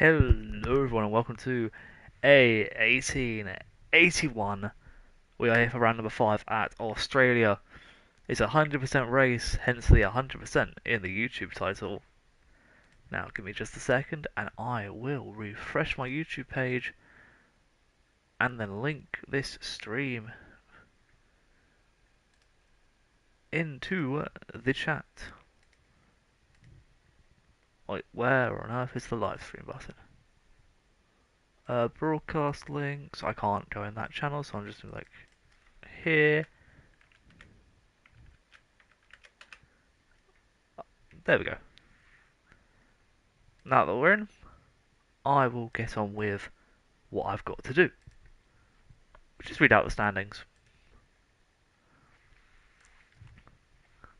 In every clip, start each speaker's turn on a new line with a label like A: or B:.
A: Hello everyone and welcome to A1881. We are here for round number 5 at Australia. It's a 100% race, hence the 100% in the YouTube title. Now give me just a second and I will refresh my YouTube page and then link this stream into the chat. Wait, where on earth is the live stream button? Broadcast links. I can't go in that channel, so I'm just gonna like here. There we go. Now that we're in, I will get on with what I've got to do, which is read out the standings.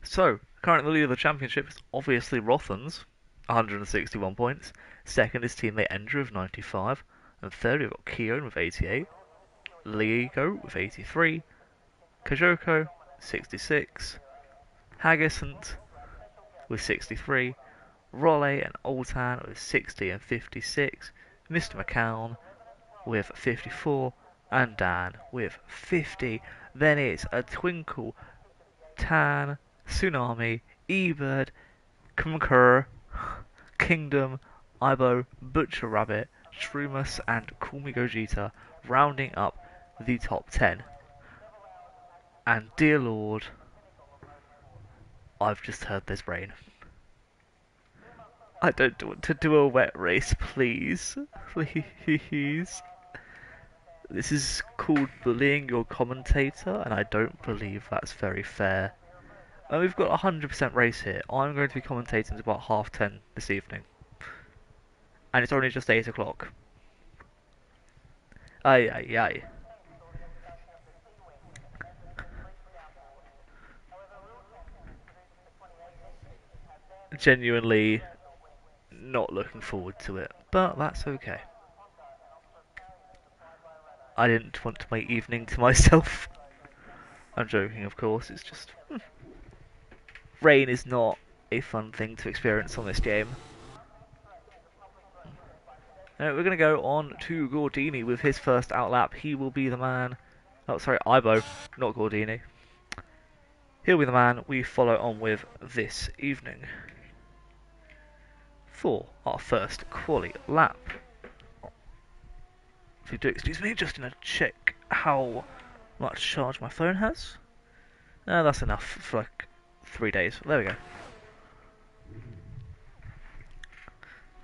A: So, currently the leader of the championship is obviously Rothan's, 161 points. Second is teammate Andrew with 95. And third we've got Keown with 88. Lego with 83. Kajoko, 66. Haggisant with 63. Raleigh and Oltan with 60 and 56. Mr. McCown with 54. And Dan with 50. Then it's a Twinkle, Tan, Tsunami, Ebird, Concur, Kingdom, Ibo, Butcher Rabbit, Shroomus, and Call Me Gogeta, rounding up the top 10. And dear Lord, I've just heard there's rain. I don't want to do a wet race, please. Please. This is called bullying your commentator, and I don't believe that's very fair. And we've got a 100% race here. I'm going to be commentating at about 10:30 this evening. And it's only just 8 o'clock. Aye, aye, aye. Genuinely not looking forward to it, but that's okay. I didn't want my evening to myself. I'm joking, of course, it's just... rain is not a fun thing to experience on this game. Now, we're going to go on to Gordini with his first outlap. He will be the man... Oh, sorry, Ibo, not Gordini. He'll be the man we follow on with this evening for our first quali lap. If you do excuse me, just gonna check how much charge my phone has. That's enough for like 3 days. There we go.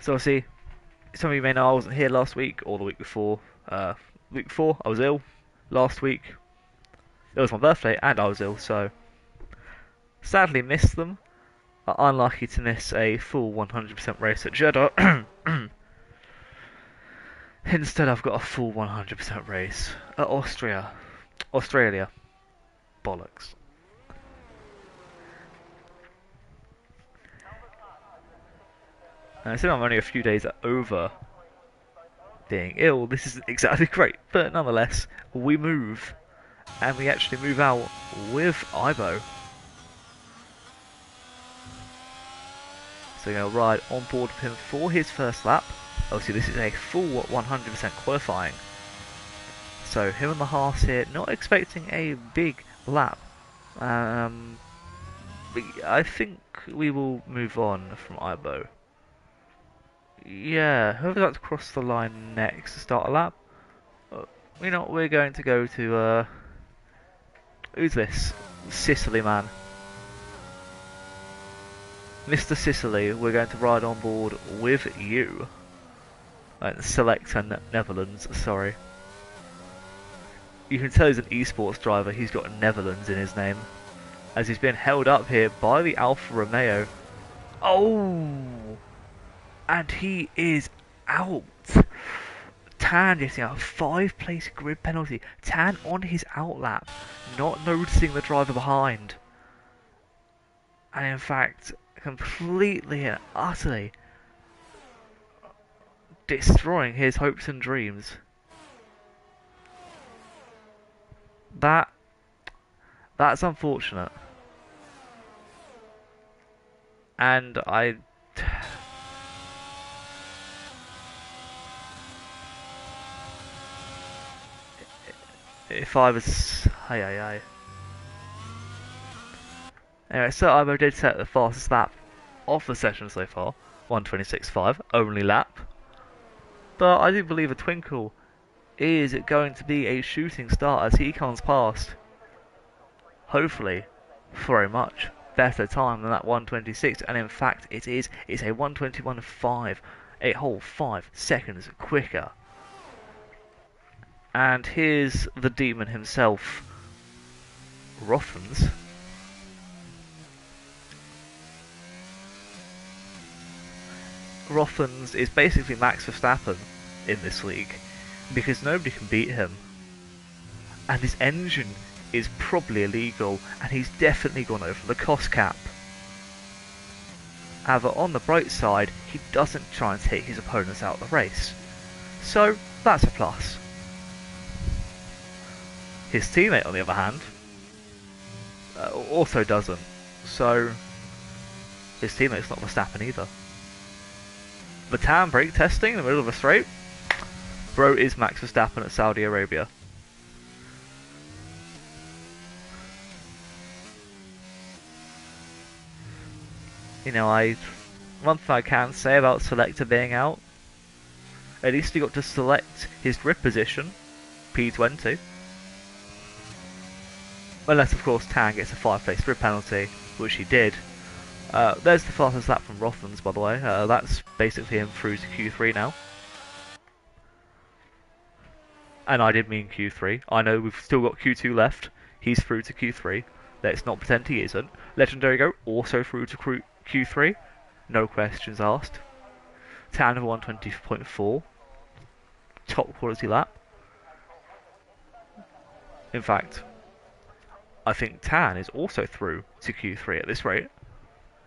A: So see, some of you may know I wasn't here last week or the week before. Week before I was ill. Last week it was my birthday and I was ill, so sadly missed them. Unlucky to miss a full 100% race at Jeddah. Instead, I've got a full 100% race at Australia. Bollocks. Since I'm only a few days over being ill, this isn't exactly great, but nonetheless, we move. And we actually move out with Ibo. So we're going to ride on board with him for his first lap. Obviously this is a full 100% qualifying. So him and the Haas here, not expecting a big lap. I think we will move on from Ibo. Yeah, whoever's about to cross the line next to start a lap. You know what, we're going to go to, who's this? Sicily man. Mr. Sicily, we're going to ride on board with you. Select Netherlands, sorry. You can tell he's an esports driver, he's got Netherlands in his name. As he's been held up here by the Alfa Romeo. Oh! And he is out! Tan getting a 5-place grid penalty. Tan on his outlap, not noticing the driver behind. And in fact, completely and utterly destroying his hopes and dreams. That's unfortunate. And If I was... Hey, hey, hey. Anyway, so I did set the fastest lap of the session so far, 1:26.5, only lap. But I do believe a Twinkle is going to be a shooting star as he comes past. Hopefully, for a much better time than that 1:26, and in fact it is. It's a 1:21.5, a whole 5 seconds quicker. And here's the demon himself, Rothens. Rothens is basically Max Verstappen in this league, because nobody can beat him. And his engine is probably illegal, and he's definitely gone over the cost cap. However, on the bright side, he doesn't try and take his opponents out of the race. So, that's a plus. His teammate, on the other hand, also doesn't. So, his teammate's not Verstappen either. The tan brake testing in the middle of a straight. Bro is Max Verstappen at Saudi Arabia. You know, one thing I can say about Selector being out, at least he got to select his grid position, P20. Unless, of course, Tan gets a 5-place grid penalty, which he did. There's the fastest lap from Rothmans, by the way. That's basically him through to Q3 now. And I did mean Q3. I know we've still got Q2 left. He's through to Q3. Let's not pretend he isn't. Legendary Go also through to Q3. No questions asked. Tan of 120.4. Top quality lap. In fact, I think Tan is also through to Q3 at this rate.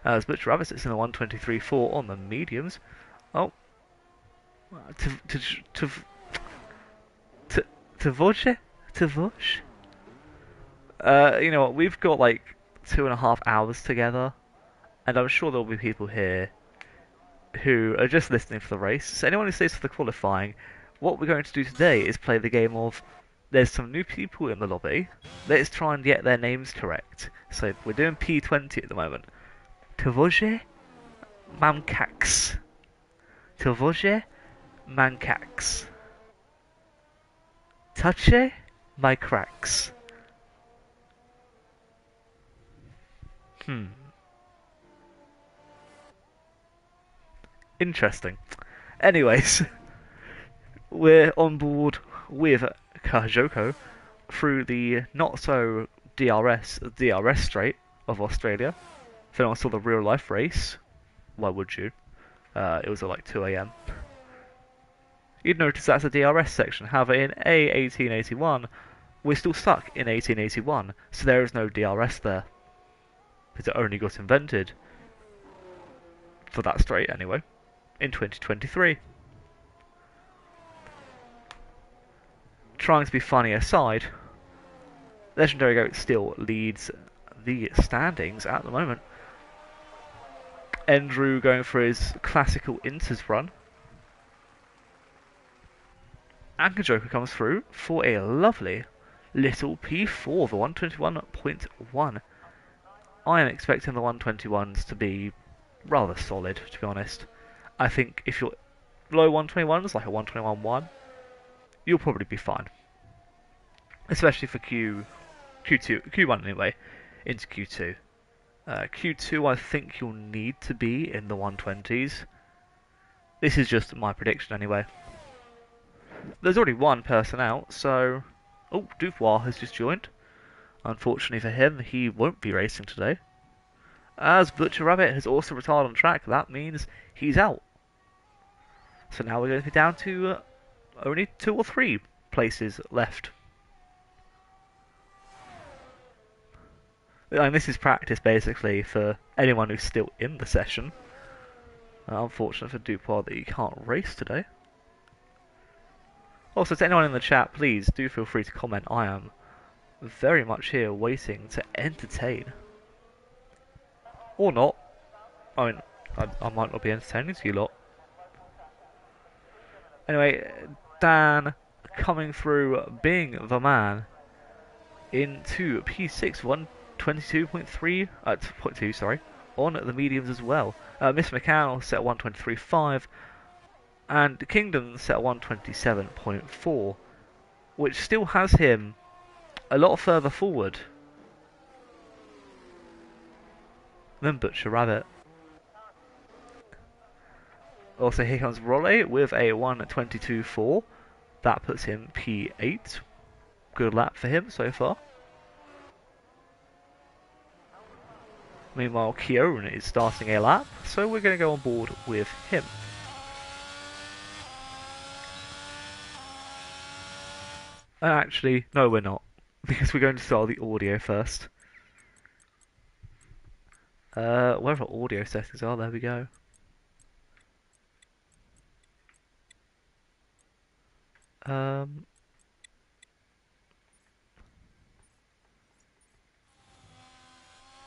A: As Butcher Rabbit sits in the 123.4 on the mediums. Oh. Tavoche? You know what, we've got like 2.5 hours together, and I'm sure there'll be people here who are just listening for the race. So anyone who stays for the qualifying, what we're going to do today is play the game of, there's some new people in the lobby, let's try and get their names correct. So we're doing P20 at the moment. Tavoje Mancax. Tavoje Mancax. Touche my cracks. Interesting. Anyways, we're on board with Kajoko through the not so DRS straight of Australia. If anyone saw the real life race, why would you? It was at like 2 AM. You'd notice that's a DRS section. However, in A1881, we're still stuck in 1881, so there is no DRS there. Because it only got invented, for that straight anyway, in 2023. Trying to be funny aside, Legendary Goat still leads the standings at the moment. Andrew going for his classical Inters run. Anchor Joker comes through for a lovely little P4, the 121.1. I am expecting the 121s to be rather solid, to be honest. I think if you're low 121s, like a 121.1, you'll probably be fine. Especially for Q1 anyway, into Q2. Q2, I think you'll need to be in the 120s. This is just my prediction anyway. There's already one person out, so... Oh, Dufois has just joined. Unfortunately for him, he won't be racing today. As Butcher Rabbit has also retired on track, that means he's out. So now we're going to be down to only 2 or 3 places left. And this is practice basically for anyone who's still in the session. Unfortunate for Dupois that he can't race today. Also, to anyone in the chat, please do feel free to comment. I am very much here waiting to entertain. Or not. I mean, I might not be entertaining to you lot. Anyway, Dan coming through, being the man, into P6 122.3 point 2, sorry, on the mediums as well. Miss McCannell set 123.5 and Kingdom set 127.4, which still has him a lot further forward than Butcher Rabbit. Also, here comes Raleigh with a 122.4. That puts him P8. Good lap for him so far. Meanwhile, Keown is starting a lap, so we're going to go on board with him. Actually, no we're not, because we're going to start the audio first. Wherever audio settings are, there we go.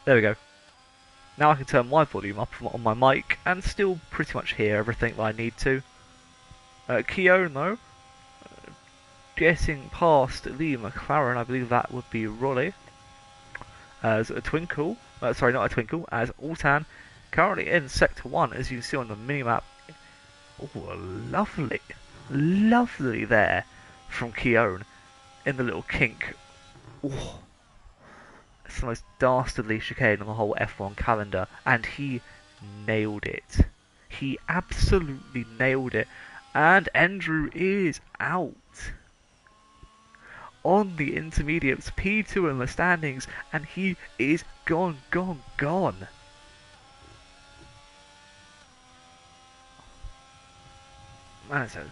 A: There we go. Now I can turn my volume up on my mic and still pretty much hear everything that I need to. Keown though, getting past the McLaren, I believe that would be Raleigh, as a Twinkle, sorry not a Twinkle, as Altan, currently in Sector 1 as you can see on the minimap. Oh, lovely, lovely there from Keown in the little kink. Oh, it's the most dastardly chicane on the whole F1 calendar, and he nailed it. He absolutely nailed it, and Andrew is out on the intermediates, P2 in the standings, and he is gone. Man, it's a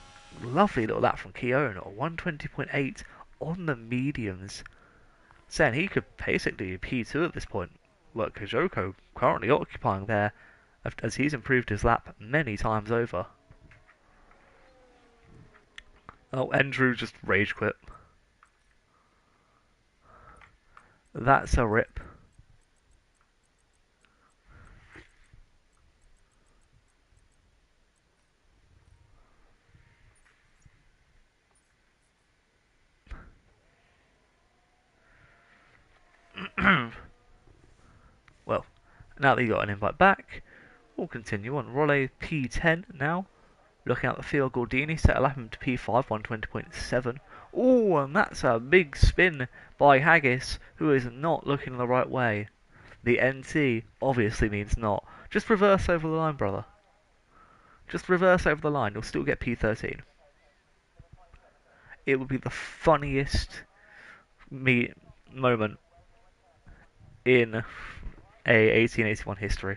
A: lovely little lap from Keown, 120.8 on the mediums, saying he could basically be P2 at this point. Look, Kajoko currently occupying there, as he's improved his lap many times over. Oh, Andrew just rage quit. That's a rip. Well, now that you got an invite back, we'll continue on. Raleigh P10 now. Looking at the field, Gordini set a lap to P5, 120.7. Oh, and that's a big spin by Haggis, who is not looking the right way. The NT obviously means not. Just reverse over the line, brother. Just reverse over the line, you'll still get P13. It would be the funniest moment in a 1881 history.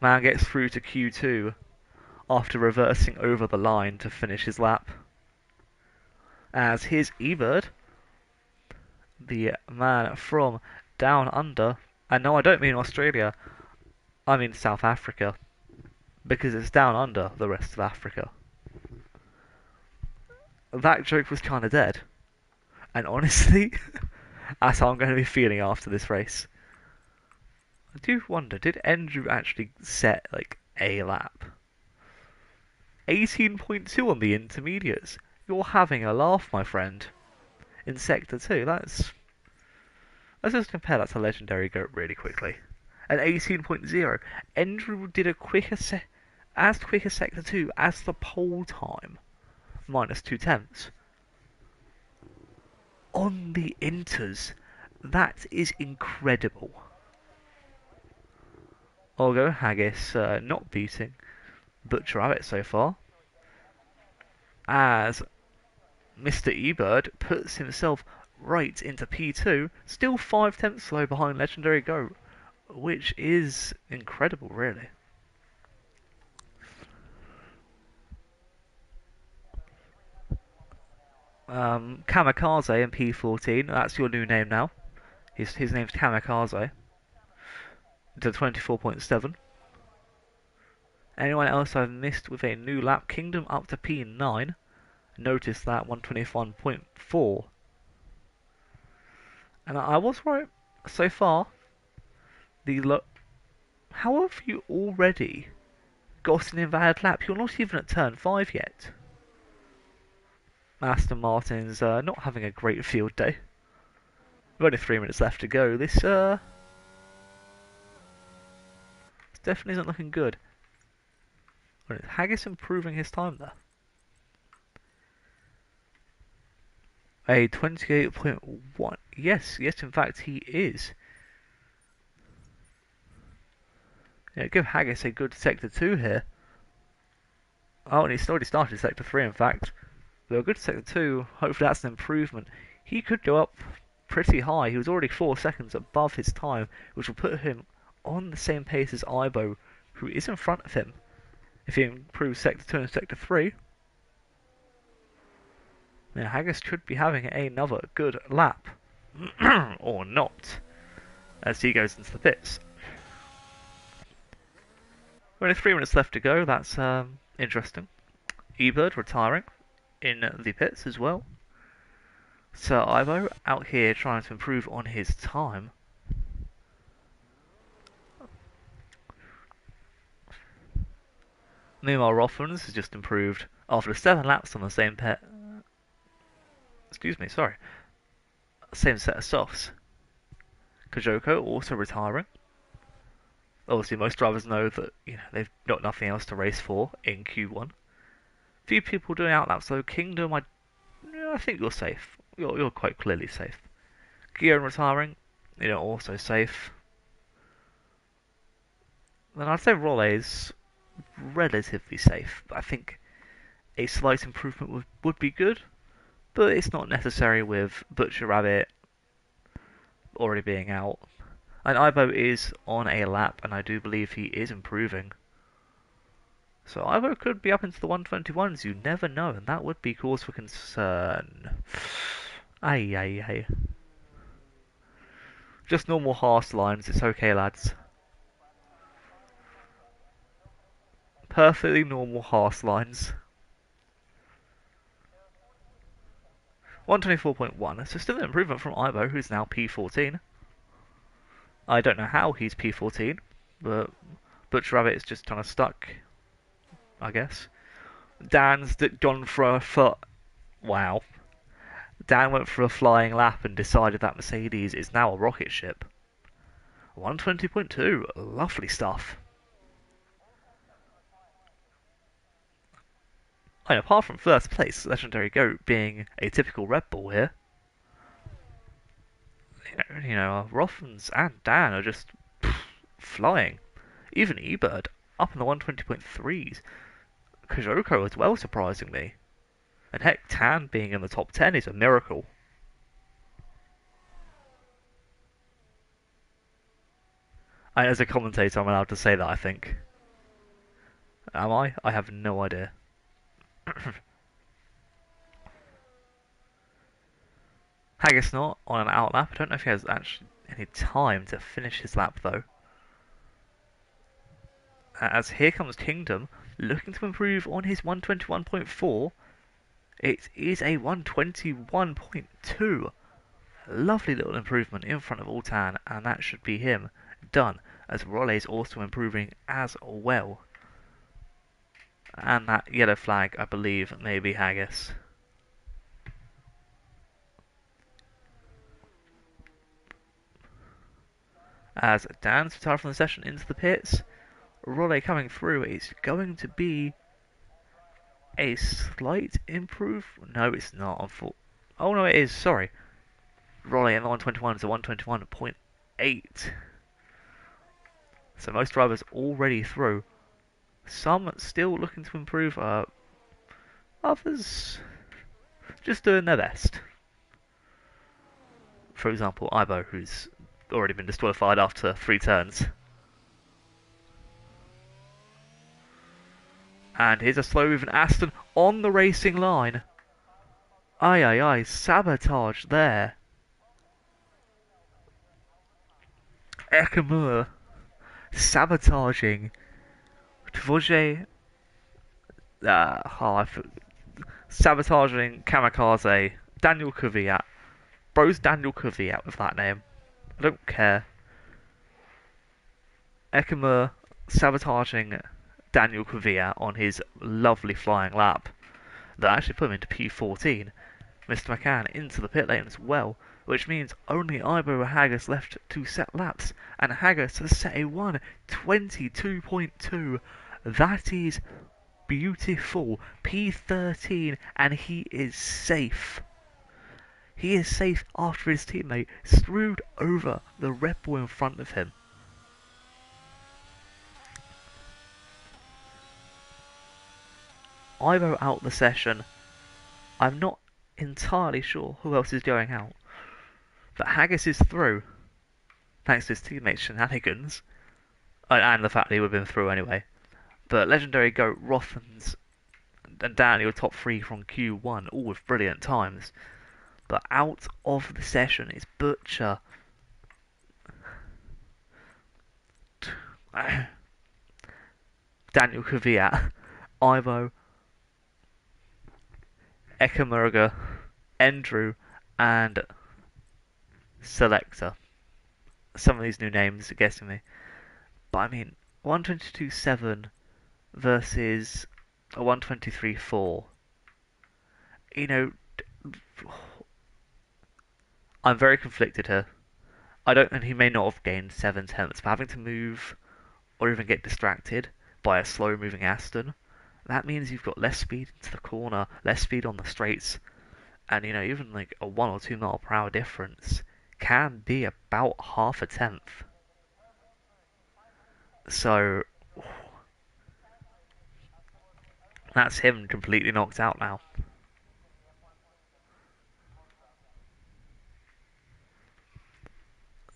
A: Man gets through to Q2 after reversing over the line to finish his lap. As his E-Bird, the man from down under, and no, I don't mean Australia, I mean South Africa, because it's down under the rest of Africa. That joke was kind of dead, and honestly, that's how I'm going to be feeling after this race. I do wonder, did Andrew actually set like a lap? 18.2 on the intermediates. You're having a laugh, my friend. In Sector 2, let's just compare that to Legendary Goat really quickly. At 18.0, Andrew did as quick as Sector 2 as the pole time, minus 2/10. On the inters, that is incredible. Olgo Haggis not beating Butcher Rabbit so far, as Mr. E-Bird puts himself right into P2, still 5/10 slow behind Legendary Goat, which is incredible, really. Kamikaze in P14, that's your new name now. His name's Kamikaze. To 24.7. Anyone else I've missed with a new lap? Kingdom up to P9. Notice that 121.4. And I was right so far. How have you already got an invalid lap? You're not even at turn 5 yet. Aston Martin's not having a great field day. With only 3 minutes left to go, this definitely isn't looking good. Haggis improving his time there. A 28.1. Yes, in fact he is. Yeah, give Haggis a good Sector 2 here. Oh, and he's already started Sector 3 in fact. But a good Sector 2, hopefully that's an improvement. He could go up pretty high. He was already 4 seconds above his time, which will put him on the same pace as Ibo, who is in front of him. If he improves Sector 2 and Sector 3, then Haggis should be having another good lap. Or not, as he goes into the pits. Only 3 minutes left to go, that's interesting. eBird retiring in the pits as well. So Ivo out here trying to improve on his time. Meanwhile, Rothmans has just improved after 7 laps on the same pit. Same set of softs. Kojoko also retiring. Obviously, most drivers know that they've got nothing else to race for in Q1. Few people doing outlaps though. Kingdom, I think you're safe. You're quite clearly safe. Guillaume retiring, also safe. Then I'd say Rolle's relatively safe, but I think a slight improvement would be good, but it's not necessary with Butcher Rabbit already being out. And Ivo is on a lap, and I do believe he is improving. So Ivo could be up into the 121s, you never know, and that would be cause for concern. Ay. Just normal Haas lines, it's okay lads. Perfectly normal Haas lines. 124.1, so still an improvement from Ivo, who's now P14. I don't know how he's P14, but Butcher Rabbit is just kind of stuck, I guess. Dan's gone for a foot. Wow. Dan went for a flying lap and decided that Mercedes is now a rocket ship. 120.2, lovely stuff. And apart from first place, Legendary Goat being a typical Red Bull here, Rothmans and Dan are just flying. Even eBird up in the 120.3s. Kojoko as well, surprisingly. And heck, Tan being in the top 10 is a miracle. And as a commentator, I'm allowed to say that, I think. Am I? I have no idea. Haggis not on an out lap. I don't know if he has actually any time to finish his lap, though. As here comes Kingdom, looking to improve on his 121.4. It is a 121.2. Lovely little improvement in front of Altan, and that should be him done, as Rolle's also improving as well. And that yellow flag, I believe, may be Haggis. As Dan's retired from the session into the pits, Rolle coming through is going to be a slight improve. No, it's not. Oh no, it is. Sorry. Rolle in the 121 is a 121.8. So most drivers already through. Some still looking to improve. Others just doing their best. For example, Ibo, who's already been disqualified after 3 turns. And here's a slow-moving Aston on the racing line. Aye, sabotage there. Ekamura sabotaging Tvoje. Sabotaging Kamikaze. Daniel Kvyat. Bro's Daniel Kvyat with that name. I don't care. Ekamura sabotaging Daniel Kvyat on his lovely flying lap. That actually put him into P14. Mr. McCann into the pit lane as well. which means only Ibo Haggis left to set laps, and Haggis has set a 1:22.2. That is beautiful. P13, and he is safe. He is safe after his teammate screwed over the Red Bull in front of him. Ivo out the session. I'm not entirely sure who else is going out, but Haggis is through, thanks to his teammates' shenanigans, and the fact that he would have been through anyway. But Legendary Goat, Rothans, and Daniel top 3 from Q1, all with brilliant times. But out of the session is Butcher, Daniel Kvyat, Ivo, Ekamurga, Andrew, and Selector. Some of these new names are guessing me. But I mean, 122.7 versus a 123.4. You know, I'm very conflicted here. And he may not have gained 7/10, but having to move or even get distracted by a slow moving Aston, that means you've got less speed into the corner, less speed on the straights, and even like a 1 or 2 mile per hour difference can be about half a tenth. So that's him completely knocked out now.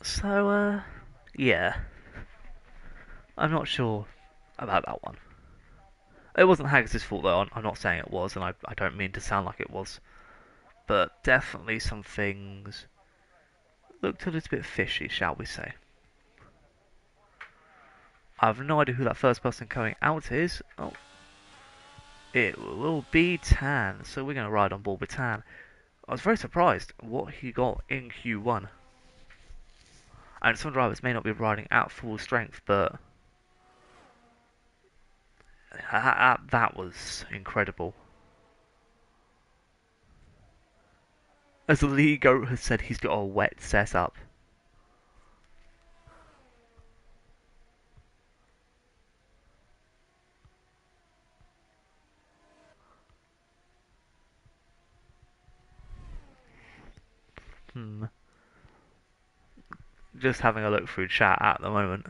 A: So, yeah. I'm not sure about that one. It wasn't Haggis' fault though, I'm not saying it was, and I don't mean to sound like it was. But definitely some things looked a little bit fishy, shall we say. I have no idea who that first person coming out is. Oh, it will be Tan, so we're going to ride on board with Tan. I was very surprised what he got in Q1. And some drivers may not be riding at full strength, but that was incredible. As the league goat has said, he's got a wet setup. Just having a look through chat at the moment.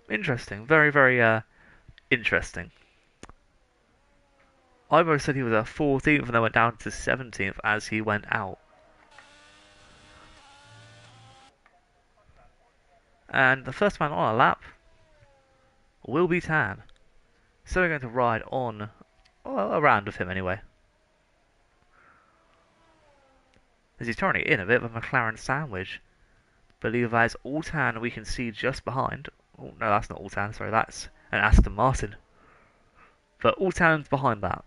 A: Interesting. Very, very interesting. Ivo said he was a 14th and then went down to 17th as he went out. And the first man on a lap will be Tan. So we're going to ride on a round of him anyway. As he's turning it in a bit of a McLaren sandwich. Believe as Altan we can see just behind. Oh no, that's not Altan, sorry, that's an Aston Martin. But Altan's behind that.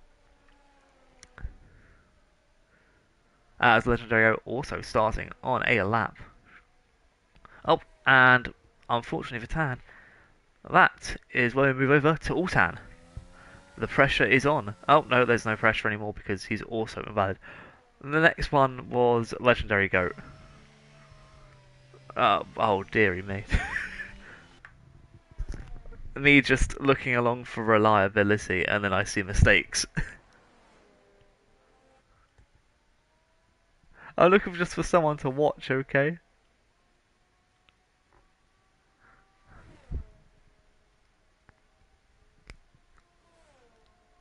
A: As Legendary also starting on a lap. Oh, and unfortunately for Tan, that is where we move over to Altan. The pressure is on. Oh no, there's no pressure anymore because he's also invalid. The next one was Legendary Goat. Oh dearie me. Me just looking along for reliability and then I see mistakes. I'm looking just for someone to watch, okay?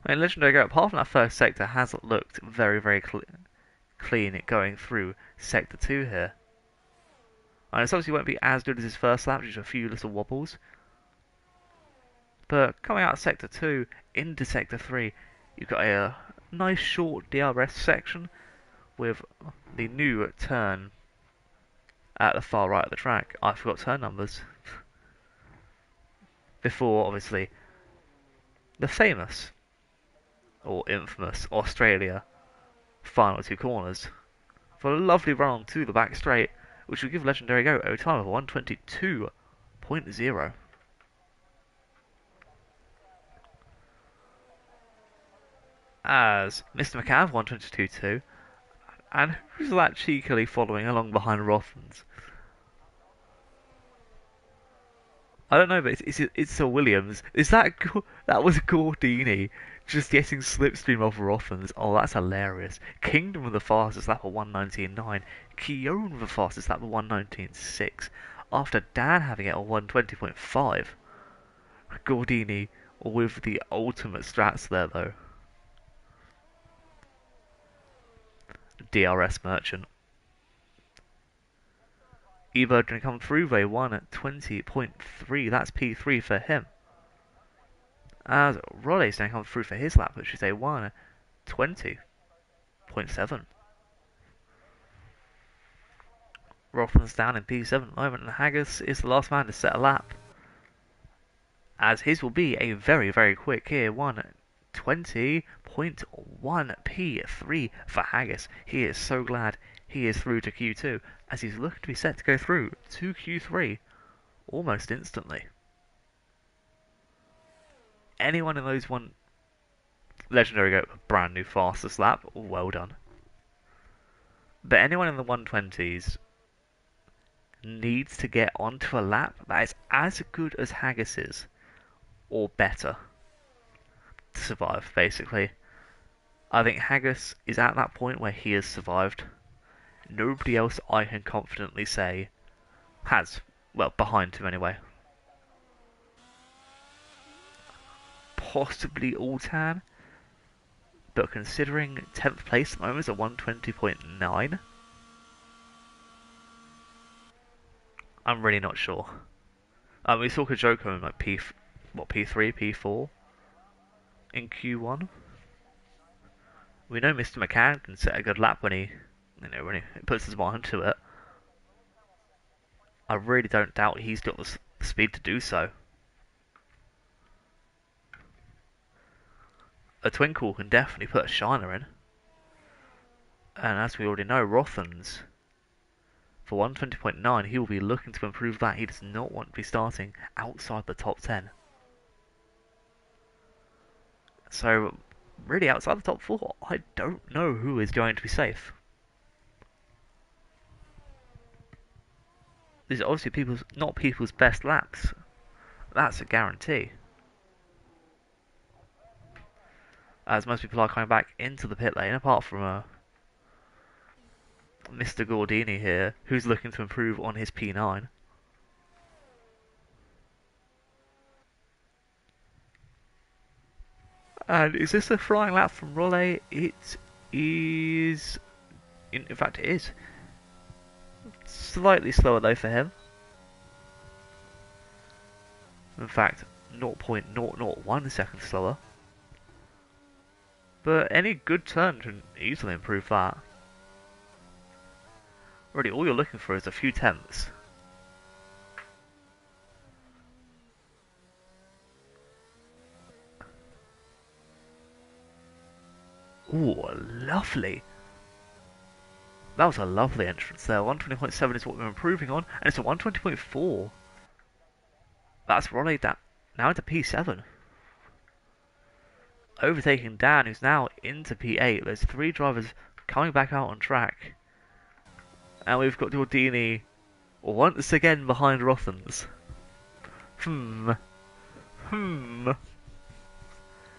A: I mean, Legendary Goat, apart from that first sector, has looked very, very clean going through Sector 2 here. And it obviously won't be as good as his first lap, just a few little wobbles. But coming out of Sector 2 into Sector 3, you've got a nice short DRS section with the new turn at the far right of the track. I forgot turn numbers. Before, obviously, the famous, or infamous, Australia final two corners for a lovely run to the back straight, which will give Legendary Go a time of 122.0. As Mr. McCann 122.2, and who's that cheekily following along behind Rothmans? I don't know, but it's Sir Williams. Is that was Gordini just getting slipstream off Rothmans? Oh, that's hilarious. Kingdom with the fastest lap of 119.9. Keown with the fastest lap of 119.6. After Dan having it on 120.5. Gordini with the ultimate strats there though. DRS Merchant. Evo going to come through. They won at 20.3. That's P3 for him. As Rolle's going to come through for his lap, which is a 1:20.7. Rothman's down in P7 at the moment, and Haggis is the last man to set a lap. As his will be a very, very quick here. 1:20.1 P3 for Haggis. He is so glad he is through to Q2, as he's looking to be set to go through to Q3 almost instantly. Anyone in those one Legendary Go brand new fastest lap, well done. But anyone in the 120s needs to get onto a lap that is as good as Haggis's, or better, to survive, basically. I think Haggis is at that point where he has survived. Nobody else I can confidently say has. Well, behind him anyway. Possibly Altan, but considering 10th place at the moment is a 1:20.9, I'm really not sure. We saw Kajoko in like P3, P4 in Q1. We know Mr. McCann can set a good lap when he puts his mind to it. I really don't doubt he's got the speed to do so. A Twinkle can definitely put a shiner in. And as we already know, Rothans, for 1:20.9, he will be looking to improve that. He does not want to be starting outside the top 10. So, really, outside the top 4, I don't know who is going to be safe. These are obviously not people's best laps. That's a guarantee. As most people are coming back into the pit lane, apart from Mr. Gordini here, who's looking to improve on his P9. And is this a flying lap from Rolle? It is... In fact, it is. Slightly slower though for him. In fact, 0.001 seconds slower. But any good turn can easily improve that. Really, all you're looking for is a few tenths. Ooh, lovely. That was a lovely entrance there. 1:20.7 is what we're improving on, and it's a 1:20.4. That's Ronnie now into P7. Overtaking Dan, who's now into P8. There's 3 drivers coming back out on track. And we've got Gordini once again behind Rothans.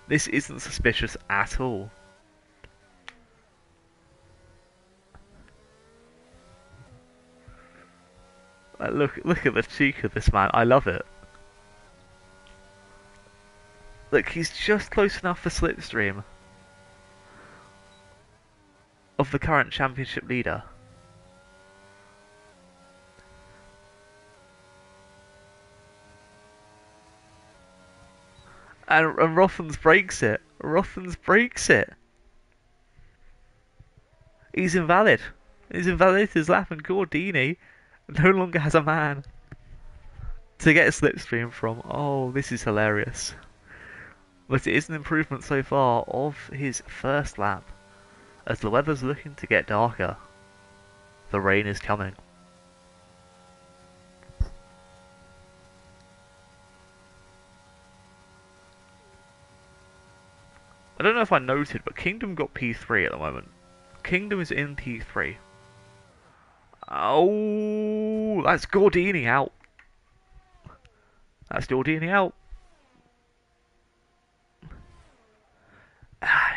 A: This isn't suspicious at all. Look at the cheek of this man. I love it. Look, he's just close enough for slipstream of the current championship leader. And Rothans breaks it. Rothans breaks it. He's invalid. He's invalidated his lap, and Gordini no longer has a man to get a slipstream from. Oh, this is hilarious. But it is an improvement so far of his first lap. As the weather's looking to get darker, the rain is coming. I don't know if I noted, but Kingdom got P3 at the moment. Kingdom is in P3. Oh, that's Gordini out. That's Gordini out.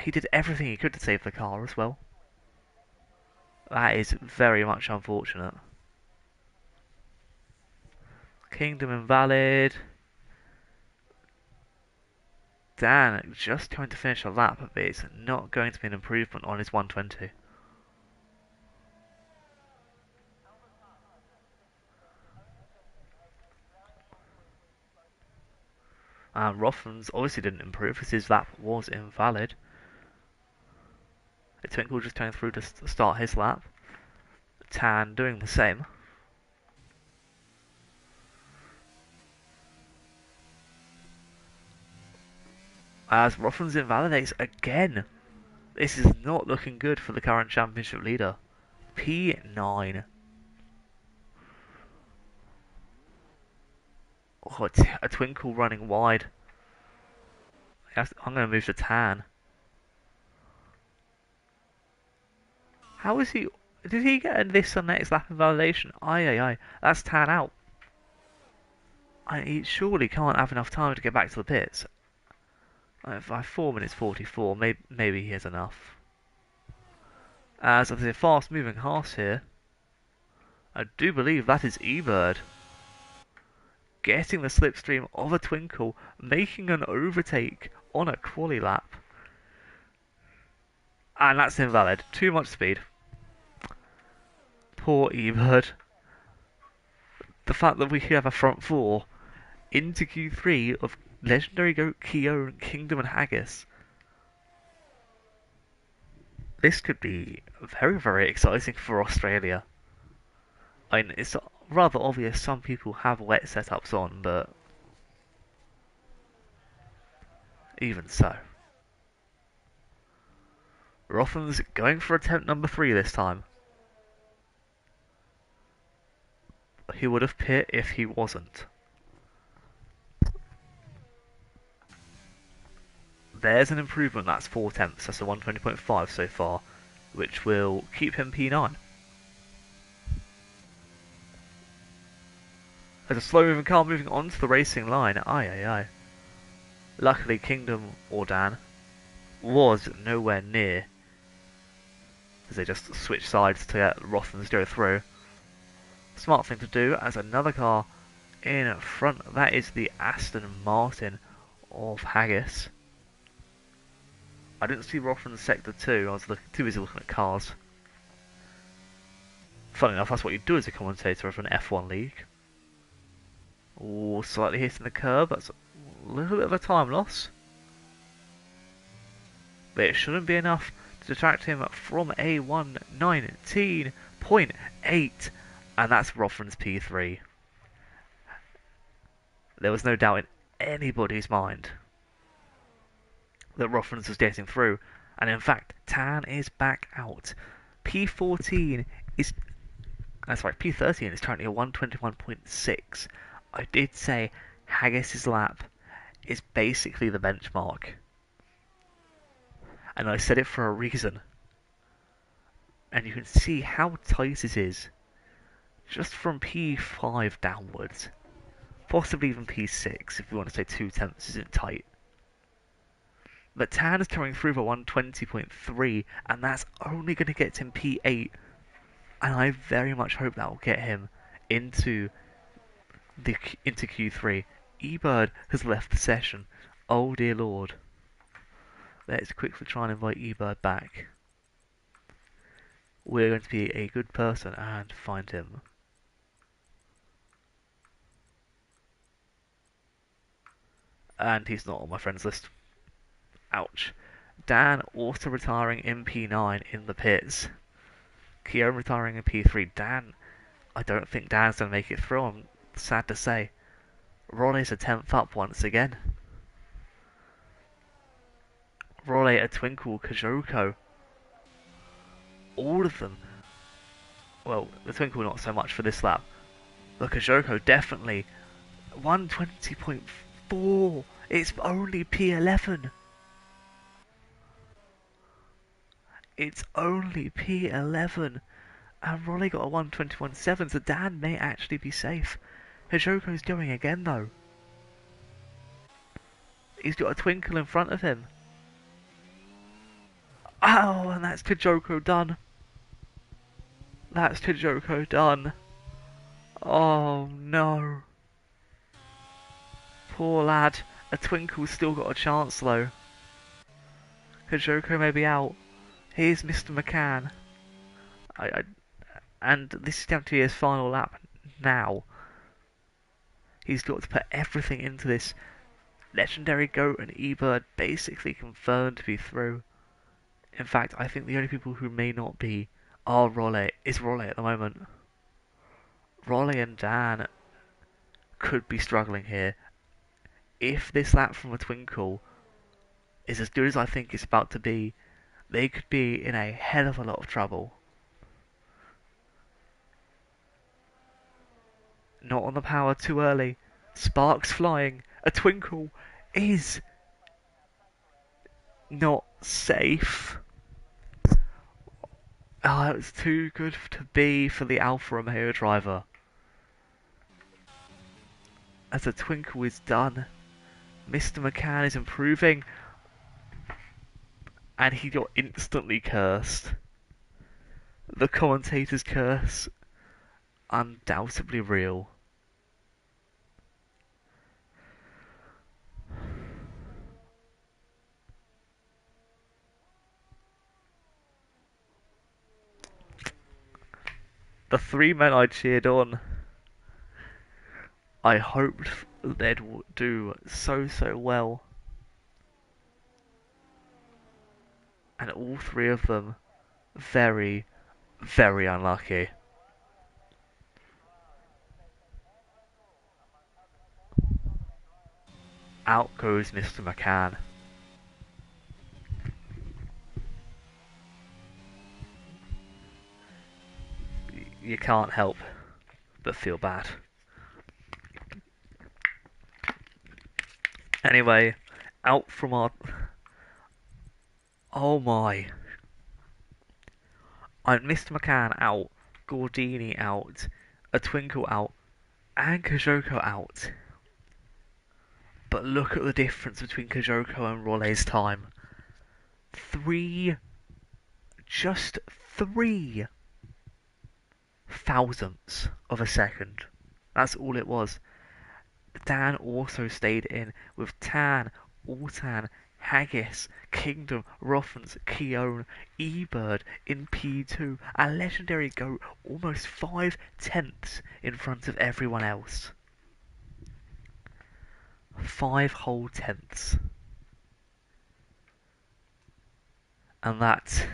A: He did everything he could to save the car as well. That is very much unfortunate. Kingdom invalid. Dan just going to finish a lap, but it's not going to be an improvement on his 120. Rothmans obviously didn't improve because his lap was invalid. Twinkle just going through to start his lap. Tan doing the same. As Rothmans invalidates again. This is not looking good for the current championship leader. P9. Oh, a Twinkle running wide. I'm going to move to Tan. How is he? Did he get this on next lap invalidation? Aye. That's Tan out. He surely can't have enough time to get back to the pits. By 4 minutes 44, maybe he has enough. As there's a fast moving horse here. I do believe that is eBird. Getting the slipstream of a Twinkle, making an overtake on a quali lap. And that's invalid. Too much speed. Poor eBird. The fact that we have a front four into Q3 of Legendary Goat, Keown, Kingdom and Haggis. This could be very, very exciting for Australia. I mean, it's rather obvious some people have wet setups on, but even so. Rotham's going for attempt number 3 this time. He would have pit if he wasn't. There's an improvement, that's 4 tenths, that's a 120.5 so far, which will keep him P9. There's a slow moving car moving onto the racing line, aye. Luckily Kingdom, or Dan, was nowhere near, as they just switched sides to let Rothmans go through. Smart thing to do, as another car in front, that is the Aston Martin of Haggis. I didn't see Rothmans sector 2, I was too busy looking at cars. Funny enough, that's what you do as a commentator of an F1 league. Oh, slightly hitting the curb, that's a little bit of a time loss. But it shouldn't be enough to detract him from a 119.8, and that's Rothmans P3. There was no doubt in anybody's mind that Rothmans was getting through, and in fact, Tan is back out. P14 is, that's right, P13 is currently a 121.6. I did say Haggis's lap is basically the benchmark, and I said it for a reason. And you can see how tight it is, just from P5 downwards, possibly even P6 if you want to say 2 tenths isn't tight. But Tan is coming through for 120.3, and that's only going to get him P8, and I very much hope that will get him into Q3. eBird has left the session. Oh dear lord. Let's quickly try and invite eBird back. We're going to be a good person and find him. And he's not on my friends list. Ouch. Dan also retiring in P9 in the pits. Keown retiring in P3. Dan, I don't think Dan's going to make it through, I'm sad to say. Rolle's a 10th up once again. Rolle, a Twinkle, Kajoko. All of them. Well, the Twinkle not so much for this lap. The Kajoko definitely. 120.4. It's only P11. It's only P11. And Rolle got a 121.7, so Dan may actually be safe. Kajoko's going again though. He's got a Twinkle in front of him. Oh, and that's Kajoko done. That's Kajoko done. Oh no. Poor lad. A Twinkle's still got a chance though. Kajoko may be out. Here's Mr. McCann. And this is down to his final lap now. He's got to put everything into this. Legendary Goat and eBird basically confirmed to be through. In fact, I think the only people who may not be are Rolle at the moment. Rolle and Dan could be struggling here. If this lap from a Twinkle is as good as I think it's about to be, they could be in a hell of a lot of trouble. Not on the power too early. Sparks flying. A Twinkle is not safe. Oh, it's too good to be for the Alfa Romeo driver. As a Twinkle is done, Mr. McCann is improving, and he got instantly cursed. The commentator's curse, undoubtedly real. The three men I cheered on, I hoped they'd do so well. And all three of them, very unlucky. Out goes Mr. McCann. You can't help but feel bad. Anyway, out from our... Oh my. Mr. McCann out, Gordini out, a Twinkle out, and Kajoko out. But look at the difference between Kajoko and Rolle's time. Just 3 thousandths of a second. That's all it was. Dan also stayed in with Tan, Altan, Haggis, Kingdom, Rothens, Keown, eBird in P2, a legendary Goat almost 5/10 in front of everyone else. 5 whole tenths. And that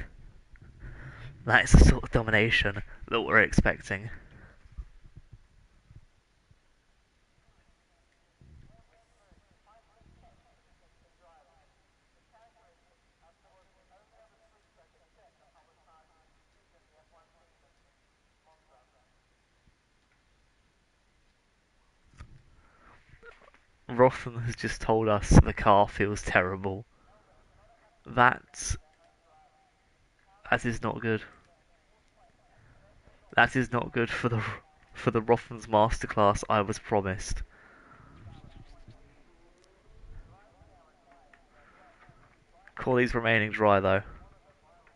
A: is the sort of domination that we're expecting. Rothan has just told us the car feels terrible. That is not good. That is not good for the Rothan's masterclass I was promised. Corley's remaining dry though.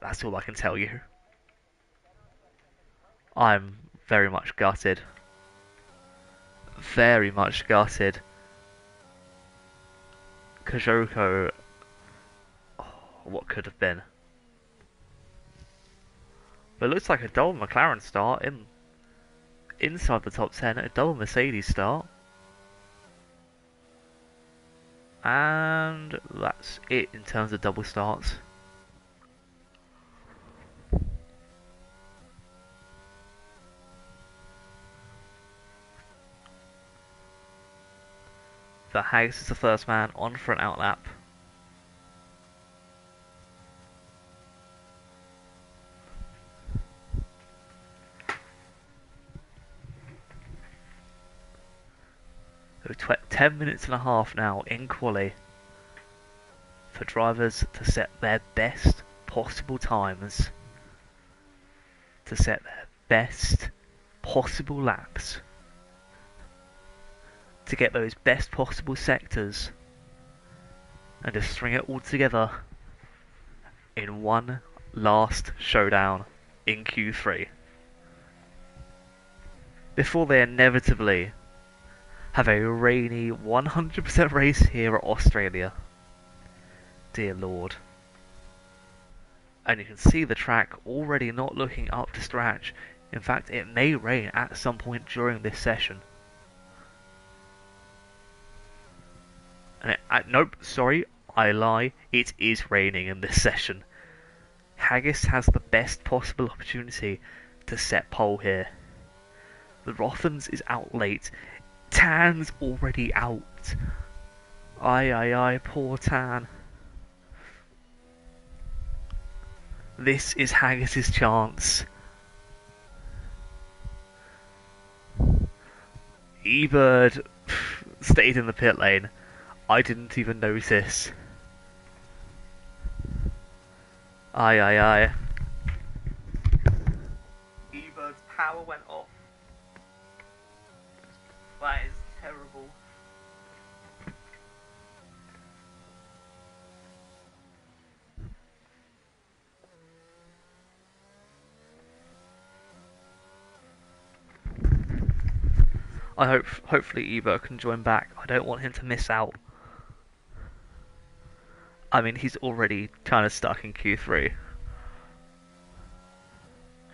A: That's all I can tell you. I'm very much gutted. Very much gutted. Kajoko... Oh, what could have been? But it looks like a double McLaren start inside the top 10, a double Mercedes start. And that's it in terms of double starts. The Haggis is the first man on for an outlap. So 10 minutes and a half now in quali for drivers to set their best possible times, to set their best possible laps, to get those best possible sectors and to string it all together in one last showdown in Q3 before they inevitably have a rainy 100% race here at Australia. Dear Lord. And you can see the track already not looking up to scratch. In fact, it may rain at some point during this session. And nope, sorry, I lie. It is raining in this session. Haggis has the best possible opportunity to set pole here. The Rothans is out late. Tan's already out. Aye, poor Tan. This is Haggis's chance. eBird stayed in the pit lane. I didn't even notice. Aye. eBird's power went off. That is terrible. Hopefully eBird can join back. I don't want him to miss out. I mean, he's already kind of stuck in Q3.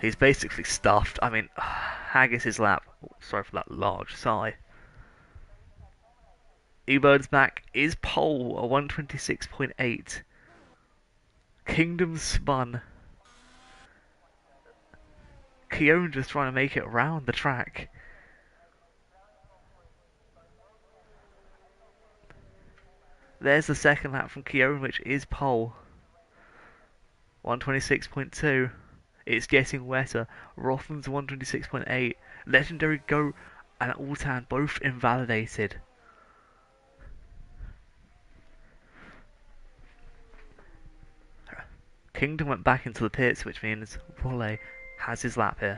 A: He's basically stuffed. I mean, Haggis's lap. Sorry for that large sigh. eBird's back is pole, a 126.8. Kingdom spun. Keown just trying to make it around the track. There's the second lap from Keown, which is pole. 126.2. It's getting wetter. Rotham's 126.8. Legendary Goat and Altan both invalidated. Kingdom went back into the pits, which means Raleigh has his lap here.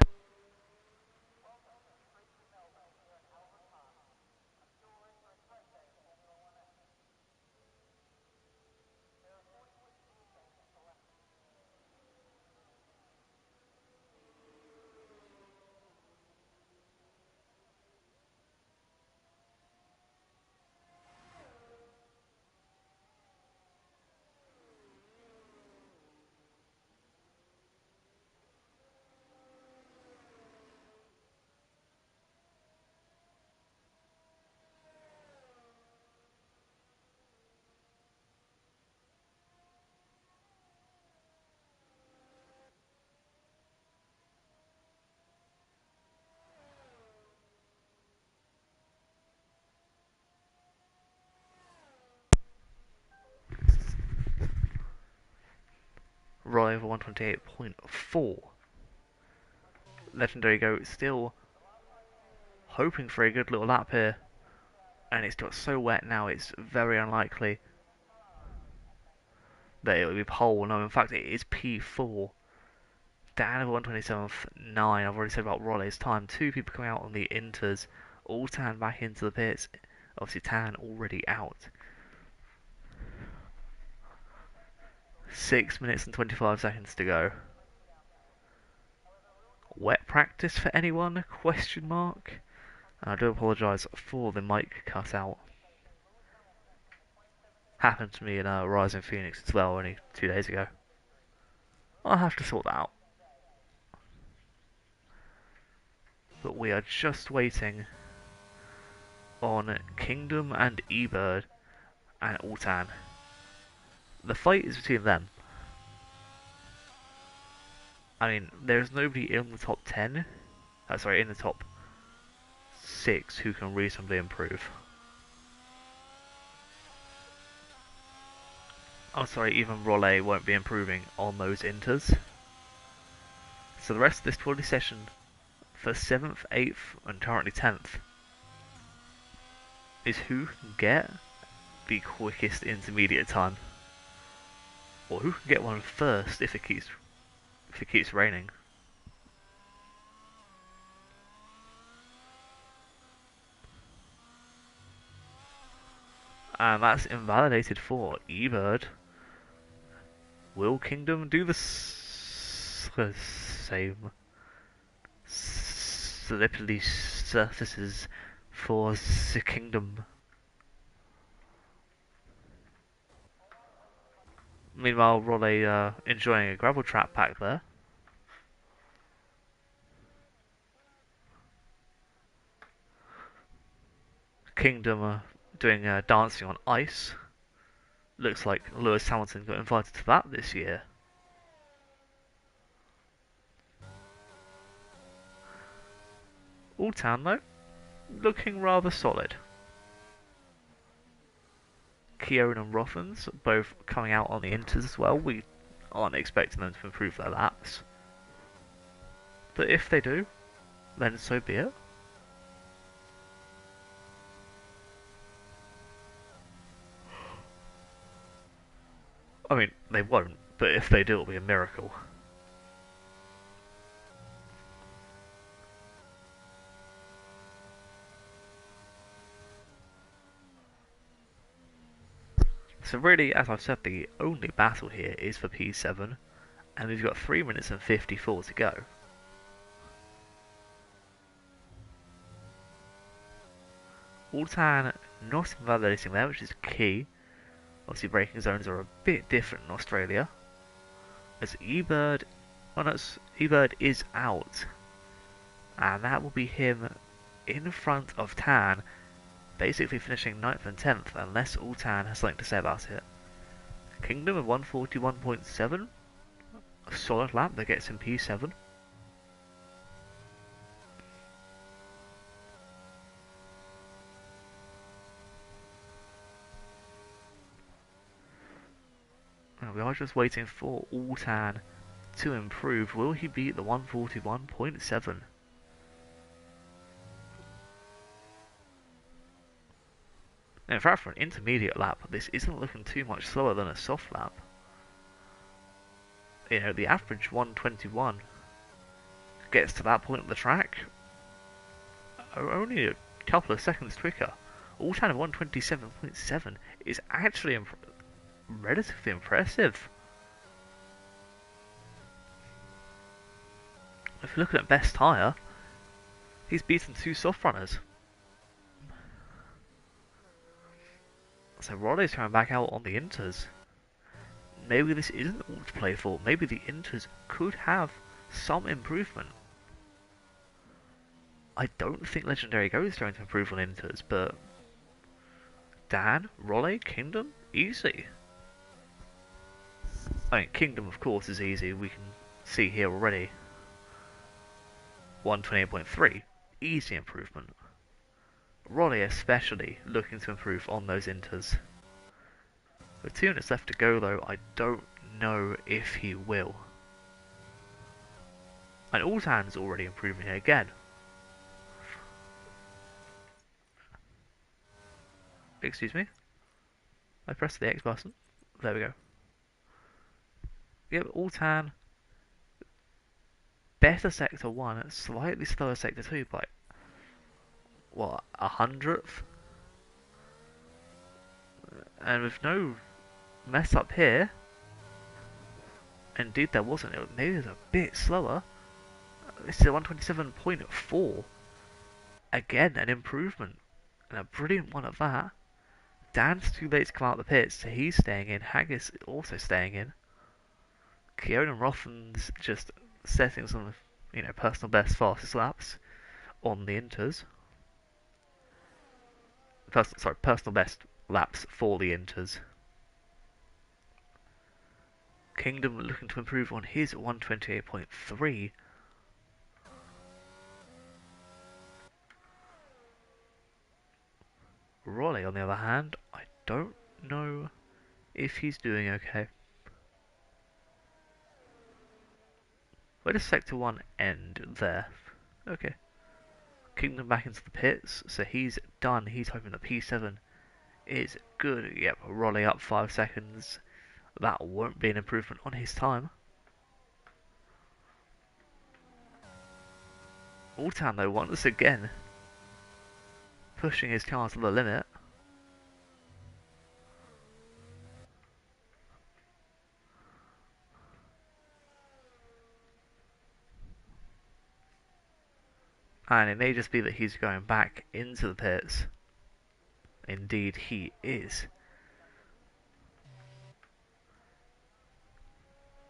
A: Raleigh over 128.4. Legendary Goat still hoping for a good little lap here. And it's got so wet now, it's very unlikely that it will be pole. No, in fact, it is P4. Dan over 127.9. I've already said about Raleigh's time. Two people coming out on the inters. All Tan back into the pits. Obviously, Tan already out. 6 minutes and 25 seconds to go. Wet practice for anyone? Question mark. And I do apologise for the mic cut out. Happened to me in Rising Phoenix as well only 2 days ago. I'll have to sort that out. But we are just waiting on Kingdom and eBird and Altan. The fight is between them. I mean, there's nobody in the top 10, in the top 6 who can reasonably improve. I'm sorry, even Raleigh won't be improving on those inters. So the rest of this 20 session for 7th, 8th, and currently 10th is who can get the quickest intermediate time, or who can get one first if it keeps raining. And that's invalidated for eBird. Will Kingdom do the same slippery surfaces for the Kingdom? Meanwhile, Raleigh enjoying a gravel trap pack there. Kingdom doing dancing on ice. Looks like Lewis Hamilton got invited to that this year. All Town though, looking rather solid. Kieran and Rothens both coming out on the inters as well. We aren't expecting them to improve their laps. But if they do, then so be it. I mean, they won't, but if they do, it'll be a miracle. So really, as I've said, the only battle here is for P7, and we've got 3 minutes and 54 to go. Altan not invalidating there, which is key. Obviously braking zones are a bit different in Australia. As eBird, eBird is out. And that will be him in front of Tan, basically finishing 9th and 10th, unless Altan has something to say about it. Kingdom of 141.7, a solid lap that gets him P7. We are just waiting for Altan to improve. Will he beat the 141.7? In fact, for an intermediate lap, this isn't looking too much slower than a soft lap. You know, the average 121 gets to that point of the track only a couple of seconds quicker. Altan of 127.7 is actually relatively impressive. If you're looking at best tyre, he's beaten 2 soft runners. So Raleigh's coming back out on the inters. Maybe this isn't all to play for. Maybe the inters could have some improvement. I don't think Legendary Go is going to improve on inters, but Dan, Raleigh, Kingdom, easy. I mean, Kingdom, of course, is easy. We can see here already. 128.3, easy improvement. Raleigh especially looking to improve on those inters. With 2 minutes left to go though, I don't know if he will. And Altan's already improving again. Excuse me? I pressed the X button. There we go. Yep, Altan, better sector 1, slightly slower sector 2 by, what, 100th? And with no mess up here, indeed there wasn't, maybe it was a bit slower. This is a 127.4. Again, an improvement, and a brilliant one at that. Dan's too late to come out of the pits, so he's staying in. Haggis also staying in. Kieran and Rothen's just setting some, personal best fastest laps on the inters. Personal best laps for the inters. Kingdom looking to improve on his 128.3. Raleigh, on the other hand, I don't know if he's doing okay. Where does Sector 1 end? There. Okay. Kingdom back into the pits, so he's done. He's hoping that P7 is good. Yep, rolling up 5 seconds. That won't be an improvement on his time. Altan though, once again, pushing his car to the limit. And it may just be that he's going back into the pits. Indeed, he is.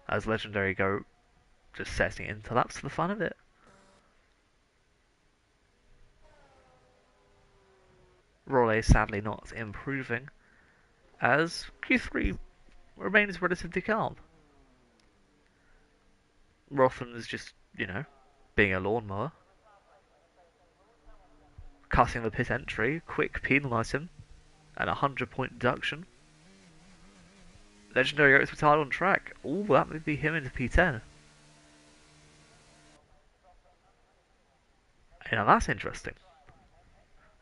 A: As Legendary go just setting into laps for the fun of it. Raleigh sadly not improving, as Q3 remains relatively calm. Rotham's just, being a lawnmower. Cutting the pit entry, quick penalise him, and a 100-point deduction. Legendary goes retired on track. Ooh, that would be him into P10. Now that's interesting.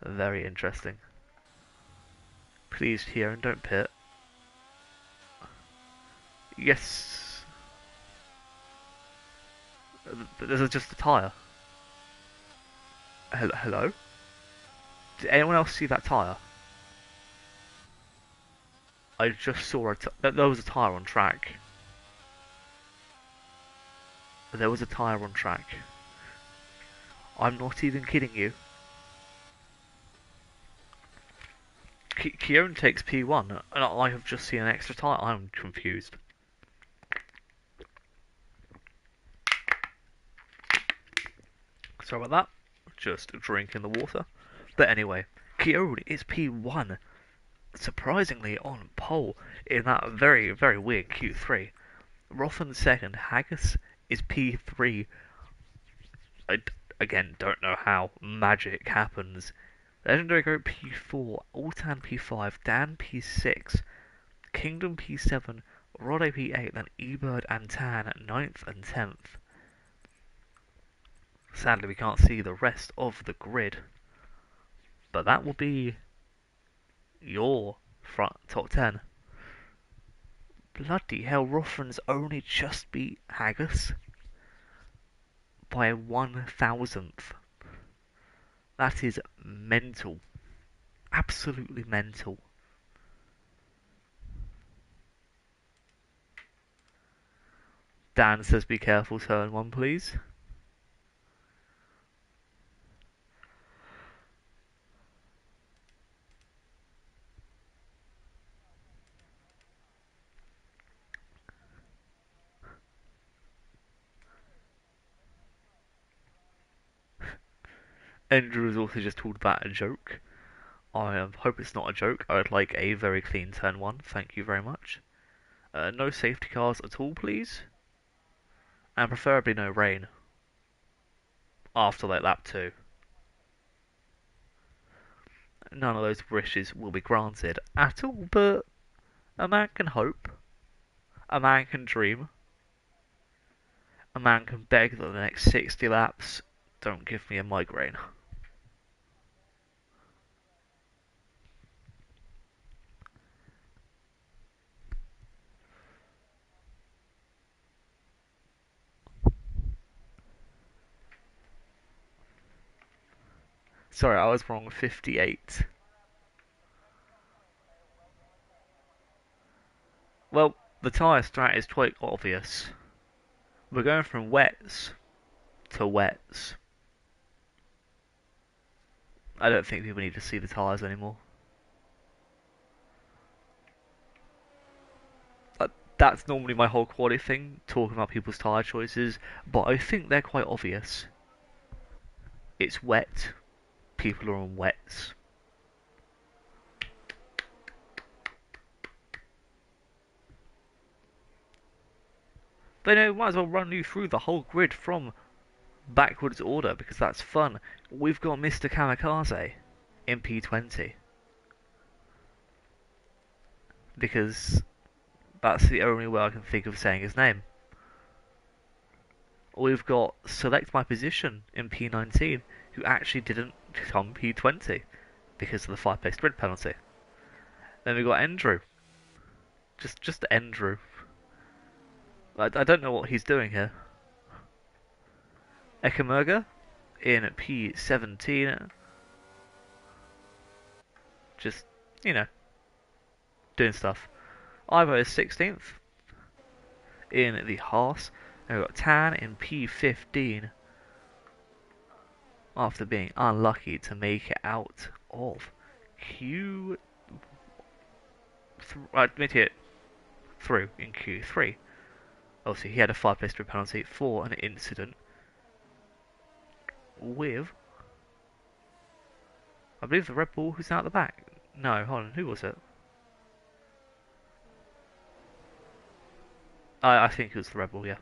A: Very interesting. Please here and don't pit. Yes. This is just a tyre. Hello? Did anyone else see that tyre? I just saw there was a tyre on track. There was a tyre on track. I'm not even kidding you. Keown takes P1, and I have just seen an extra tyre. I'm confused. Sorry about that. Just drinking the water. But anyway, Keown is P1. Surprisingly on pole in that very, very weird Q3. Rothan second. Haggis is P3. I, again, don't know how magic happens. Legendary Goat P4, Altan P5, Dan P6, Kingdom P7, Rode P8, then Ebird and Tan at 9th and 10th. Sadly, we can't see the rest of the grid, but that will be your front top 10. Bloody hell, Rothan's only just beat Haggis by 1,000th. That is mental. Absolutely mental. Dan says be careful, turn 1 please. Andrew has also just talked about a joke. I hope it's not a joke. I would like a very clean turn 1. Thank you very much. No safety cars at all, please. And preferably no rain. After like lap 2. None of those wishes will be granted at all, but a man can hope. A man can dream. A man can beg that the next 60 laps don't give me a migraine. Sorry, I was wrong. 58. Well, the tyre strat is quite obvious. We're going from wets to wets. I don't think people need to see the tyres anymore. That's normally my whole quality thing, talking about people's tyre choices, but I think they're quite obvious. It's wet. People are on wets. But no, might as well run you through the whole grid from backwards order, because that's fun. We've got Mr. Kamikaze in P20. Because That's the only way I can think of saying his name. We've got Select My Position in P19, who actually didn't become P20 because of the 5-place grid penalty. Then we've got Andrew. Just Andrew. I don't know what he's doing here. Ekemerga in P17. Just, doing stuff. Ivo is 16th in the Haas. And we've got Tan in P15 after being unlucky to make it out of Q. Make it through in Q3. Obviously, he had a 5-place grid penalty for an incident with, I believe, the Red Bull who's out the back. No, hold on, who was it? I think it was the Red Bull, yeah.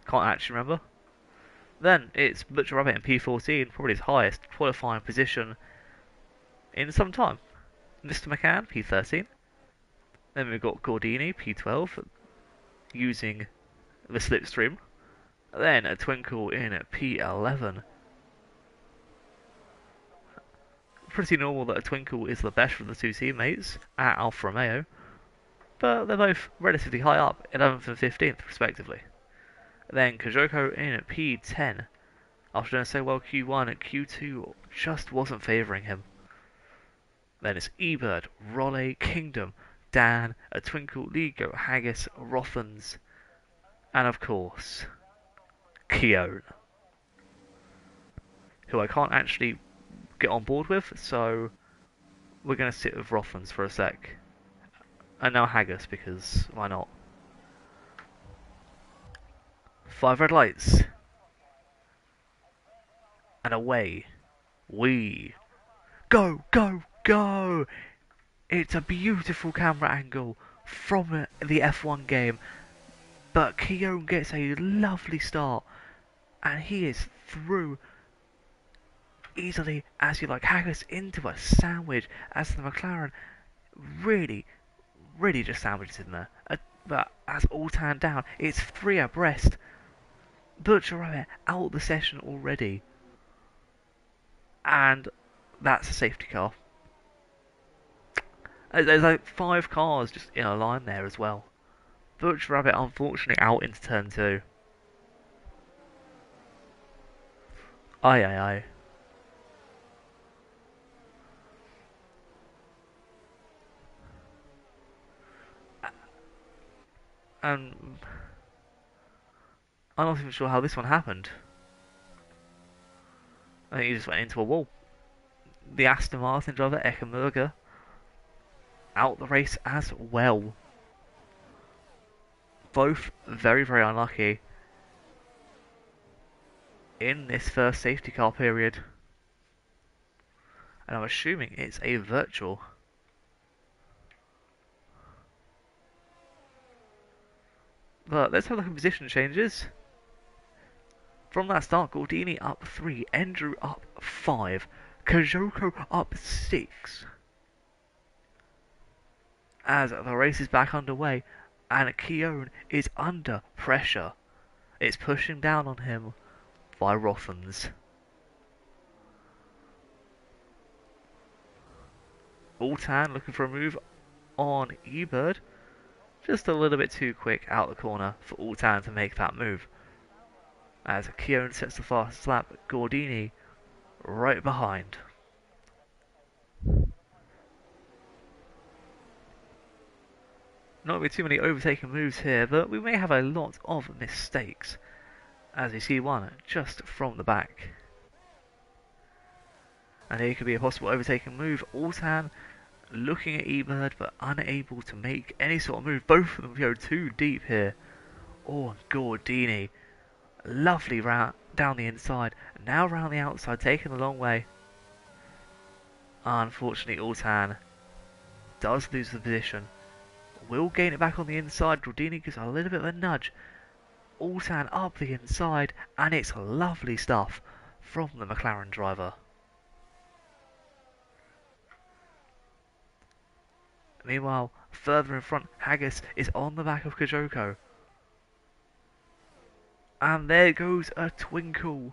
A: Can't actually remember. Then it's Butcher Rabbit in P14, probably his highest qualifying position in some time. Mr. McCann, P13. Then we've got Gordini, P12, using the slipstream. Then a Twinkle in at P11. Pretty normal that a Twinkle is the best of the two teammates at Alfa Romeo, but they're both relatively high up, 11th and 15th respectively. Then Kajoko in at P10. After doing so well Q1, at Q2 just wasn't favouring him. Then it's Ebird, Raleigh, Kingdom, Dan, a Twinkle, Ligo, Haggis, Rothans, and of course, Keown, who I can't actually get on board with, so we're going to sit with Rothans for a sec. And now Haggis, because why not? 5 red lights. And away we go, go, go! It's a beautiful camera angle from the F1 game, but Keown gets a lovely start, and he is through easily as you like. Haggis into a sandwich as the McLaren really just sandwiches in there. But as Altan down, it's 3 abreast. Butcher Rabbit out the session already. And that's a safety car. There's like 5 cars just in a line there as well. Butcher Rabbit unfortunately out into turn 2. Aye aye aye. And I'm not even sure how this one happened. I think he just went into a wall. The Aston Martin driver, Ekemerga, out the race as well. Both very, very unlucky in this first safety car period. And I'm assuming it's a virtual. But let's have a look at position changes. From that start, Gordini up 3, Andrew up 5, Kajoko up 6. As the race is back underway, and Keown is under pressure. It's pushing down on him by Rothans. Altan looking for a move on Ebird. Just a little bit too quick out the corner for Altan to make that move. As Keown sets the fastest lap, Gordini right behind. Not going to be too many overtaking moves here, but we may have a lot of mistakes. As we see one just from the back. And here could be a possible overtaking move. Altan looking at Ebird, but unable to make any sort of move. Both of them go too deep here. Oh, Gordini. Lovely route down the inside. Now round the outside, taking the long way. Unfortunately, Altan does lose the position. Will gain it back on the inside. Gordini gives a little bit of a nudge. Altan up the inside, and it's lovely stuff from the McLaren driver. Meanwhile, Further in front, Haggis is on the back of Kajoko. And there goes a Twinkle,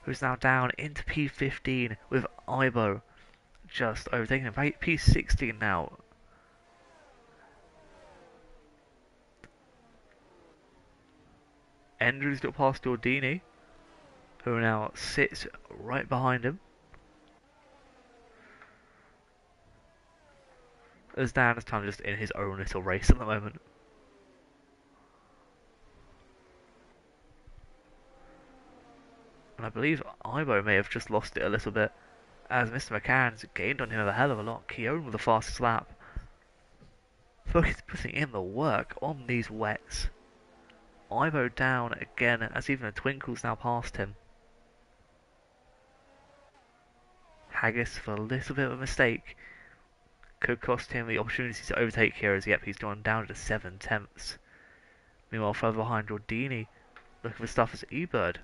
A: who's now down into P15 with Ibo just overtaking him. P16 now. Andrew's got past Ordini, who now sits right behind him. As Dan is kind of just in his own little race at the moment. And I believe Ibo may have just lost it a little bit, as Mr. McCann's gained on him a hell of a lot. Keown with the fastest lap. Look, he's putting in the work on these wets. Ibo down again, as even a Twinkle's now past him. Haggis for a little bit of a mistake. Could cost him the opportunity to overtake here, as yep, he's gone down to 7 tenths. Meanwhile, further behind, Rodini looking for stuff as E-Bird.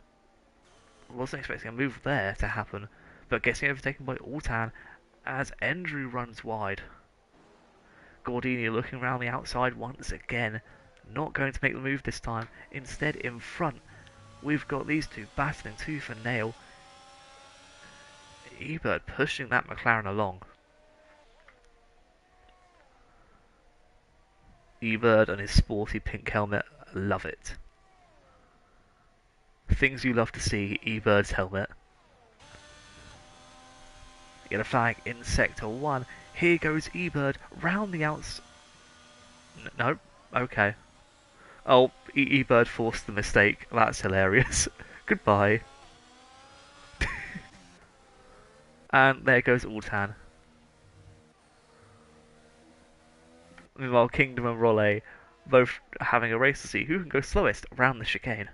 A: Wasn't expecting a move there to happen, but getting overtaken by Altan as Andrew runs wide. Gordini looking around the outside once again, not going to make the move this time. Instead, in front, we've got these two battling tooth and nail. E-Bird pushing that McLaren along. E-Bird and his sporty pink helmet, love it. Things you love to see, E-Bird's helmet. Get a flag in Sector 1. Here goes E-Bird round the outs... No, okay. Oh, E-Bird forced the mistake. That's hilarious. Goodbye. And there goes Altan. Meanwhile, Kingdom and Raleigh both having a race to see who can go slowest around the chicane.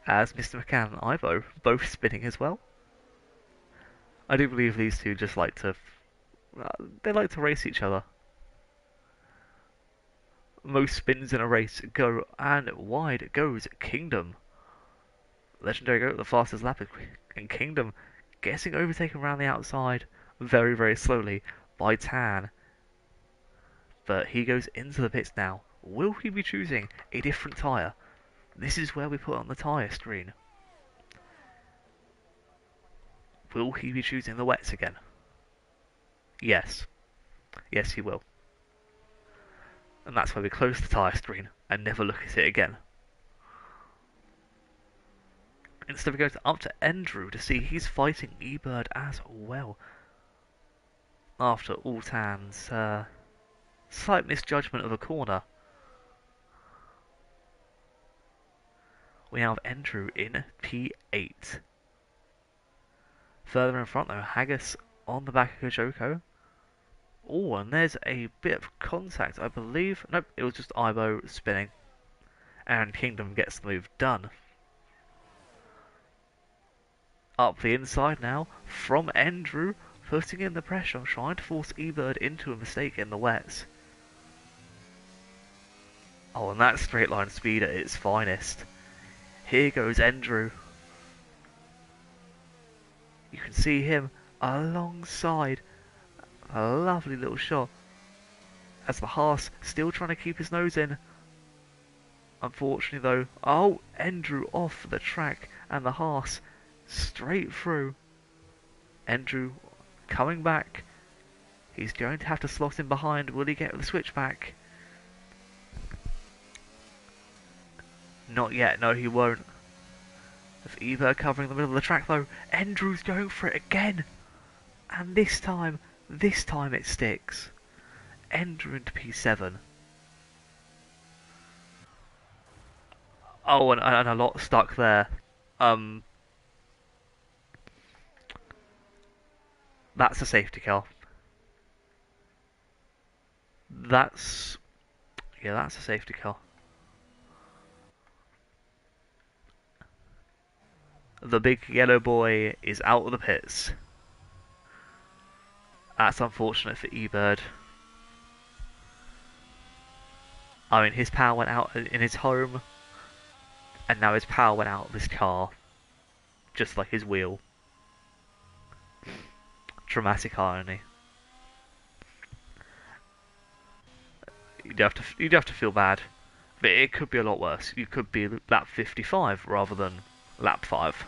A: As Mr. McCann and Ivo both spinning as well. I do believe these two just like to... they like to race each other. Most spins in a race go, and wide goes Kingdom. Legendary Goat, the fastest lap in Kingdom, getting overtaken around the outside very, very slowly by Tan. But he goes into the pits now. Will he be choosing a different tyre? This is where we put on the tyre screen. Will he be choosing the wets again? Yes. Yes, he will. And that's why we close the tyre screen and never look at it again. Instead we go up to Andrew to see he's fighting E-Bird as well. After Altan's slight misjudgment of a corner. We have Andrew in P8. Further in front though, Haggis on the back of Kojoko. Oh, and there's a bit of contact, I believe. Nope, it was just Ibo spinning. And Kingdom gets the move done. Up the inside now, from Andrew, putting in the pressure, trying to force E-Bird into a mistake in the wets. Oh, and that straight line speed at its finest. Here goes Andrew. You can see him alongside. A lovely little shot. As the Haas still trying to keep his nose in. Unfortunately though, oh, Andrew off the track and the Haas straight through. Andrew coming back. He's going to have to slot in behind. Will he get the switchback? Not yet, no he won't. With Eva covering the middle of the track though, Andrew's going for it again. And this time it sticks. Andrew into P7. Oh, and a lot stuck there. That's a safety car. That's a safety car. The big yellow boy is out of the pits. That's unfortunate for E-Bird. I mean, his power went out in his home, and now his power went out of his car. Just like his wheel. Dramatic irony. you'd have to feel bad, but it could be a lot worse. You could be lap 55 rather than lap 5.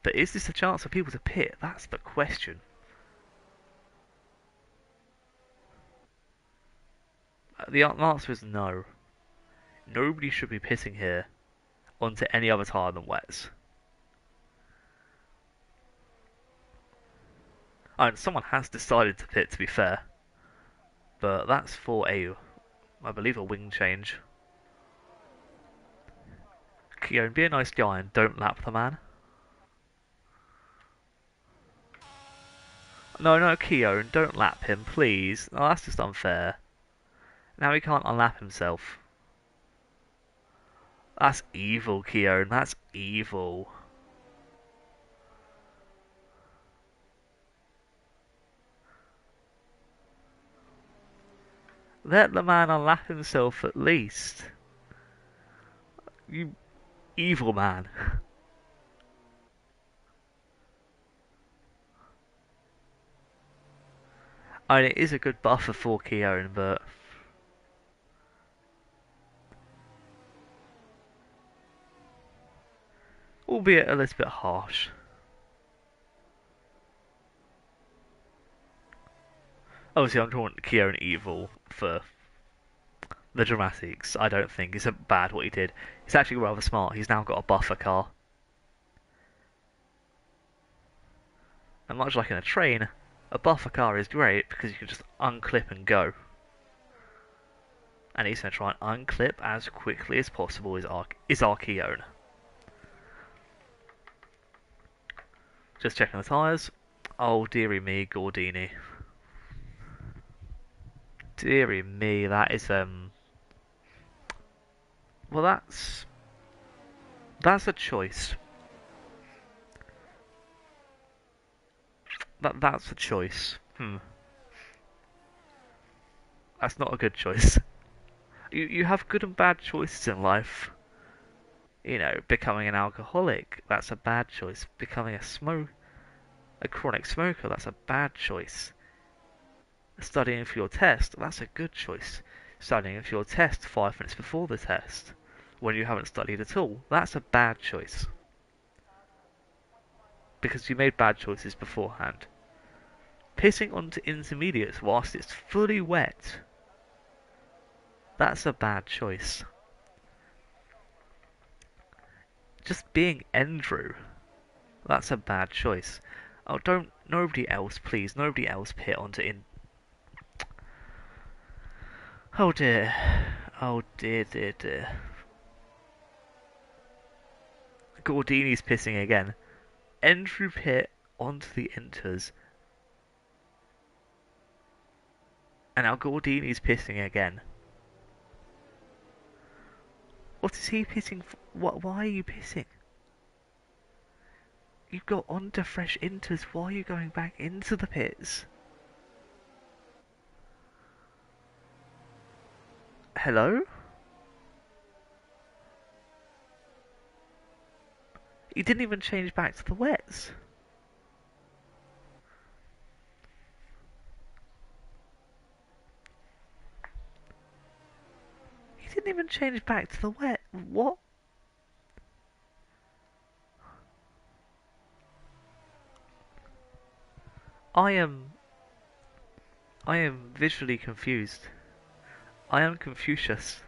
A: But is this a chance for people to pit? That's the question. The answer is no. Nobody should be pitting here onto any other tyre than wets. And someone has decided to pit, to be fair, but that's for I believe, a wing change. Keown, be a nice guy and don't lap the man. No, no, Keown, don't lap him, please. Oh, that's just unfair. Now he can't unlap himself. That's evil, Keown, that's evil. Let the man unlap himself at least. You evil man. I mean, it is a good buffer for Keown, but... albeit a little bit harsh. Obviously, I'm drawing Keown evil for the dramatics. I don't think it's bad what he did. It's actually rather smart. He's now got a buffer car. And much like in a train, a buffer car is great because you can just unclip and go. And he's going to try and unclip as quickly as possible is our Keown. Just checking the tyres. Oh, dearie me, Gordini. Dearie me, that is, well, that's a choice. That's a choice. That's not a good choice. You have good and bad choices in life. You know, becoming an alcoholic, that's a bad choice. Becoming a chronic smoker, that's a bad choice. Studying for your test, that's a good choice. Studying for your test 5 minutes before the test, when you haven't studied at all, that's a bad choice. Because you made bad choices beforehand. Pissing onto intermediates whilst it's fully wet, that's a bad choice. Just being Andrew, that's a bad choice. Oh, nobody else, please, nobody else pit onto Oh dear. Oh dear, dear, dear. Gordini's pissing again. Andrew pit onto the inters. And now Gordini's pissing again. What is he pissing for? Why are you pissing? You've got onto fresh inters. Why are you going back into the pits? Hello? He didn't even change back to the wets. He didn't even change back to the wet. What? I am visually confused. I am Confucius.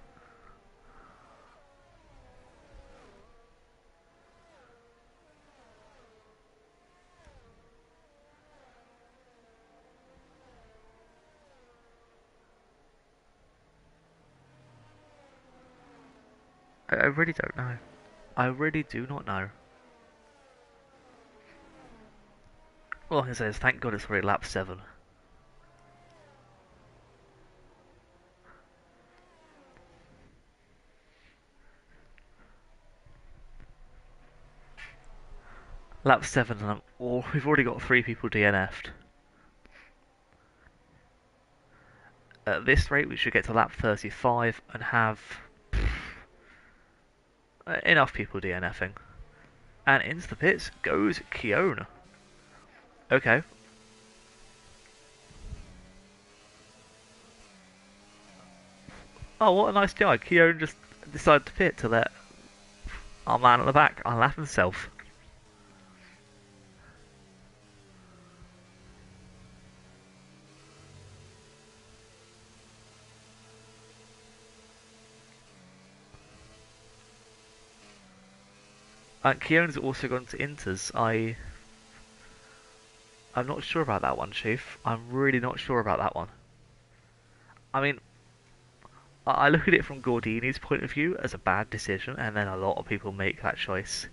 A: I really don't know. I really do not know. All I can say is thank God it's already lap 7. Lap 7 and we've already got 3 people DNF'd. At this rate we should get to lap 35 and have enough people DNFing. And into the pits goes Keown. Okay. Oh, what a nice guy. Keown just decided to pit to let our man at the back unlap himself. Keown's also gone to Inters. I'm not sure about that one, Chief. I'm really not sure about that one. I mean, I look at it from Gordini's point of view as a bad decision, and then a lot of people make that choice.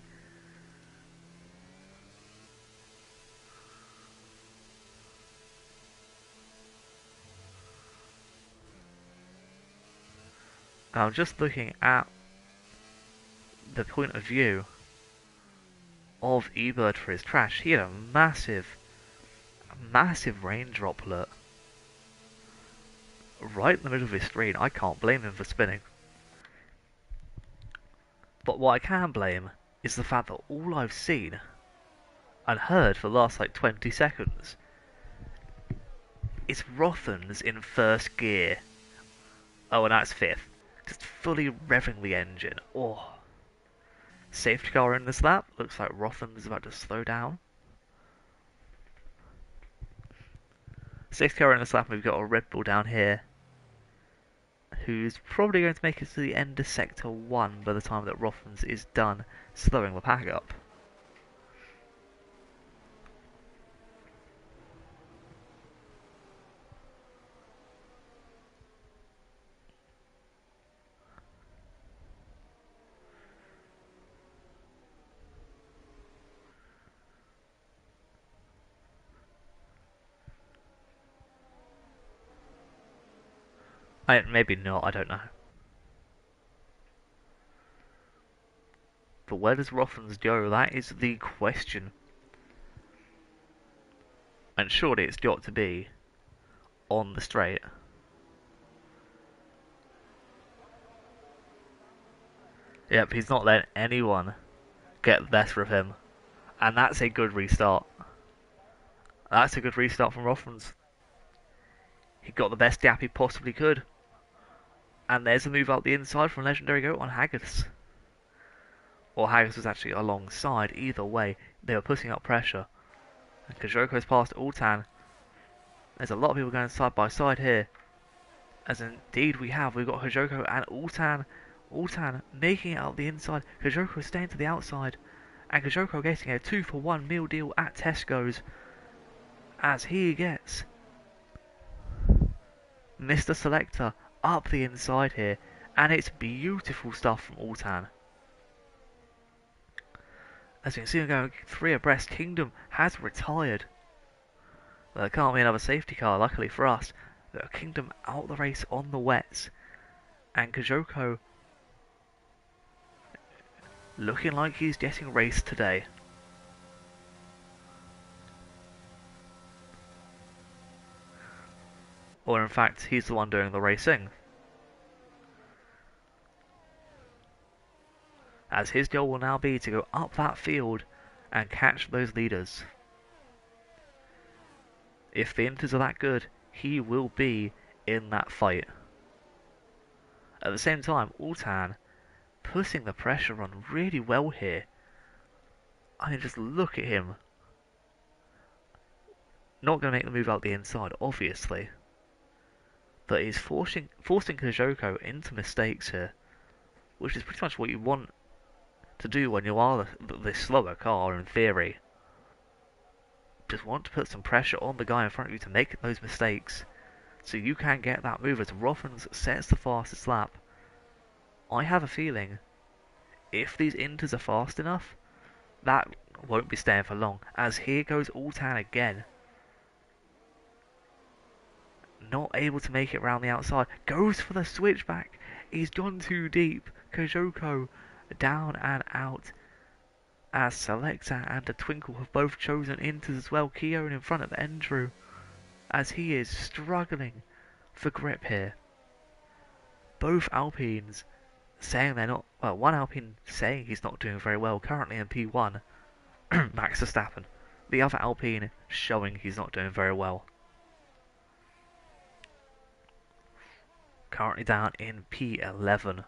A: I'm just looking at the point of view of eBird for his crash. He had a massive rain droplet right in the middle of his screen. I can't blame him for spinning. But what I can blame is the fact that all I've seen and heard for the last like 20 seconds is Rothans in first gear. Oh, and that's fifth. Just fully revving the engine. Oh. Safety car in this lap. Looks like Rothans is about to slow down. Safety car in this lap, we've got a Red Bull down here, who's probably going to make it to the end of Sector 1 by the time that Rothans is done slowing the pack up. Maybe not, I don't know. But where does Rothans go? That is the question. And surely it's got to be on the straight. Yep, he's not letting anyone get the best of him. And that's a good restart. That's a good restart from Rothans. He got the best gap he possibly could. And there's a move out the inside from Legendary Goat on Haggis. Or Haggis was actually alongside. Either way, they were putting up pressure. And Kajoko's past Ultan. There's a lot of people going side by side here. As indeed we have. We've got Hajoko and Ultan. Ultan making it out the inside. Kajoko staying to the outside. And Kajoko getting a 2-for-1 meal deal at Tesco's. As he gets Mr. Selector up the inside here. And it's beautiful stuff from Ultan. As you can see him going 3 abreast, Kingdom has retired. Well, there can't be another safety car, luckily for us. But Kingdom out the race on the wets. And Kajoko looking like he's getting raced today. Or in fact, he's the one doing the racing. As his goal will now be to go up that field and catch those leaders. If the Inters are that good, he will be in that fight. At the same time, Ultan putting the pressure on really well here. I mean, just look at him. Not going to make the move out the inside, obviously. But he's forcing Kajoko into mistakes here. Which is pretty much what you want to do when you are the slower car, in theory. Just want to put some pressure on the guy in front of you to make those mistakes. So you can get that move as Rothans sets the fastest lap. I have a feeling if these Inters are fast enough, that won't be staying for long. As here goes Ultan again. Not able to make it round the outside. Goes for the switchback. He's gone too deep. Kajoko down and out. As Selector and a Twinkle have both chosen Inters as well. Keown in front of Andrew. As he is struggling for grip here. Both Alpines saying they're not... Well, one Alpine saying he's not doing very well currently in P1. Max Verstappen. The other Alpine showing he's not doing very well. currently down in P11.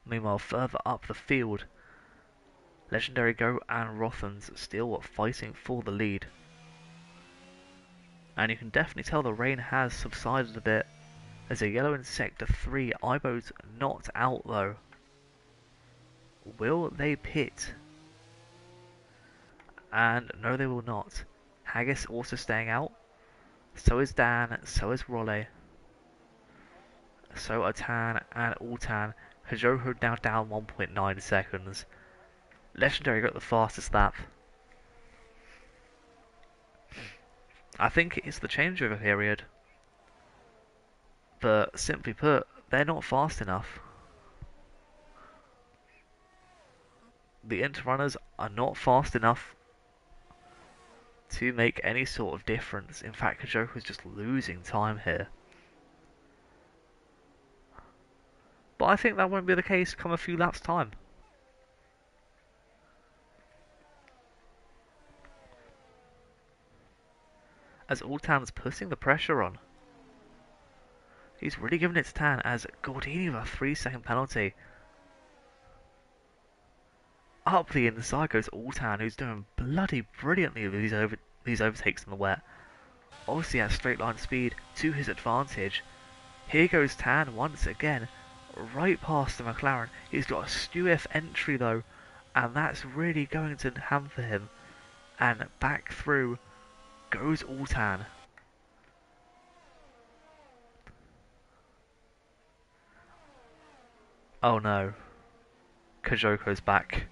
A: Meanwhile, further up the field, Legendary Go and Rothans still fighting for the lead. And you can definitely tell the rain has subsided a bit. There's a yellow in Sector 3. Ibo's not out though. Will they pit? And no, they will not. Haggis also staying out. So is Dan, so is Raleigh. So are Tan and Altan. Hajoko now down 1.9 seconds. Legendary got the fastest lap. I think it's the changeover period. But simply put, they're not fast enough. The interrunners are not fast enough to make any sort of difference. In fact, Kajoko's just losing time here. But I think that won't be the case come a few laps' time. As Altan's putting the pressure on. He's really giving it to Tan as Gordini with a 3-second penalty. Up the inside goes Altan, who's doing bloody brilliantly with these overtakes in the wet. Obviously has straight line speed to his advantage. Here goes Tan once again, right past the McLaren. He's got a Stu F entry though, and that's really going to hamper him. And back through goes Altan. Oh no. Kajoko's back.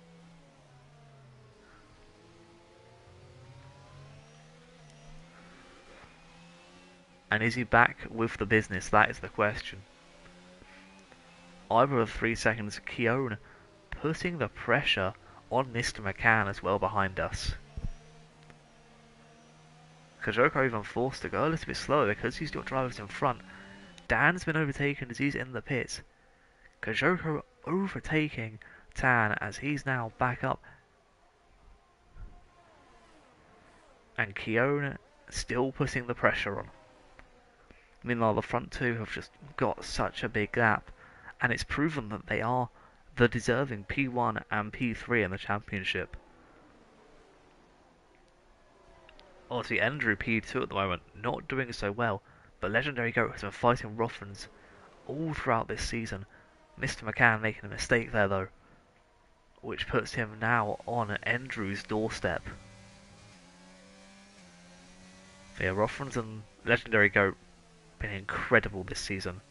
A: And is he back with the business? That is the question. Either of 3 seconds, Keown putting the pressure on Mr. McCann as well behind us. Kajoko even forced to go a little bit slower because he's got drivers in front. Dan's been overtaken as he's in the pits. Kajoko overtaking Tan as he's now back up. And Keown still putting the pressure on. Meanwhile, the front two have just got such a big gap, and it's proven that they are the deserving P1 and P3 in the championship. Obviously, Andrew P2 at the moment, not doing so well, but Legendary Goat has been fighting Rothmans all throughout this season. Mr. McCann making a mistake there though, which puts him now on Andrew's doorstep. So yeah, Rothmans and Legendary Goat been incredible this season,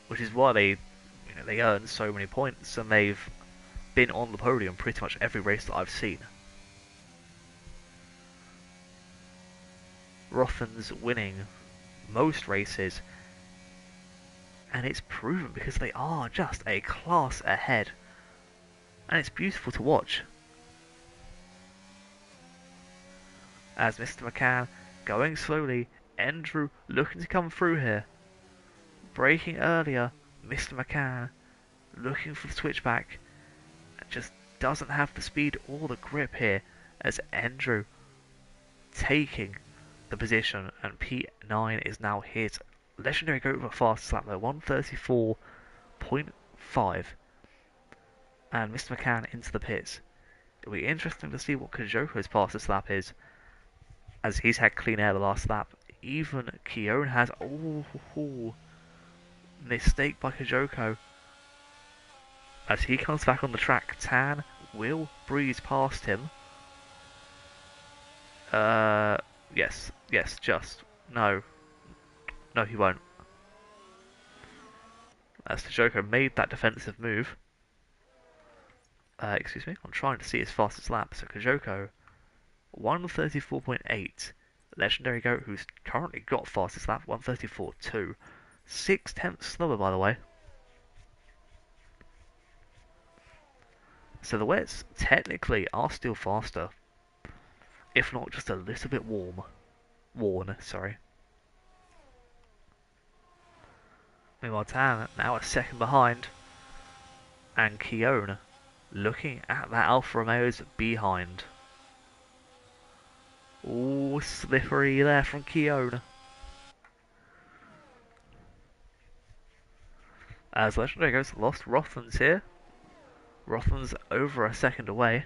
A: which is why they earn so many points, and they've been on the podium pretty much every race that I've seen. Rothan's winning most races, and it's proven because they are just a class ahead, and it's beautiful to watch. As Mr. McCann going slowly, Andrew looking to come through here. Braking earlier, Mr. McCann looking for the switchback. Just doesn't have the speed or the grip here as Andrew taking the position, and P9 is now hit. Legendary Goat with a fast lap though, 134.5. And Mr. McCann into the pits. It'll be interesting to see what Kajoko's fastest lap is, as he's had clean air the last lap. Even Keown has... mistake by Kajoko. As he comes back on the track, Tan will breeze past him. Yes, just. No, he won't. As Kajoko made that defensive move. Excuse me, I'm trying to see his fastest lap. So Kajoko, 134.8. Legendary Goat, who's currently got fastest lap, 134.2. 6/10 slower, by the way. So the wets technically are still faster, if not just a little bit worn, sorry. Meanwhile, Tan now a second behind, and Keown looking at that Alfa Romeo's behind. Oh, slippery there from Keown. As Legendary goes, lost Rothmans here. Rothmans over a second away.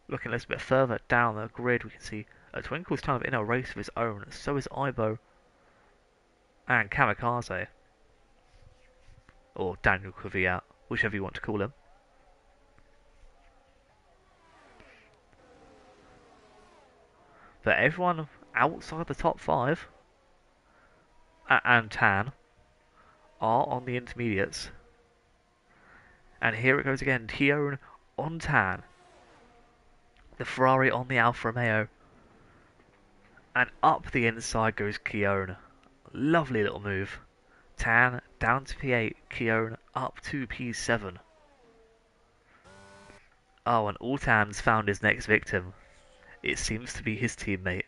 A: Looking a little bit further down the grid, we can see Twinkle's kind of in a race of his own. So is Ibo and Kamikaze. Or Daniel Kvyat, whichever you want to call him. But everyone outside the top 5 and Tan are on the intermediates. And here it goes again. Keown on Tan. The Ferrari on the Alfa Romeo. And up the inside goes Keown. Lovely little move. Tan down to P8. Keown up to P7. Oh, and Altan's found his next victim. It seems to be his teammate.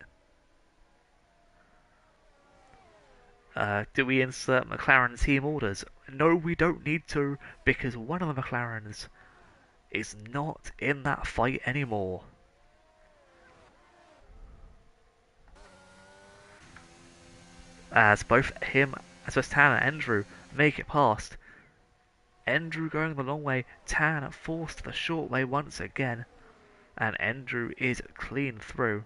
A: Do we insert McLaren team orders? No, we don't need to, because one of the McLarens is not in that fight anymore. As both Tan and Andrew make it past. Andrew going the long way, Tan forced the short way once again, and Andrew is clean through.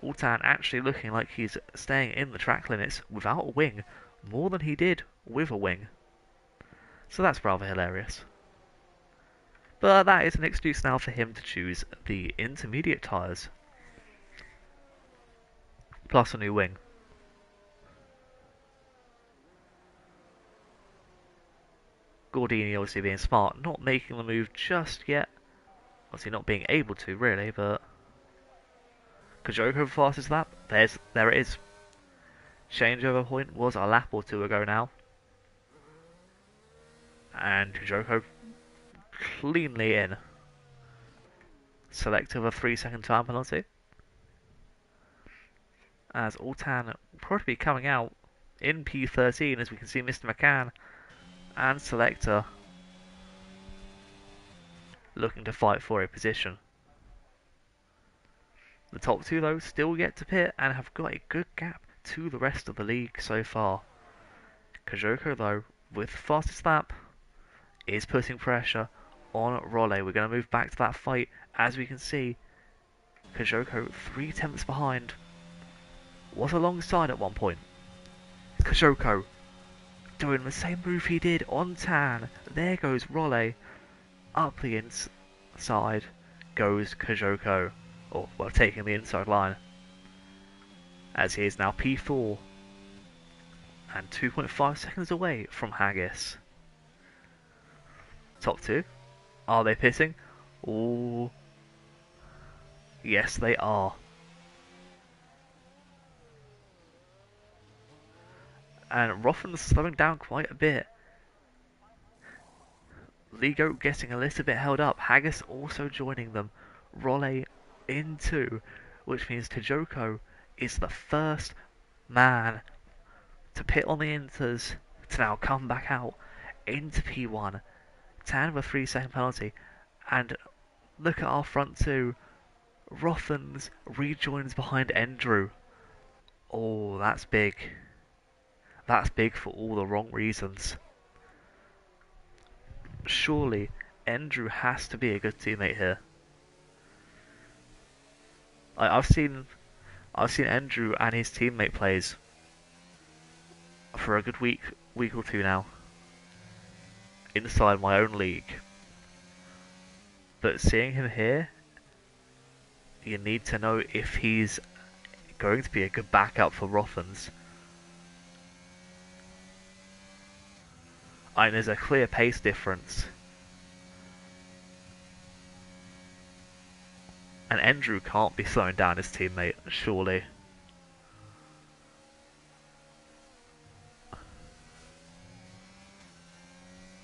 A: Altan actually looking like he's staying in the track limits without a wing, more than he did with a wing. So that's rather hilarious. But that is an excuse now for him to choose the intermediate tyres. Plus a new wing. Gordini obviously being smart, not making the move just yet. Obviously not being able to really, but Kajoko fastest lap. There it is. Changeover point was a lap or two ago now. And Kajoko cleanly in. Selective a 3-second time penalty. As Altan will probably be coming out in P13, as we can see Mr. McCann and Selector looking to fight for a position. The top two though still yet to pit and have got a good gap to the rest of the league so far. Kajoko though, with fastest lap, is putting pressure on Role. We're going to move back to that fight. As we can see, Kajoko 3/10 behind. Was alongside at one point. Kajoko doing the same move he did on Tan. There goes Role. Up the inside goes Kajoko. Or, well, taking the inside line. As he is now P4. And 2.5 seconds away from Haggis. Top two. Are they pitting? Oh, yes they are. And Roffin's slowing down quite a bit. Ligo getting a little bit held up. Haggis also joining them. Role in two, which means Kajoko is the first man to pit on the inters to now come back out into P1. Tan with a 3-second penalty. And look at our front two. Rothens rejoins behind Andrew. Oh, that's big. That's big for all the wrong reasons. Surely, Andrew has to be a good teammate here. I've seen Andrew and his teammate plays for a good week or two now. Inside my own league. But seeing him here, you need to know if he's going to be a good backup for Rothens. And there's a clear pace difference. And Andrew can't be slowing down his teammate, surely.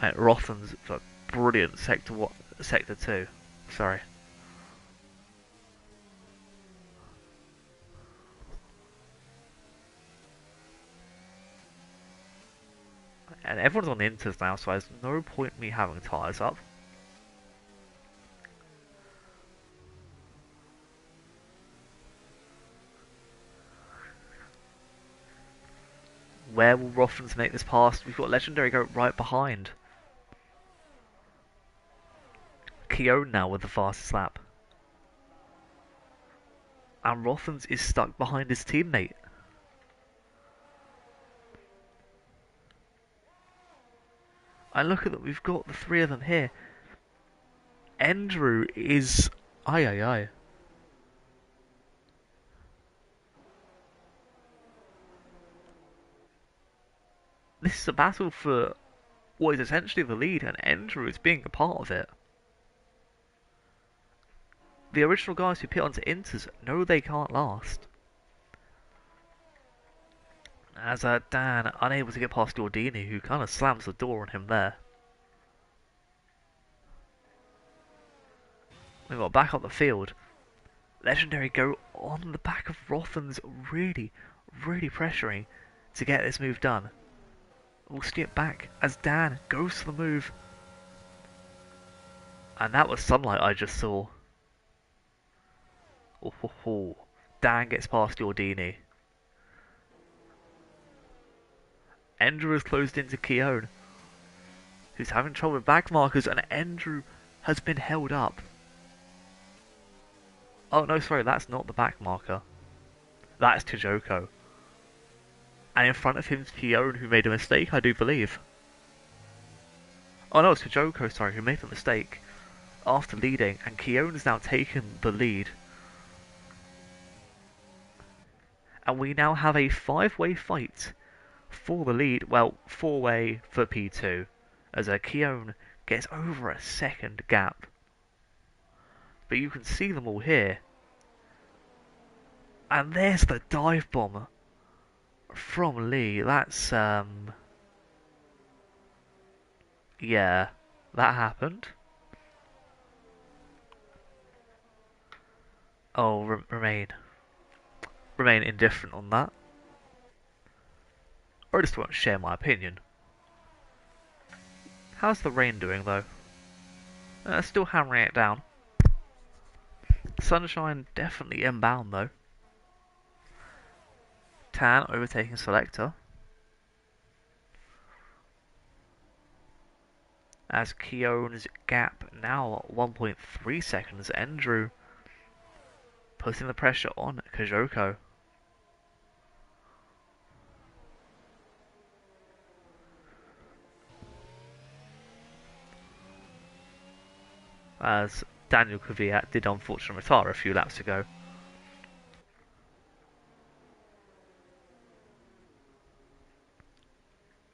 A: And Rothen's a brilliant sector 2. Sorry. everyone's on the inters now, so there's no point me having tyres up. Where will Rothens make this pass? We've got Legendary Goat right behind. Keown now with the fastest lap. And Rothens is stuck behind his teammate. And look at that, we've got the three of them here. Andrew is... Aye. This is a battle for what is essentially the lead, and Andrew is being a part of it. The original guys who pit onto Inters know they can't last. As Dan unable to get past Gordini, who kind of slams the door on him there. We've got back up the field. Legendary go on the back of Rothens, really pressuring to get this move done. We'll skip back as Dan goes for the move. And that was sunlight I just saw. Oh. Dan gets past Gordini. Andrew has closed into Keown, who's having trouble with back markers, and Andrew has been held up. Oh no, sorry, that's not the back marker. That's Tajoko. And in front of him is Keown, who made a mistake, I do believe. Oh no, it's Tajoko, sorry, who made the mistake after leading, and Keown has now taken the lead. And we now have a 5-way fight for the lead, well, 4-way for P2, as Keown gets over a second gap. But you can see them all here. And there's the dive bomb from Lee. That's, yeah, that happened. Oh, remain indifferent on that. Or I just won't share my opinion. How's the rain doing, though? Still hammering it down. Sunshine definitely inbound, though. Tan overtaking Selector. As Keown's gap now 1.3 seconds. Andrew putting the pressure on Kajoko. As Daniel Kvyat did unfortunately retire a few laps ago.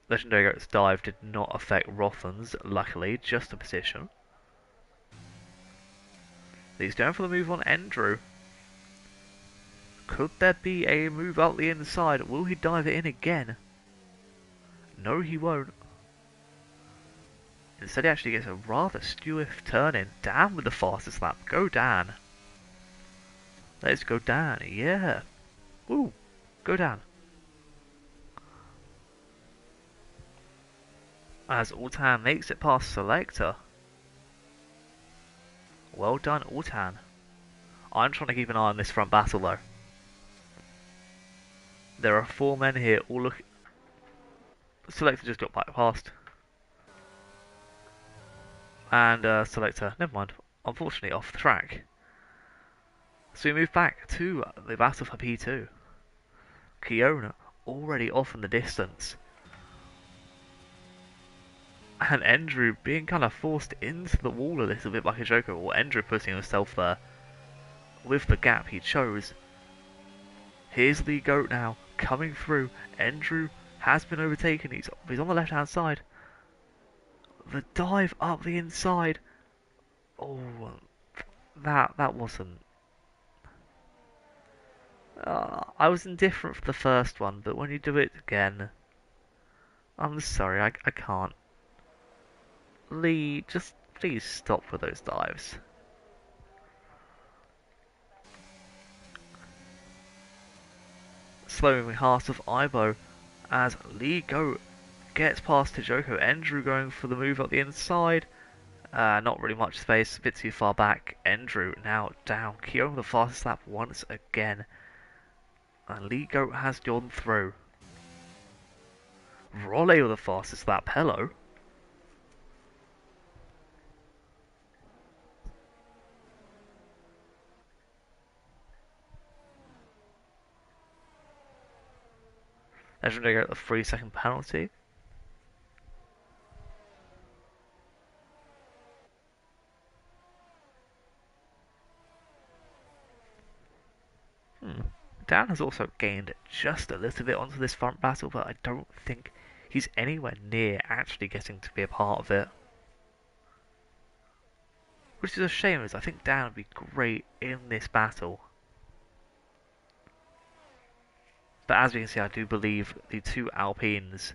A: Legendary Goat's dive did not affect Rothens, luckily, just a position. He's going for the move on Andrew. Could there be a move out the inside? Will he dive it in again? No, he won't. Instead, he actually gets a rather swift turn in. Dan with the fastest lap. Go Dan. Let's go Dan. Yeah. Woo. Go Dan. As Altan makes it past Selector. Well done, Altan. I'm trying to keep an eye on this front battle, though. There are 4 men here, all look... Selector just got bypassed. And Selector, never mind, unfortunately off the track. So we move back to the battle for P2. Keown already off in the distance. And Andrew being kind of forced into the wall a little bit by Kajoko, or Andrew putting himself there with the gap he chose. Here's the Goat now, coming through. Andrew has been overtaken, he's on the left hand side. The dive up the inside. Oh, that wasn't... I was indifferent for the first one, but when you do it again... I'm sorry, I can't. Lee, just please stop with those dives. Slow moving heart of Ibo as Lee Goat gets past Tajoko. Andrew going for the move up the inside. Not really much space, a bit too far back. Andrew now down. Kyo with the fastest lap once again. And Lee Goat has gone through. Role with the fastest lap. Hello. Legendary Goat, a 3-second penalty. Dan has also gained just a little bit onto this front battle, but I don't think he's anywhere near actually getting to be a part of it. Which is a shame, as I think Dan would be great in this battle. But as we can see, I do believe the two Alpines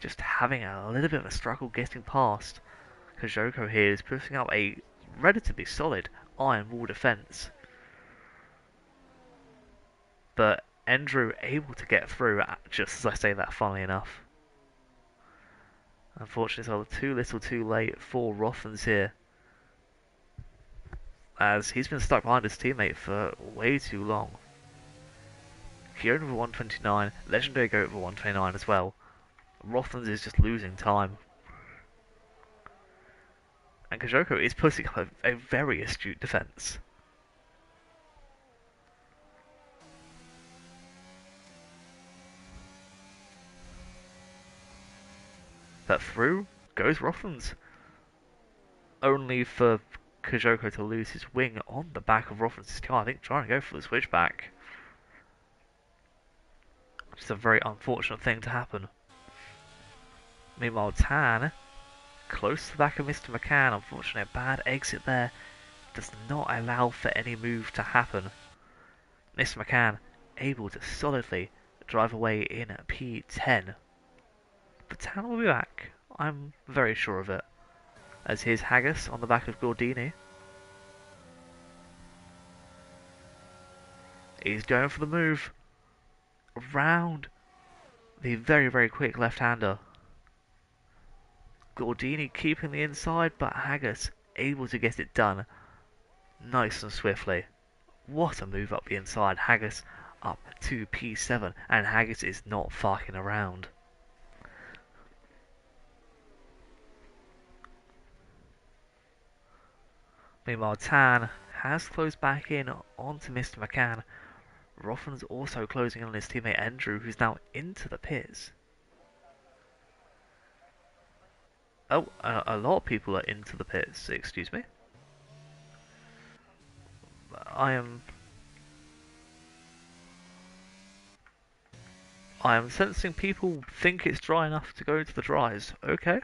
A: just having a little bit of a struggle getting past. Kajoko here is putting up a relatively solid iron wall defense. But Andrew able to get through, just as I say that, funnily enough. Unfortunately, it's too little too late for Rothens here, as he's been stuck behind his teammate for way too long. Kieran over 129, Legendary Goat over 129 as well. Rothens is just losing time. And Kajoko is putting up a very astute defense. But through goes Rothens. Only for Kajoko to lose his wing on the back of Rothens' car. I think trying to go for the switchback. Which is a very unfortunate thing to happen. Meanwhile, Tan, close to the back of Mr. McCann. Unfortunately, a bad exit there does not allow for any move to happen. Mr. McCann able to solidly drive away in P10. But Tan will be back. I'm very sure of it. As here's Haggis on the back of Gordini. He's going for the move around the very, very quick left-hander. Gordini keeping the inside, but Haggis able to get it done nice and swiftly. What a move up the inside. Haggis up to P7, and Haggis is not fucking around. Meanwhile, Tan has closed back in onto Mr. McCann. Rothens also closing in on his teammate Andrew, who's now into the pits. Oh, a lot of people are into the pits, excuse me. I am sensing people think it's dry enough to go into the dries. Okay.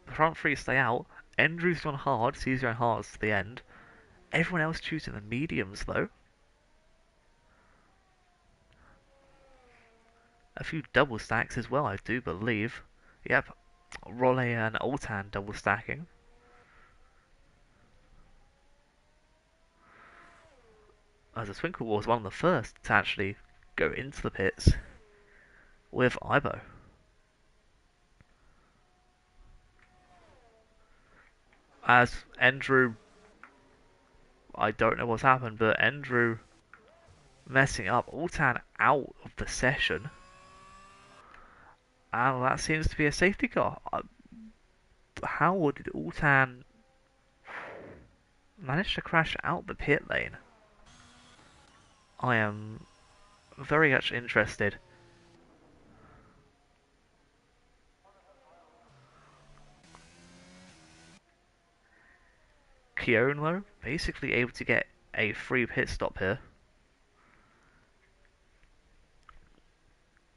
A: The front three stay out. Andrew's gone hard, so he's going hard to the end. Everyone else choosing the mediums, though. A few double stacks as well, I do believe. Yep, Role and Altan double stacking. As a Twinkle was one of the first to actually go into the pits with Ibo. As Andrew, I don't know what's happened, but Andrew messing up. Altan out of the session. And that seems to be a safety car. How did Altan manage to crash out the pit lane? I am very much interested. Keown, though, basically able to get a free pit stop here.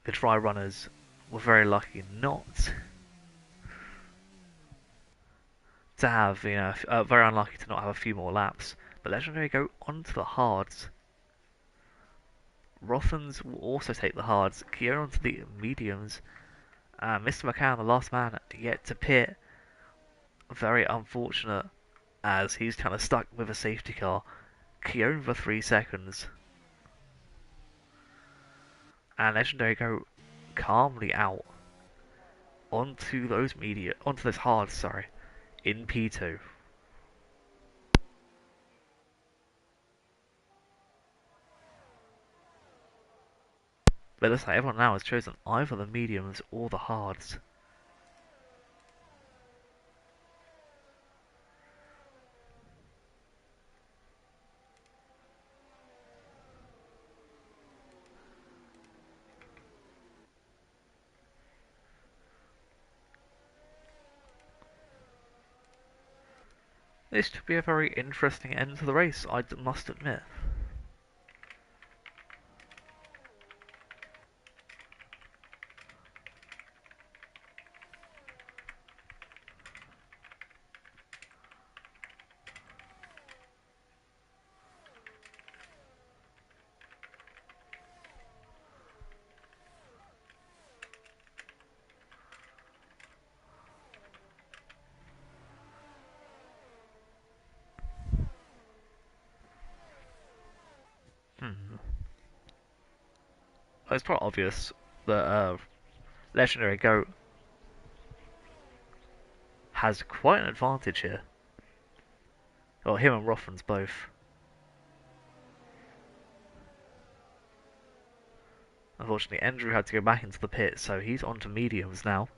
A: The dry runners were very lucky not to have, very unlucky to not have a few more laps. But Legendary go onto the hards. Rothens will also take the hards. Keown onto the mediums. Mr. McCann, the last man yet to pit. Very unfortunate, as he's kind of stuck with a safety car. Keown for 3 seconds. And Legendary go calmly out onto those hards, sorry, in P2. But it looks like everyone now has chosen either the mediums or the hards. This should be a very interesting end to the race, I must admit. Hmm. It's quite obvious that Legendary Goat has quite an advantage here. Well, him and Rothmans both. Unfortunately, Andrew had to go back into the pit, so he's on to mediums now.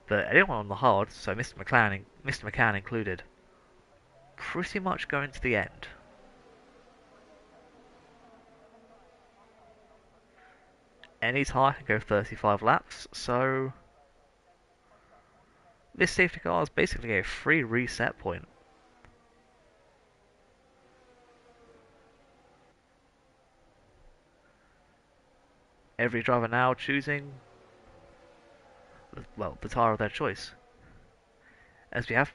A: But anyone on the hard, so Mr. McCann included, pretty much going to the end. Any tyre can go 35 laps, so this safety car is basically a free reset point. Every driver now choosing, well, the tyre of their choice. As we have,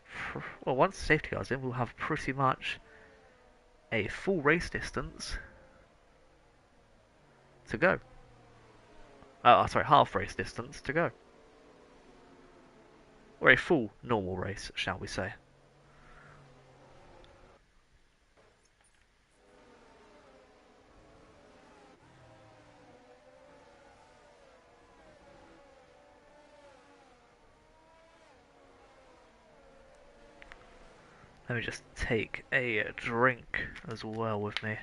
A: well, once the safety car's in, we'll have pretty much a full race distance to go. Sorry, half race distance to go. Or a full normal race, shall we say. Let me just take a drink as well with me.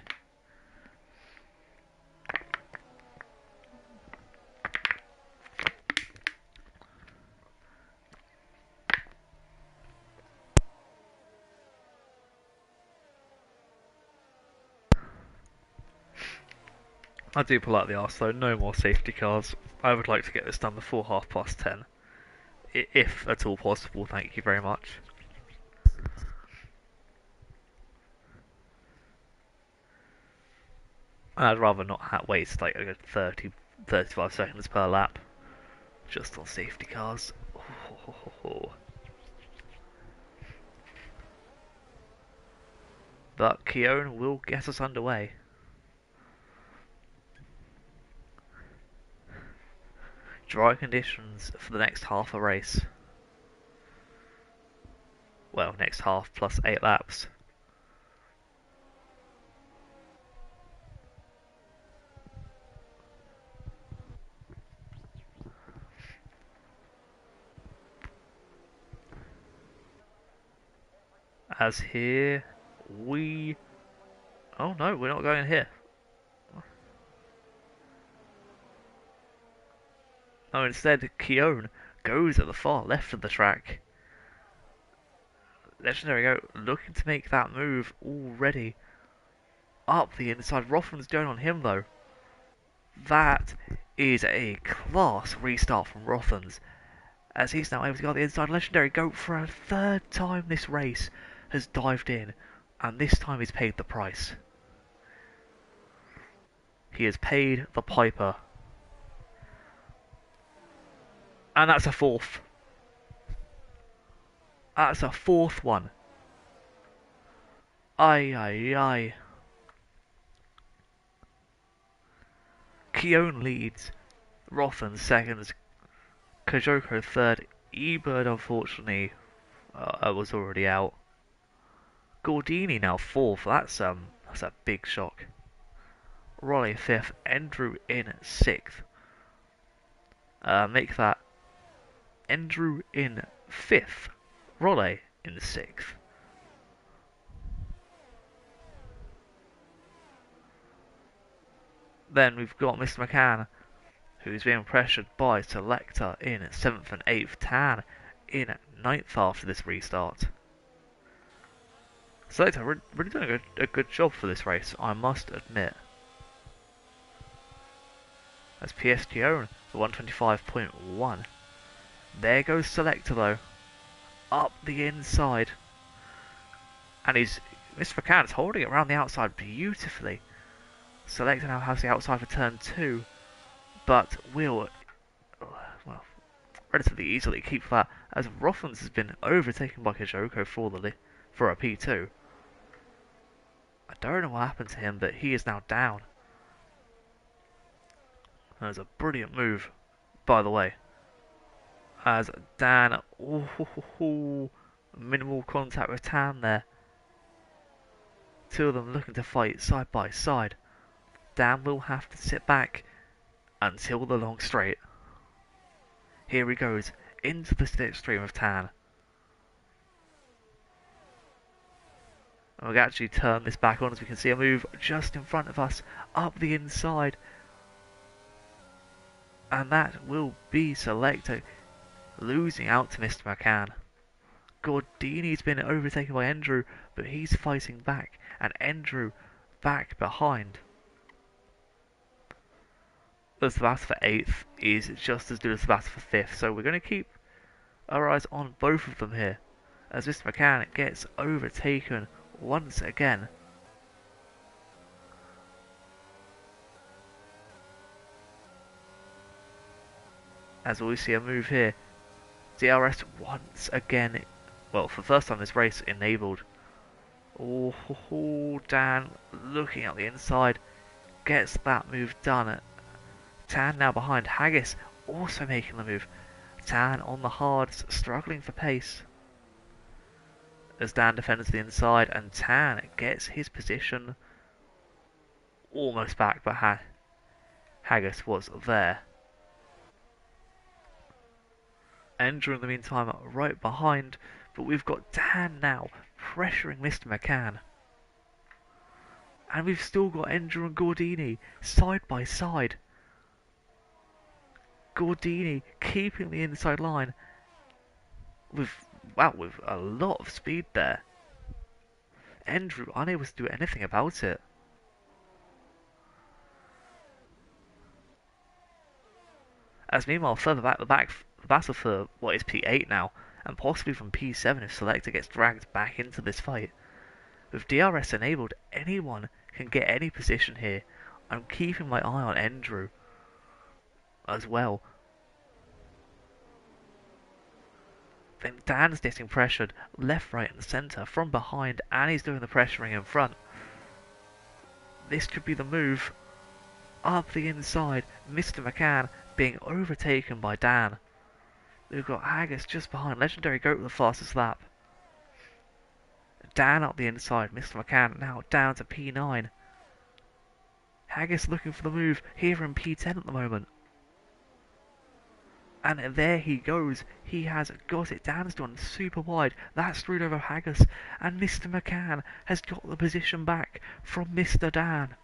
A: I do pull out the arse though, no more safety cars. I would like to get this done before 10:30. If at all possible, thank you very much. I'd rather not waste like 30, 35 seconds per lap just on safety cars. But Keown will get us underway. Dry conditions for the next half a race. Well, next half plus 8 laps. As here we... Oh no, we're not going here. No, instead Keown goes at the far left of the track. Legendary Goat looking to make that move already up the inside. Rothman's going on him though. That is a class restart from Rothmans, as he's now able to go on the inside. Legendary Goat for a third time this race has dived in, and this time he's paid the price. He has paid the piper. And that's a fourth. That's a fourth one. Aye, aye, aye. Keown leads. Rothan seconds. Kajoko third. Ebird unfortunately was already out. Gordini now fourth. That's a big shock. Raleigh fifth. Andrew in sixth. Make that Andrew in 5th, Raleigh in 6th. Then we've got Mr. McCann, who's being pressured by Selector in 7th and 8th, Tan in 9th after this restart. Selector really doing a good job for this race, I must admit. As PSGO, the 125.1. There goes Selector though, up the inside. And Mr. McCann is holding it around the outside beautifully. Selector now has the outside for turn 2, but will, well, relatively easily keep that, as Rothmans has been overtaken by Kajoko for a P2. I don't know what happened to him, but he is now down. That was a brilliant move, by the way. As Dan, minimal contact with Tan there. Two of them looking to fight side by side. Dan will have to sit back until the long straight. Here he goes, into the slipstream of Tan. And we can actually turn this back on as we can see a move just in front of us, up the inside. And that will be Selector losing out to Mr. McCann. Gordini's been overtaken by Andrew, but he's fighting back, and Andrew back behind. The battle for 8th is just as good as the battle for 5th, so we're going to keep our eyes on both of them here, as Mr. McCann gets overtaken once again. As we see a move here, DRS once again, well, for the first time this race, enabled. Oh, Dan looking at the inside, gets that move done. Tan now behind, Haggis also making the move. Tan on the hards, struggling for pace. As Dan defends the inside, and Tan gets his position almost back, but Haggis was there. Andrew in the meantime right behind, but we've got Dan now pressuring Mr. McCann. And we've still got Andrew and Gordini side by side. Gordini keeping the inside line with a lot of speed there. Andrew unable to do anything about it. As meanwhile, further back, the battle for what is P8 now, and possibly from P7 if Selector gets dragged back into this fight. With DRS enabled, anyone can get any position here. I'm keeping my eye on Andrew as well. Then Dan's getting pressured left, right and centre from behind, and he's doing the pressuring in front. This could be the move. Up the inside, Mr. McCann being overtaken by Dan. We've got Haggis just behind, Legendary Goat with the fastest lap. Dan up the inside, Mr. McCann now down to P9. Haggis looking for the move here in P10 at the moment. And there he goes, he has got it. Dan's done super wide, that's screwed over Haggis, and Mr. McCann has got the position back from Mr. Dan.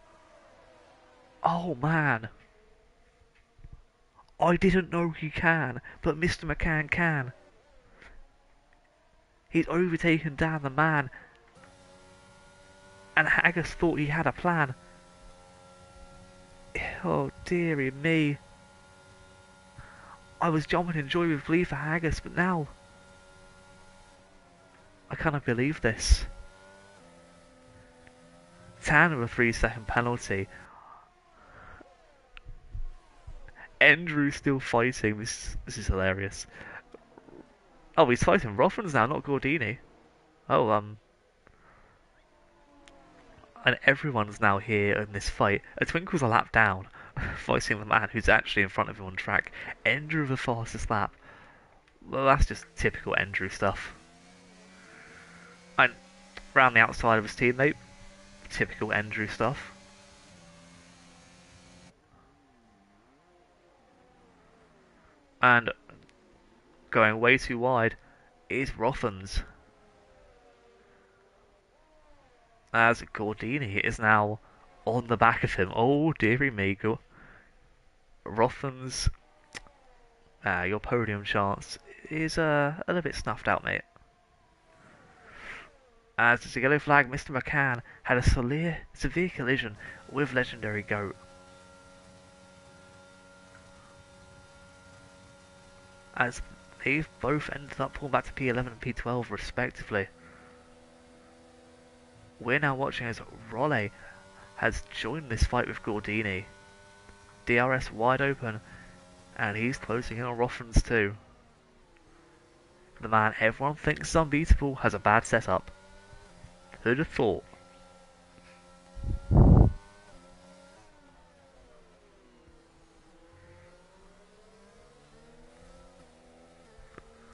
A: Oh man, I didn't know he can, but Mr. McCann can. He's overtaken Dan the man, and Haggis thought he had a plan. Oh dearie me. I was jumping in joy with glee for Haggis, but now I cannot believe this. Tan with a 3-second penalty. Andrew's still fighting. This is hilarious. Oh, he's fighting Rothmans now, not Gordini. Oh, and everyone's now here in this fight. A Twinkle's a lap down, fighting the man who's actually in front of him on track. Andrew the fastest lap. Well, that's just typical Andrew stuff. And round the outside of his teammate, typical Andrew stuff. And going way too wide is Rothens, as Gordini is now on the back of him. Oh dearie me, Rothens, your podium chance is a little bit snuffed out, mate. As the yellow flag, Mr. McCann had a severe collision with Legendary Goat. As they've both ended up pulling back to P11 and P12 respectively. We're now watching as Raleigh has joined this fight with Gordini. DRS wide open, and he's closing in on Rothens too. The man everyone thinks is unbeatable has a bad setup. Who'd have thought?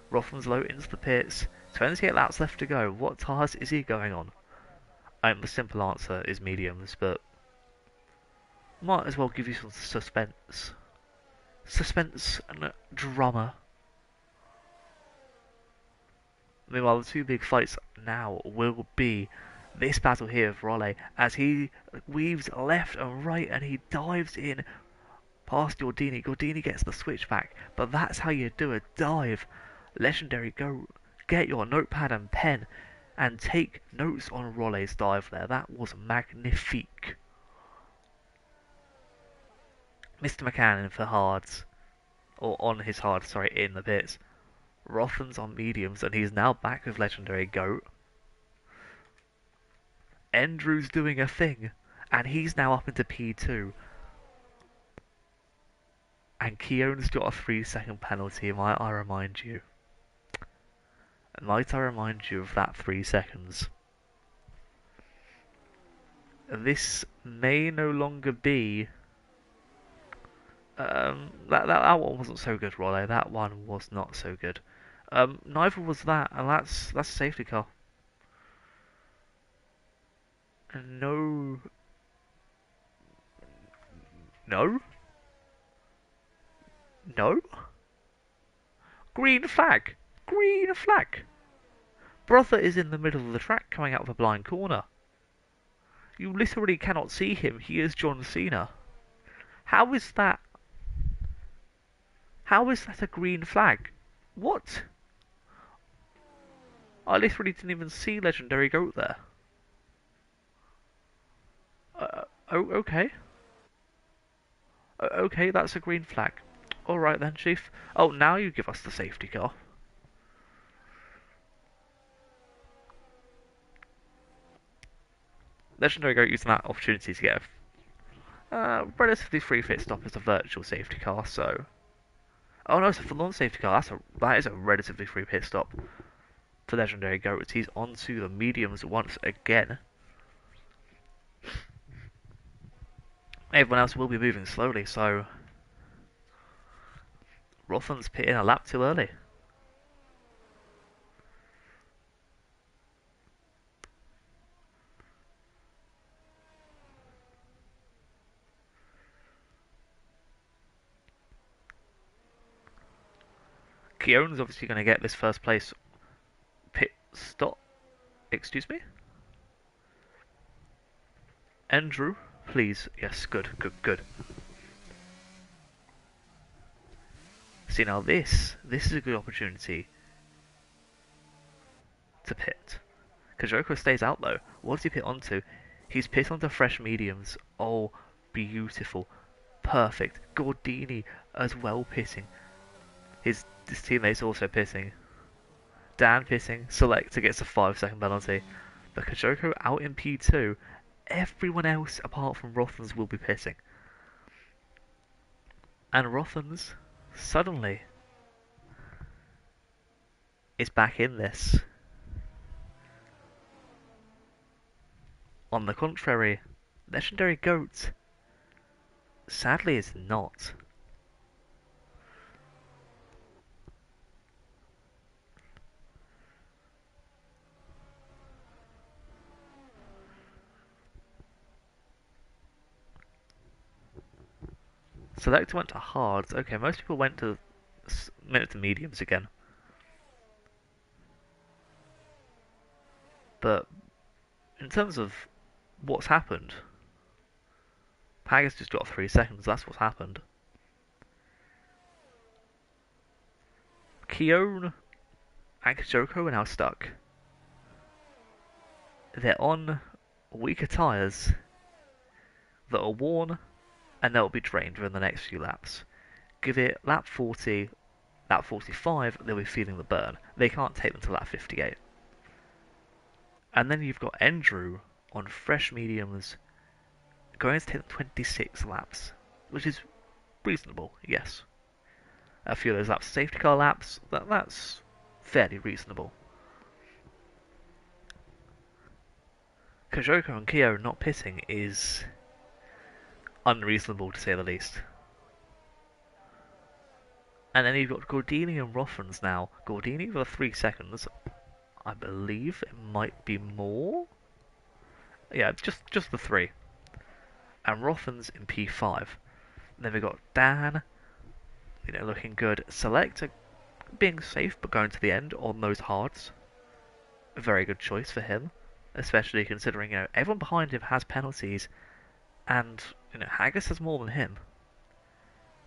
A: Rothens low into the pits. 28 laps left to go. What tires is he going on? The simple answer is mediums, but might as well give you some suspense. Suspense and drama. Meanwhile, the two big fights now will be this battle here of Raleigh, as he weaves left and right and he dives in past Gordini. Gordini gets the switchback, but that's how you do a dive. Legendary, go get your notepad and pen and take notes on Raleigh's dive there. That was magnifique. Mr. McCann for hards, or on his hard, sorry, in the pits. Rothens on mediums, and he's now back with Legendary Goat. Andrew's doing a thing, and he's now up into P2. And Keown's got a 3-second penalty, might I remind you. Might I remind you of that 3 seconds. This may no longer be... that one wasn't so good, Raleigh. That one was not so good. Neither was that, and that's a safety car. No. No? No? Green flag! Green flag! Brother is in the middle of the track coming out of a blind corner. You literally cannot see him. He is John Cena. How is that? How is that a green flag? What? I literally didn't even see Legendary Goat there. Oh, okay. Okay, that's a green flag. Alright then, Chief. Oh, now you give us the safety car. Legendary Goat using that opportunity to get a relatively free pit stop as a virtual safety car, so... Oh no, it's a full-on safety car. That is a relatively free pit stop for Legendary Goat. He's onto the mediums once again. Everyone else will be moving slowly, so... Rothen's pitting a lap too early. Keown's obviously going to get this first place pit stop. Excuse me? Andrew, please. Yes, good. See, now this is a good opportunity to pit. Kajoko stays out though. What does he pit onto? He's pit onto fresh mediums. Oh, beautiful. Perfect. Gordini as well pitting. His teammates also pitting. Dan pitting. Selector gets a 5-second penalty. But Kajoko out in P2. Everyone else apart from Rothens will be pitting. And Rothens suddenly is back in this. On the contrary, Legendary Goat sadly is not. Selector went to hards. Okay, most people went to minute to mediums again. But in terms of what's happened, Haggis just got 3 seconds. That's what's happened. Keown and Kijoko are now stuck. They're on weaker tyres that are worn and they'll be drained within the next few laps. Give it lap 40, lap 45, they'll be feeling the burn. They can't take them to lap 58. And then you've got Andrew on fresh mediums going to take them 26 laps, which is reasonable, yes. A few of those laps, safety car laps, that's fairly reasonable. Kijoko and Kyo not pitting is unreasonable to say the least. And then you've got Gordini and Rothmans now. Gordini for 3 seconds. I believe it might be more. Yeah, just the 3. And Rothmans in P5. Then we've got Dan, looking good. Selector being safe but going to the end on those hards. A very good choice for him, especially considering everyone behind him has penalties, and Haggis has more than him.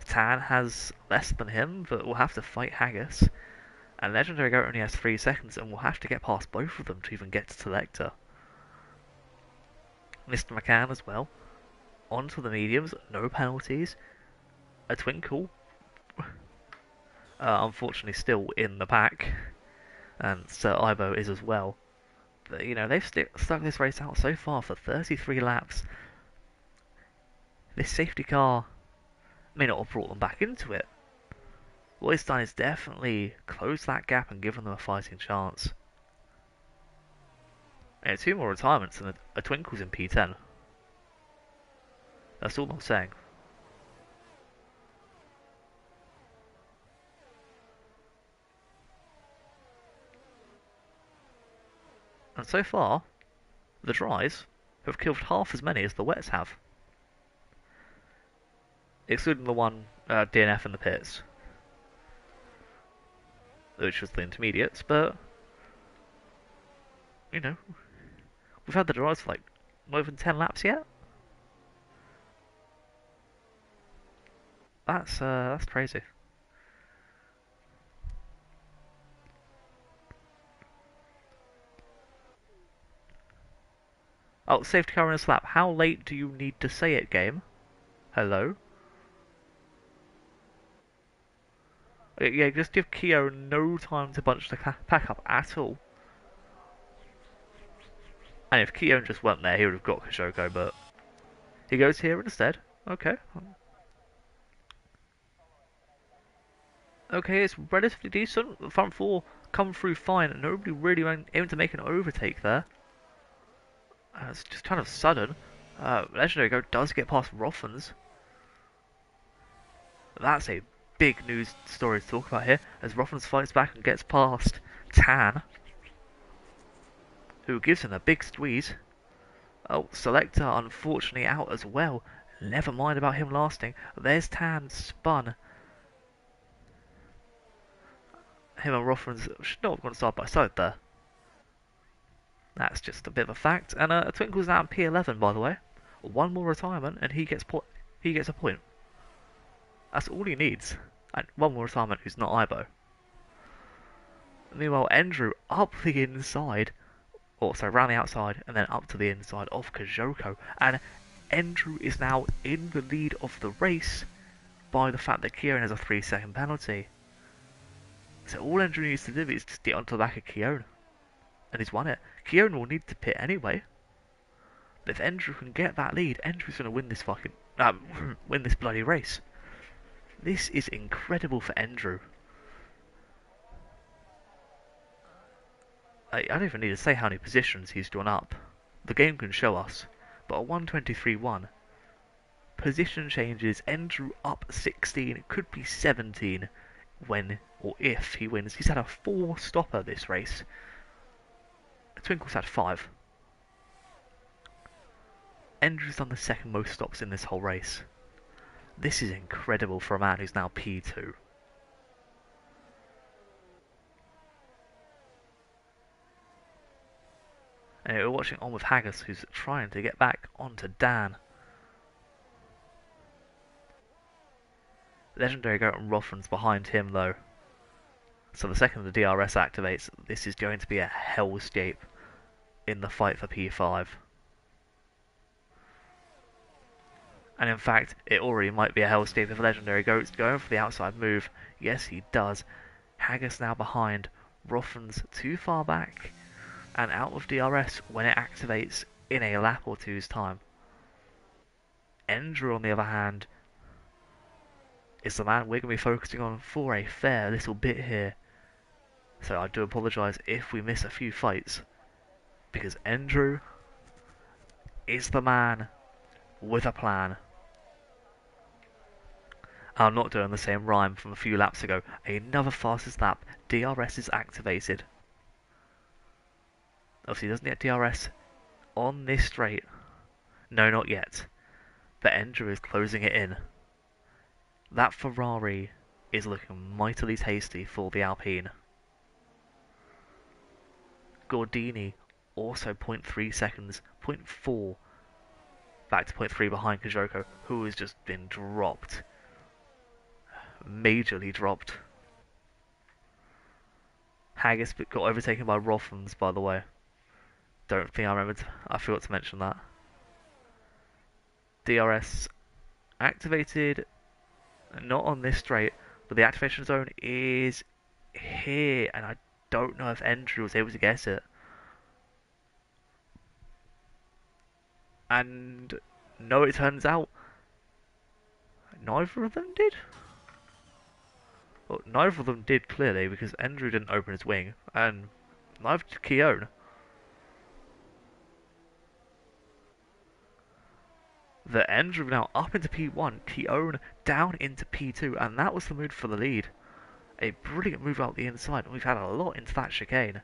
A: Tan has less than him, but will have to fight Haggis. And Legendary Goat only has 3 seconds, and will have to get past both of them to even get to Selector. Mr. McCann as well. Onto the mediums, no penalties. A Twinkle, unfortunately still in the pack, and Sir Ibo is as well. But, they've stuck this race out so far for 33 laps. This safety car may not have brought them back into it. What it's done is definitely close that gap and given them a fighting chance. And 2 more retirements and a Twinkle's in P10. That's all I'm saying. And so far, the dries have killed half as many as the wets have. Excluding the one DNF in the pits, which was the intermediates, but we've had the dries for not even 10 laps yet. That's crazy. Oh, safety car in a slap. How late do you need to say it, game? Hello? Yeah, just give Kyo no time to bunch the pack up at all. And if Kyo just went there, he would have got Kishoko, but he goes here instead. Okay. Okay, it's relatively decent. The front 4 come through fine. Nobody really aiming to make an overtake there. It's just kind of sudden. Legendary Go does get past Rothmans. That's a big news story to talk about here, as Rothmans fights back and gets past Tan, who gives him a big squeeze. Oh, Selector unfortunately out as well. Never mind about him lasting. There's Tan spun. Him and Rothmans should not have gone side by side there. That's just a bit of a fact. And Twinkle's now in P11, by the way. 1 more retirement, and he gets a point. That's all he needs. And 1 more retirement who's not Ibo. Meanwhile, Andrew up the inside, around the outside, and then up to the inside of Kijoko. And Andrew is now in the lead of the race by the fact that Kieran has a 3-second penalty. So all Andrew needs to do is just get onto the back of Kieran. And he's won it. Kieran will need to pit anyway. But if Andrew can get that lead, Andrew's going to win this win this bloody race. This is incredible for Andrew. I don't even need to say how many positions he's drawn up. The game can show us. But a 123.1. Position changes. Andrew up 16. It could be 17 when or if he wins. He's had a 4-stopper this race. Twinkle's had 5. Andrew's done the 2nd most stops in this whole race. This is incredible for a man who's now P2. And we're watching on with Haggis, who's trying to get back onto Dan. Legendary Goat and Rothman's behind him though. So the second the DRS activates, this is going to be a hellscape in the fight for P5. And in fact, it already might be a hellscape if Legendary Goat's going for the outside move. Yes, he does. Haggis now behind. Rothman's too far back and out of DRS when it activates in a lap or two's time. Endrew, on the other hand, is the man we're going to be focusing on for a fair little bit here. So I do apologise if we miss a few fights, because Endrew is the man with a plan. I'm not doing the same rhyme from a few laps ago. Another fastest lap. DRS is activated. Obviously, he doesn't get DRS on this straight. No, not yet. But Endrew is closing it in. That Ferrari is looking mightily tasty for the Alpine. Gordini also 0.3 seconds, 0.4 back to 0.3 behind Kajoko, who has just been dropped. Majorly dropped. Haggis got overtaken by Rothmans, by the way. Don't think I remembered. I forgot to mention that. DRS activated, not on this straight, but the activation zone is here, and I don't know if Endrew was able to guess it. And no, it turns out neither of them did. Well, neither of them did clearly, because Endrew didn't open his wing, and neither did Keown. The Endrew now up into P1, Keown down into P2, and that was the move for the lead. A brilliant move out the inside, and we've had a lot into that chicane.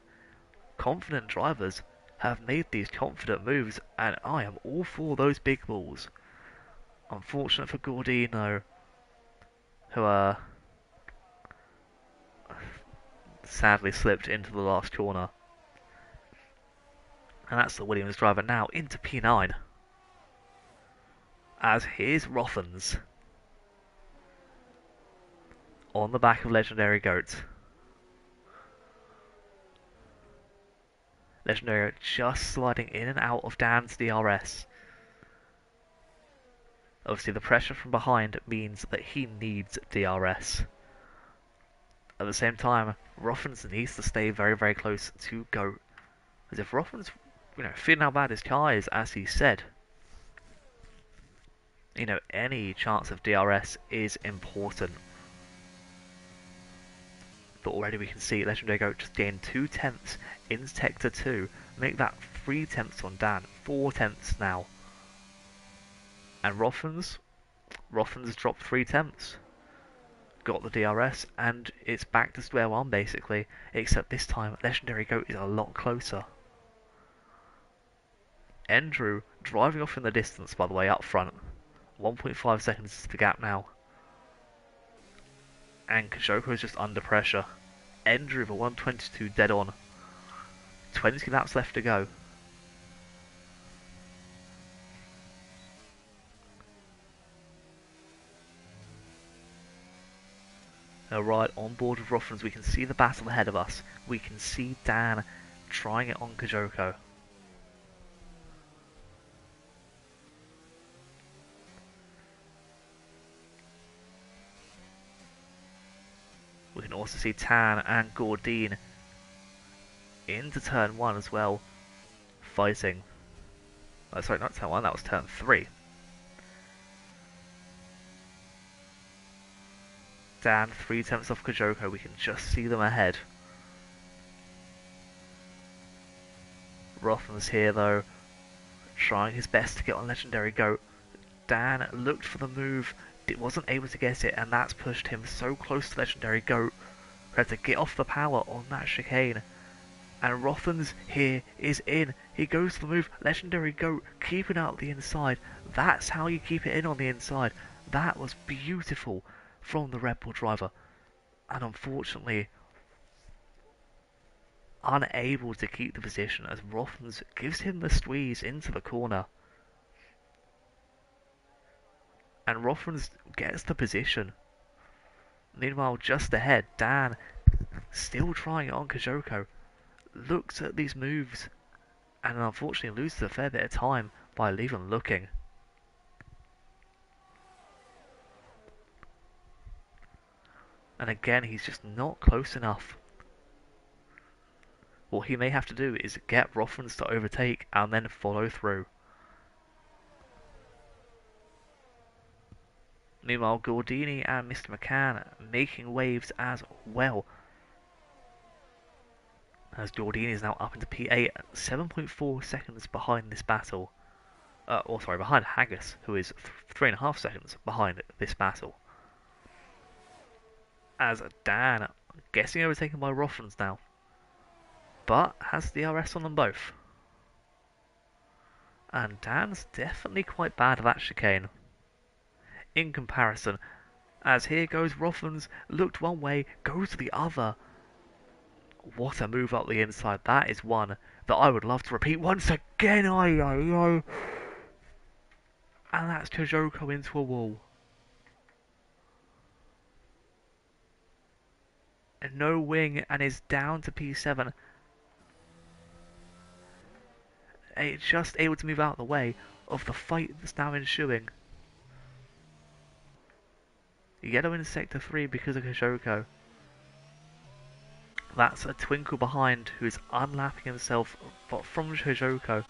A: Confident drivers have made these confident moves, and I am all for those big balls. Unfortunate for Gordino, who sadly slipped into the last corner. And that's the Williams driver now into P9. As here's Rothmans on the back of Legendary Goat. Legendary Goat just sliding in and out of Dan's DRS. Obviously the pressure from behind means that he needs DRS. At the same time, Rothmans needs to stay very, very close to Goat. As if Rothmans, feeling how bad his car is, as he said, any chance of DRS is important. But already we can see Legendary Goat just gain 2/10 in Sector 2, make that 3/10 on Dan, 4/10 now. And Rothmans dropped 3/10. Got the DRS, and it's back to square one basically, except this time Legendary Goat is a lot closer. Endrew driving off in the distance, by the way, up front. 1.5 seconds is the gap now. And Kajoko is just under pressure. Endrew with a 122 dead on. 20 laps left to go. Alright, on board with Rothmans, we can see the battle ahead of us. We can see Dan trying it on Kajoko. We can also see Tan and Gordine into turn 1 as well, fighting. Oh, sorry, not turn 1, that was turn 3. Dan 3/10 off Kajoko, we can just see them ahead. Rothman's here though, trying his best to get on Legendary Goat. Dan looked for the move, wasn't able to get it, and that's pushed him so close to Legendary Goat. We had to get off the power on that chicane. And Rothmans here is in. He goes for the move. Legendary Goat keeping out the inside. That's how you keep it in on the inside. That was beautiful from the Red Bull driver. And unfortunately, unable to keep the position as Rothmans gives him the squeeze into the corner. And Rothmans gets the position. Meanwhile, just ahead, Dan, still trying it on Kajoko, looks at these moves and unfortunately loses a fair bit of time by even looking. And again, he's just not close enough. What he may have to do is get Rothmans to overtake and then follow through. Meanwhile, Gordini and Mr. McCann making waves as well. As Gordini is now up into P8, 7.4 seconds behind this battle. Behind Haggis, who is 3.5 seconds behind this battle. As Dan getting overtaken by Rothmans now, but has the DRS on them both. And Dan's definitely quite bad at that chicane in comparison, as here goes Rothmans, looked one way, goes the other. What a move up the inside. That is one that I would love to repeat once again. And that's Kajoko into a wall. And no wing and is down to P7. It's just able to move out of the way of the fight that's now ensuing. Yellow in Sector 3 because of Kajoko. That's a Twinkle behind who is unlapping himself from Kajoko.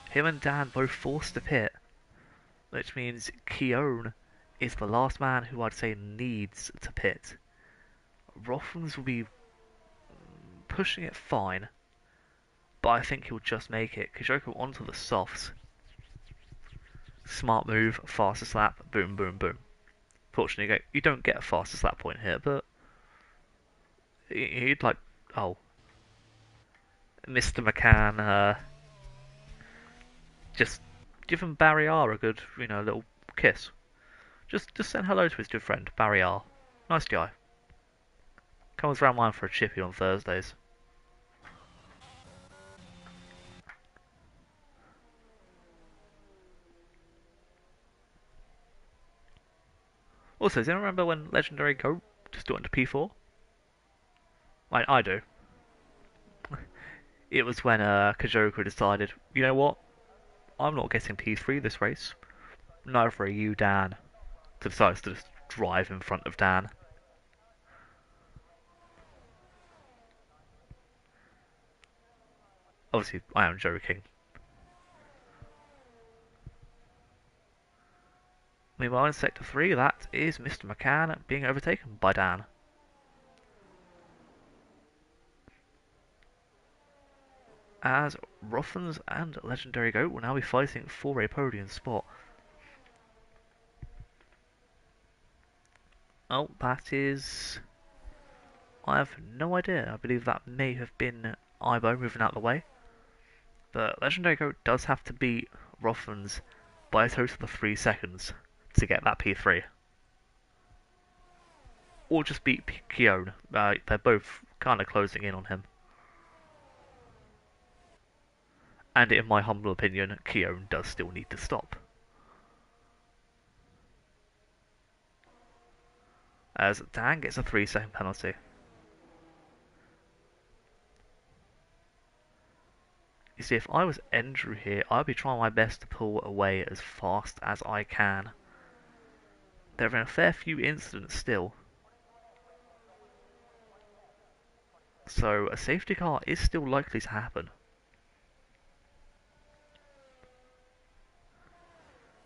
A: Him and Dan both forced to pit, which means Keown is the last man who I'd say needs to pit. Rothmans will be pushing it fine, but I think he'll just make it. Kajoko onto the softs. Smart move, fastest lap, boom, boom, boom. Fortunately, you don't get a fastest lap point here, but he'd like, oh, Mr. McCann, just give him Barry R a good, little kiss. Just send hello to his good friend, Barry R. Nice guy. Comes round mine for a chippy on Thursdays. Also, does anyone remember when Legendary Goat just got into P4? I do. It was when Kajoko decided, you know what? I'm not getting P3 this race. Neither are you, Dan. So decides to just drive in front of Dan. Obviously, I am joking. Meanwhile, in Sector 3, that is Mr. McCann being overtaken by Dan. As Rothmans and Legendary Goat will now be fighting for a podium spot. Oh, that is... I have no idea. I believe that may have been Ibo moving out of the way. But Legendary Goat does have to beat Rothmans by a total of 3 seconds to get that P3. Or just beat Keown. They're both kind of closing in on him. And in my humble opinion, Keown does still need to stop. As Dan gets a 3-second penalty. You see, if I was Andrew here, I'd be trying my best to pull away as fast as I can. There have been a fair few incidents still. So a safety car is still likely to happen.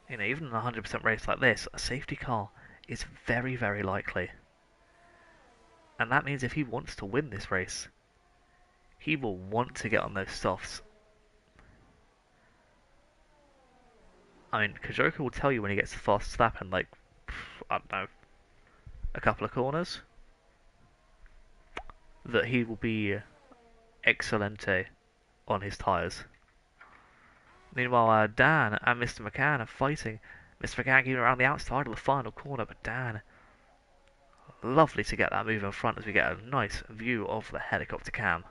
A: Even in a 100% race like this, a safety car is very, very likely. And that means if he wants to win this race, he will want to get on those softs. Kajoko will tell you when he gets the fastest lap in, I don't know, a couple of corners, that he will be excelente on his tyres. Meanwhile, Dan and Mr. McCann are fighting. Mr. McCann getting around the outside of the final corner, but Dan Lovely to get that move in front as we get a nice view of the helicopter cam.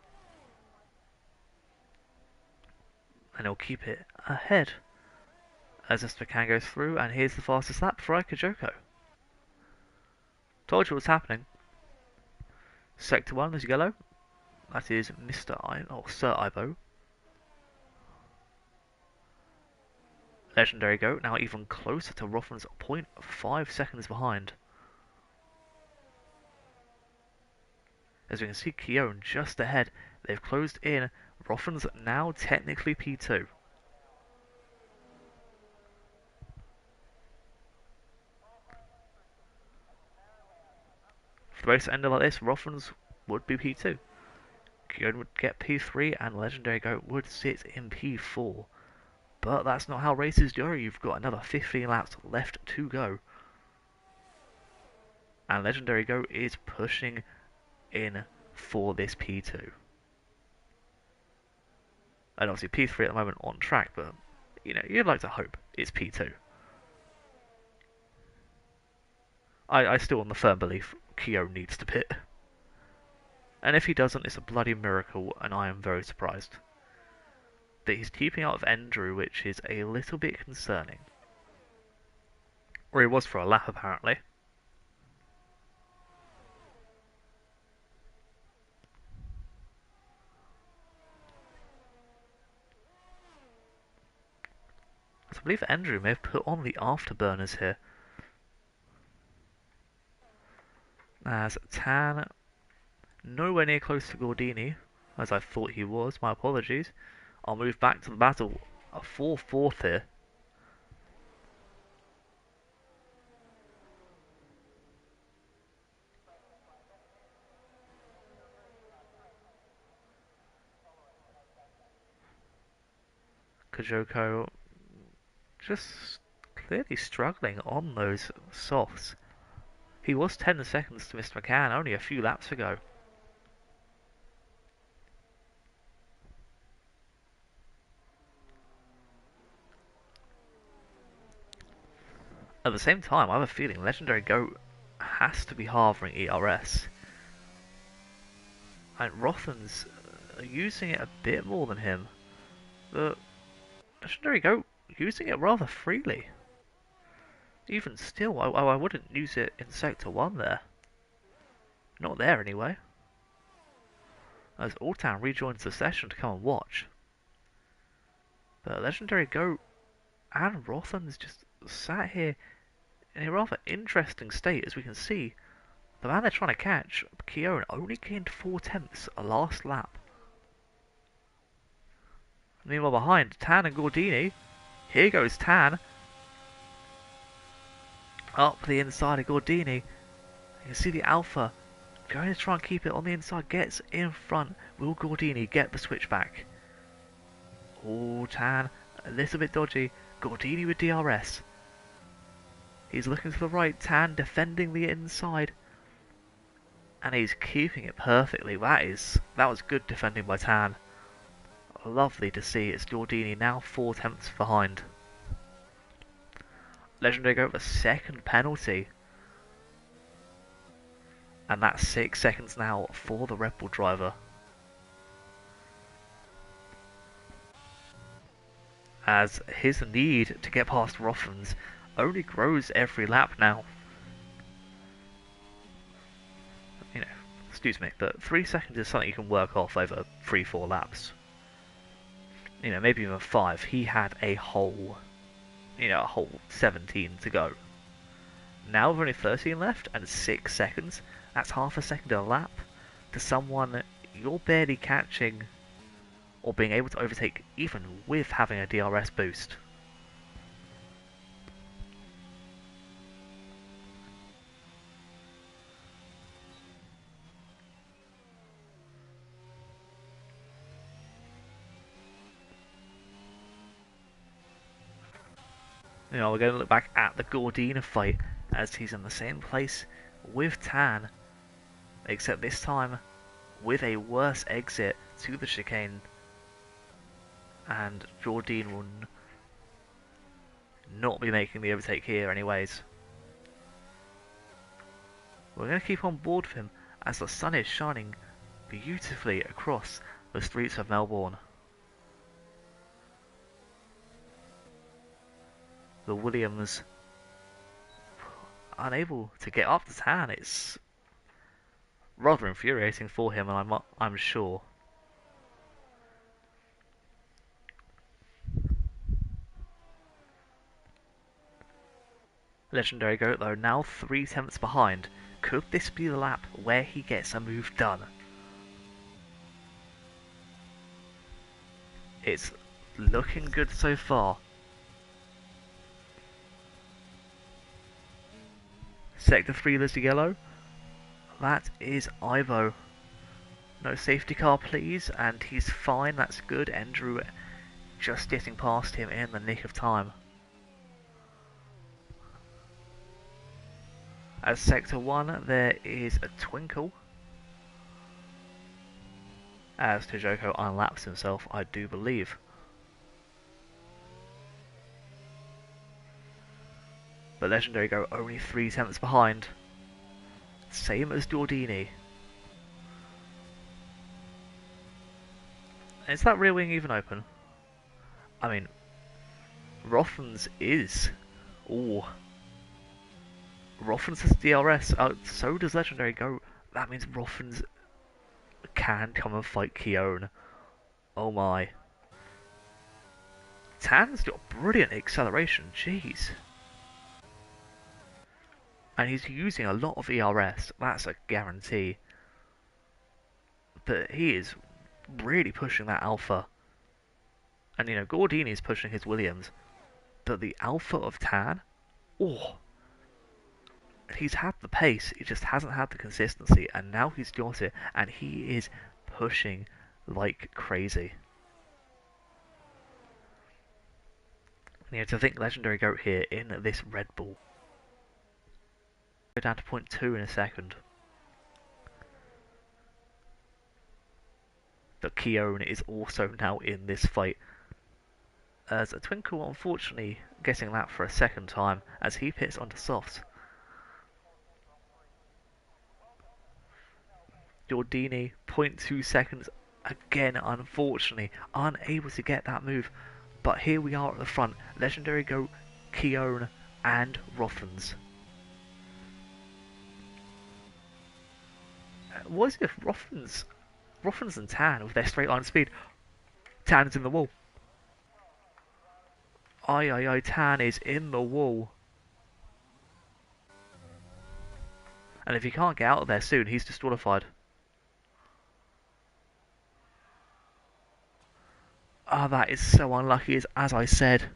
A: And he'll keep it ahead as this McCann goes through, and here's the fastest lap for Kajoko. Told you what's happening. Sector 1 is yellow. That is Sir Ibo. Legendary Goat now even closer to Rotham's 0.5 seconds behind. As we can see, Keown just ahead. They've closed in. Rotham's now technically P2. If the race ended like this, Rotham's would be P2. Keown would get P3 and Legendary Goat would sit in P4. But that's not how races go. You've got another 15 laps left to go. And Legendary Goat is pushing in for this P2. And obviously P3 at the moment on track, but you know, you'd like to hope it's P2. I still on the firm belief Keown needs to pit. And if he doesn't, it's a bloody miracle, and I am very surprised. But he's keeping out of Andrew, which is a little bit concerning. Or he was for a lap, apparently. So I believe Andrew may have put on the afterburners here. As Tan, nowhere near close to Gordini, as I thought he was, my apologies. I'll move back to the battle, a 4-4 here. Kajoko just clearly struggling on those softs. He was 10 seconds to Mr. McCann only a few laps ago. At the same time, I have a feeling Legendary Goat has to be harboring ERS. And Rothan's using it a bit more than him. But Legendary Goat using it rather freely. Even still, I wouldn't use it in Sector 1 there. Not there anyway. As Alltown rejoins the session to come and watch. But Legendary Goat and Rothan's just sat here in a rather interesting state. As we can see, the man they're trying to catch, Keown, only gained 4/10 a last lap. Meanwhile behind, Tan and Gordini. Here goes Tan. Up the inside of Gordini. You can see the Alpha going to try and keep it on the inside. Gets in front. Will Gordini get the switchback? Oh, Tan, a little bit dodgy. Gordini with DRS. He's looking to the right. Tan defending the inside. And he's keeping it perfectly. That was good defending by Tan. Lovely to see. It's Gordini now 4/10 behind. Legendary Goat with a second penalty. And that's 6 seconds now for the Red Bull driver. As his need to get past Rotham's only grows every lap now. You know, excuse me, but 3 seconds is something you can work off over 3-4 laps. You know, maybe even 5. He had a whole 17 to go. Now with only 13 left and 6 seconds, that's half a second a lap to someone you're barely catching or being able to overtake even with having a DRS boost. You know, we're going to look back at the Gordina fight as he's in the same place with Tan, except this time with a worse exit to the chicane, and Gordine will not be making the overtake here anyways. We're going to keep on board with him as the sun is shining beautifully across the streets of Melbourne. The Williams unable to get up to Tan. It's rather infuriating for him, and I'm sure. Legendary Goat though, now 3/10 behind. Could this be the lap where he gets a move done? It's looking good so far. Sector 3 Lizzie Yellow. That is Ivo. No safety car please, and he's fine, that's good. Andrew just getting past him in the nick of time. At Sector 1 there is a Twinkle. As Tojoko unlaps himself, I do believe. But Legendary Go only 3/10 behind. Same as Dordini. Is that rear wing even open? I mean, Rothmans is. Ooh. Rothmans has DRS. So does Legendary Go. That means Rothmans can come and fight Keown. Oh my. Tan's got brilliant acceleration. Jeez. And he's using a lot of ERS. That's a guarantee. But he is really pushing that Alpha. And you know, Gordini is pushing his Williams. But the Alpha of Tan, oh, he's had the pace, he just hasn't had the consistency, and now he's got it, and he is pushing like crazy. You know, to think Legendary Goat here in this Red Bull. Go down to point 2 in a second. But Keown is also now in this fight. As a Twinkle unfortunately getting that for a second time as he pits onto softs. Giordini, 0.2 seconds, again unfortunately unable to get that move. But here we are at the front, Legendary Goat, Keown and Rothmans. What is it if Rothmans and Tan with their straight line speed? Tan's in the wall. Aye, Tan is in the wall. And if he can't get out of there soon, he's disqualified. Ah, that is so unlucky, as I said.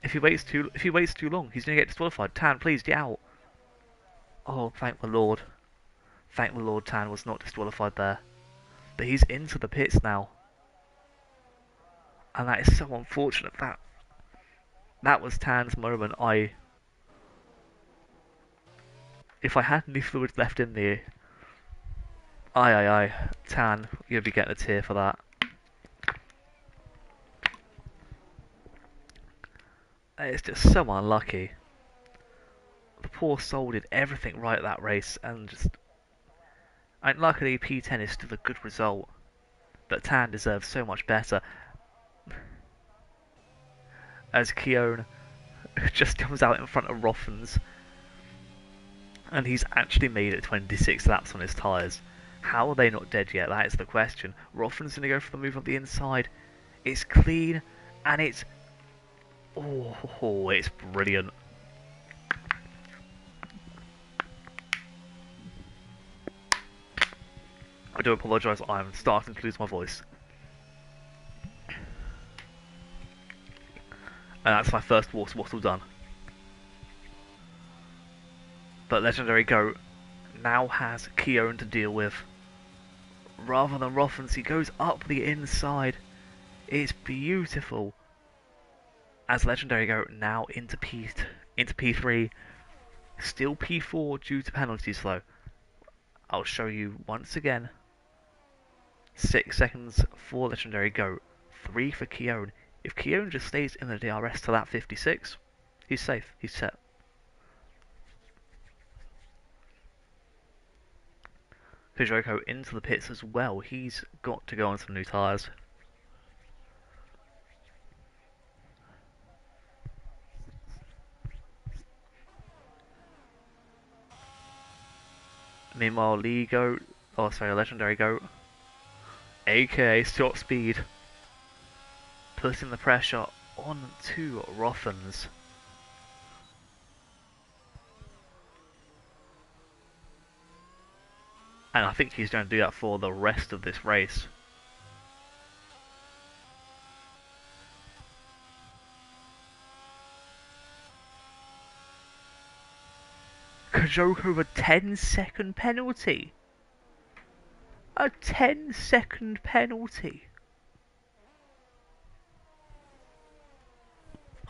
A: If he waits too long, he's gonna get disqualified. Tan, please get out. Oh, thank the Lord. Thank the Lord Tan was not disqualified there. But he's into the pits now. And that is so unfortunate. That was Tan's moment. If I had any fluid left in there, aye, Tan, you'll be getting a tear for that. It's just so unlucky. The poor soul did everything right that race, and just... And luckily P10 is still a good result, but Tan deserves so much better. As Keown just comes out in front of Rothmans, and he's actually made it 26 laps on his tyres. How are they not dead yet? That is the question. Rothmans going to go for the move on the inside. It's clean, and it's... Oh, it's brilliant. I do apologise, I'm starting to lose my voice. And that's my first water bottle done. But Legendary Goat now has Keown to deal with. Rather than Rothmans, he goes up the inside. It's beautiful. As Legendary Goat now into P3. Still P4 due to penalties though. I'll show you once again. 6 seconds for Legendary Goat. 3 for Keown. If Keown just stays in the DRS to lap 56, he's safe, he's set. Fujoko into the pits as well, he's got to go on some new tyres. Meanwhile, Legendary Goat, aka Short Speed, putting the pressure on to Rothens. And I think he's going to do that for the rest of this race. Kajoko with a 10-second penalty. A 10-second penalty.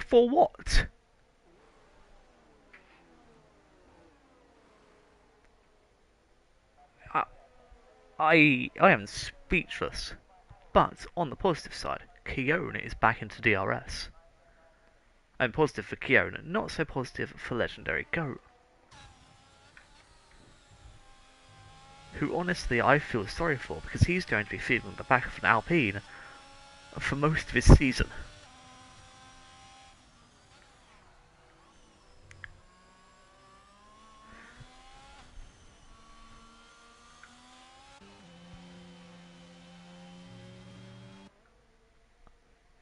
A: For what? I am speechless. But on the positive side, Keown is back into DRS. I'm positive for Keown, not so positive for Legendary Goat. Who honestly I feel sorry for because he's going to be feeling the back of an Alpine for most of his season.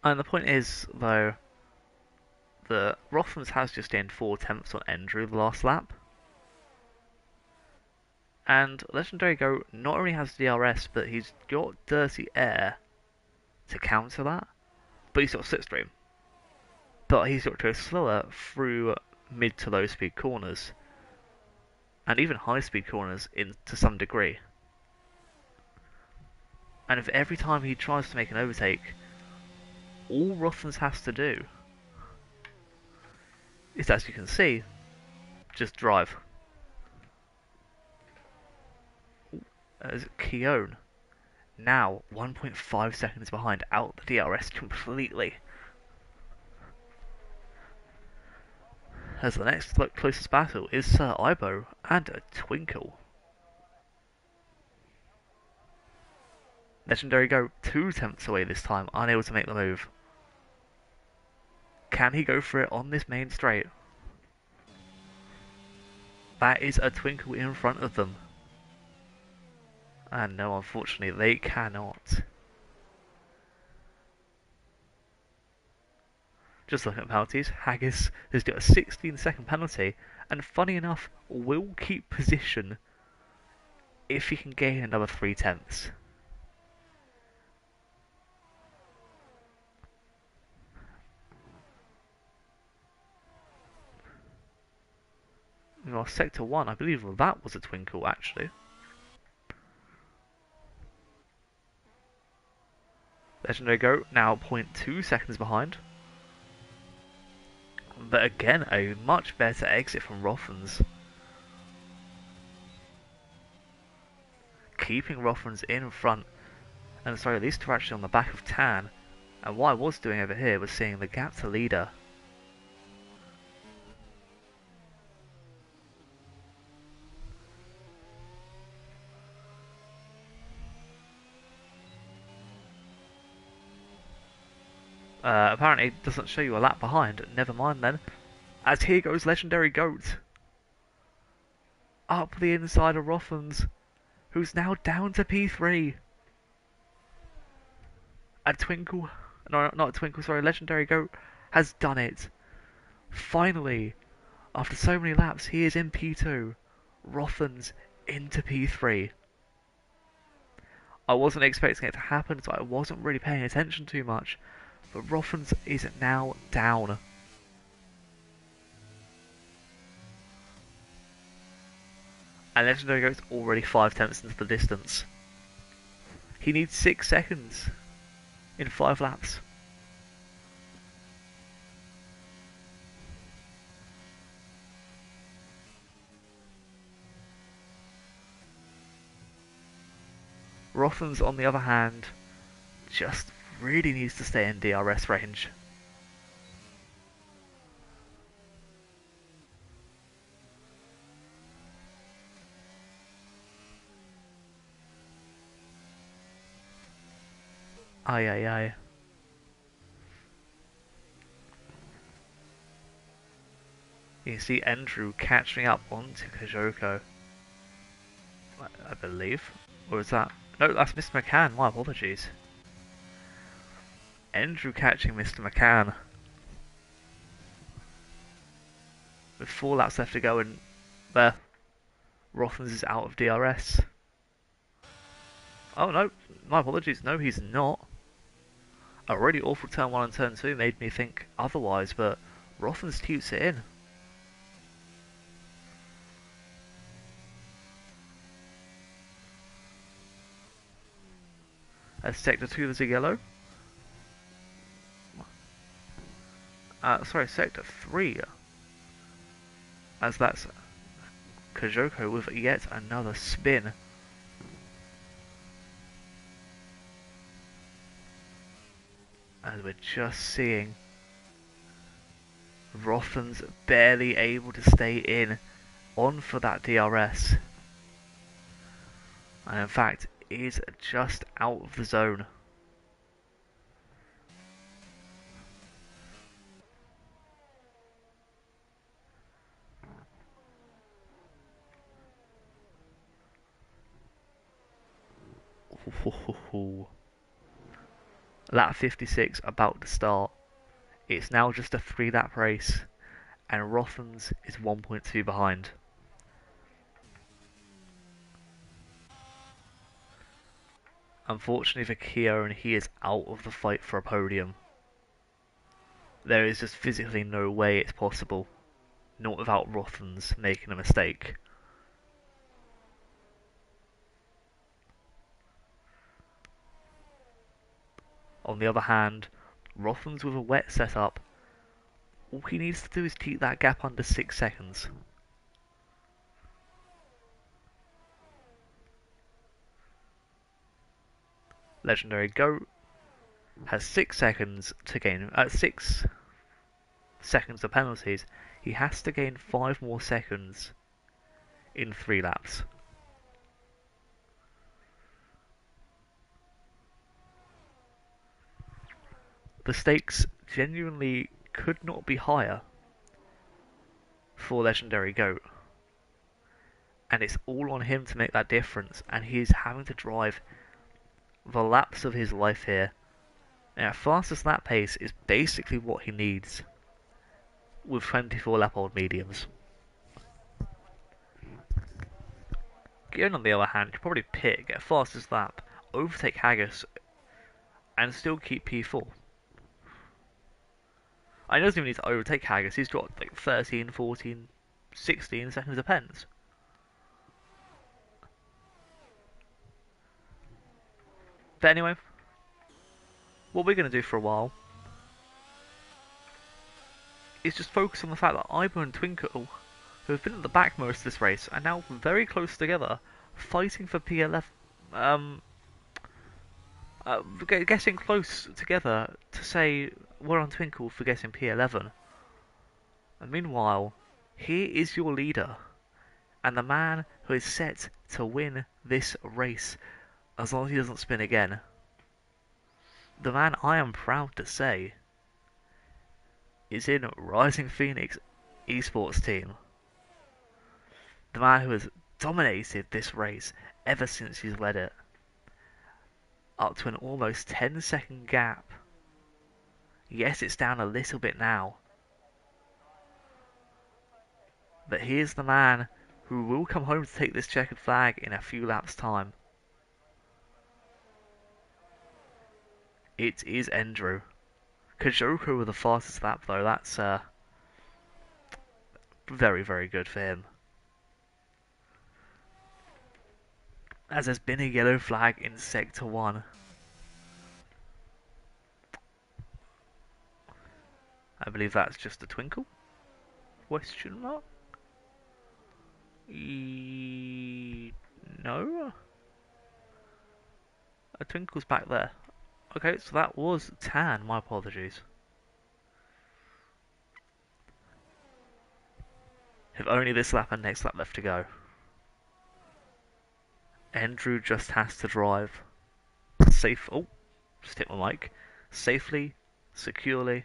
A: And the point is, though, that Rothmans has just gained 4 tenths on Andrew the last lap. And Legendary Goat not only has DRS, but he's got Dirty Air to counter that. But he's got Slipstream. But he's got to go slower through mid to low speed corners. And even high speed corners to some degree. And if every time he tries to make an overtake, all Rothmans has to do is, as you can see, just drive. As Keown now 1.5 seconds behind, out the DRS completely. As the next closest battle is Sir Ibo and a Twinkle. Legendary Go 2 tenths away this time, unable to make the move. Can he go for it on this main straight? That is a Twinkle in front of them. And no, unfortunately, they cannot. Just looking at penalties, Haggis has got a 16-second penalty, and funny enough, will keep position if he can gain another 3 tenths. Well, Sector 1, I believe that was a Twinkle, actually. Legendary Goat now 0.2 seconds behind. But again, a much better exit from Rothmans. Keeping Rothmans in front. And sorry, these two are actually on the back of Tan. And what I was doing over here was seeing the gap to leader. Apparently it doesn't show you a lap behind. Never mind then. As here goes Legendary Goat. Up the inside of Rothmans, who's now down to P3. A Twinkle, no, not a Twinkle, sorry, Legendary Goat has done it. Finally, after so many laps, he is in P2. Rothmans into P3. I wasn't expecting it to happen, so I wasn't really paying attention too much. But Rothmans is now down. And Legendary Goat's already 5 tenths into the distance. He needs 6 seconds in 5 laps. Rothmans, on the other hand, just really needs to stay in DRS range. Aye, aye, aye. You can see Andrew catching up onto Kajoko, I believe. Or is that... No, that's Mr. McCann, my apologies. Andrew catching Mr. McCann. With 4 laps left to go and there, Rothens is out of DRS. Oh no, my apologies, no he's not. A really awful turn 1 and turn 2 made me think otherwise, but Rothens toots it in. As sector 2 there's a yellow. Sorry, sector 3. As that's Kajoko with yet another spin. As we're just seeing Rothens barely able to stay in, on for that DRS. And in fact, is just out of the zone. Lap 56 about to start. It's now just a 3-lap race, and Rothens is 1.2 behind. Unfortunately for Kieran, he is out of the fight for a podium. There is just physically no way it's possible, not without Rothens making a mistake. On the other hand, Rothens with a wet setup, all he needs to do is keep that gap under 6 seconds. Legendary Goat has 6 seconds to gain, 6 seconds of penalties. He has to gain 5 more seconds in 3 laps. The stakes genuinely could not be higher for Legendary Goat. And it's all on him to make that difference, and he is having to drive the laps of his life here. Now, fastest lap pace is basically what he needs with 24 lap old mediums. Gion, on the other hand, could probably pit, get fastest lap, overtake Haggis, and still keep P4. I know he doesn't even need to overtake Haggis, he's got like 13, 14, 16 seconds of pens. But anyway, what we're going to do for a while is just focus on the fact that Ibo and Twinkle, who have been at the back most of this race, are now very close together, fighting for P11. Getting close together to say well on Twinkle for getting P11. And meanwhile, here is your leader, and the man who is set to win this race, as long as he doesn't spin again. The man I am proud to say is in Rising Phoenix esports team. The man who has dominated this race ever since he's led it. Up to an almost 10-second gap. Yes, it's down a little bit now. But here's the man who will come home to take this checkered flag in a few laps' time. It is Andrew. Kajoko with the fastest lap though, that's very, very good for him. As there's been a yellow flag in Sector 1. I believe that's just a Twinkle? Question mark? No? A Twinkle's back there. Okay, so that was Tan. My apologies. If only this lap and next lap left to go. Andrew just has to drive safe. Oh, just hit my mic. Safely, securely,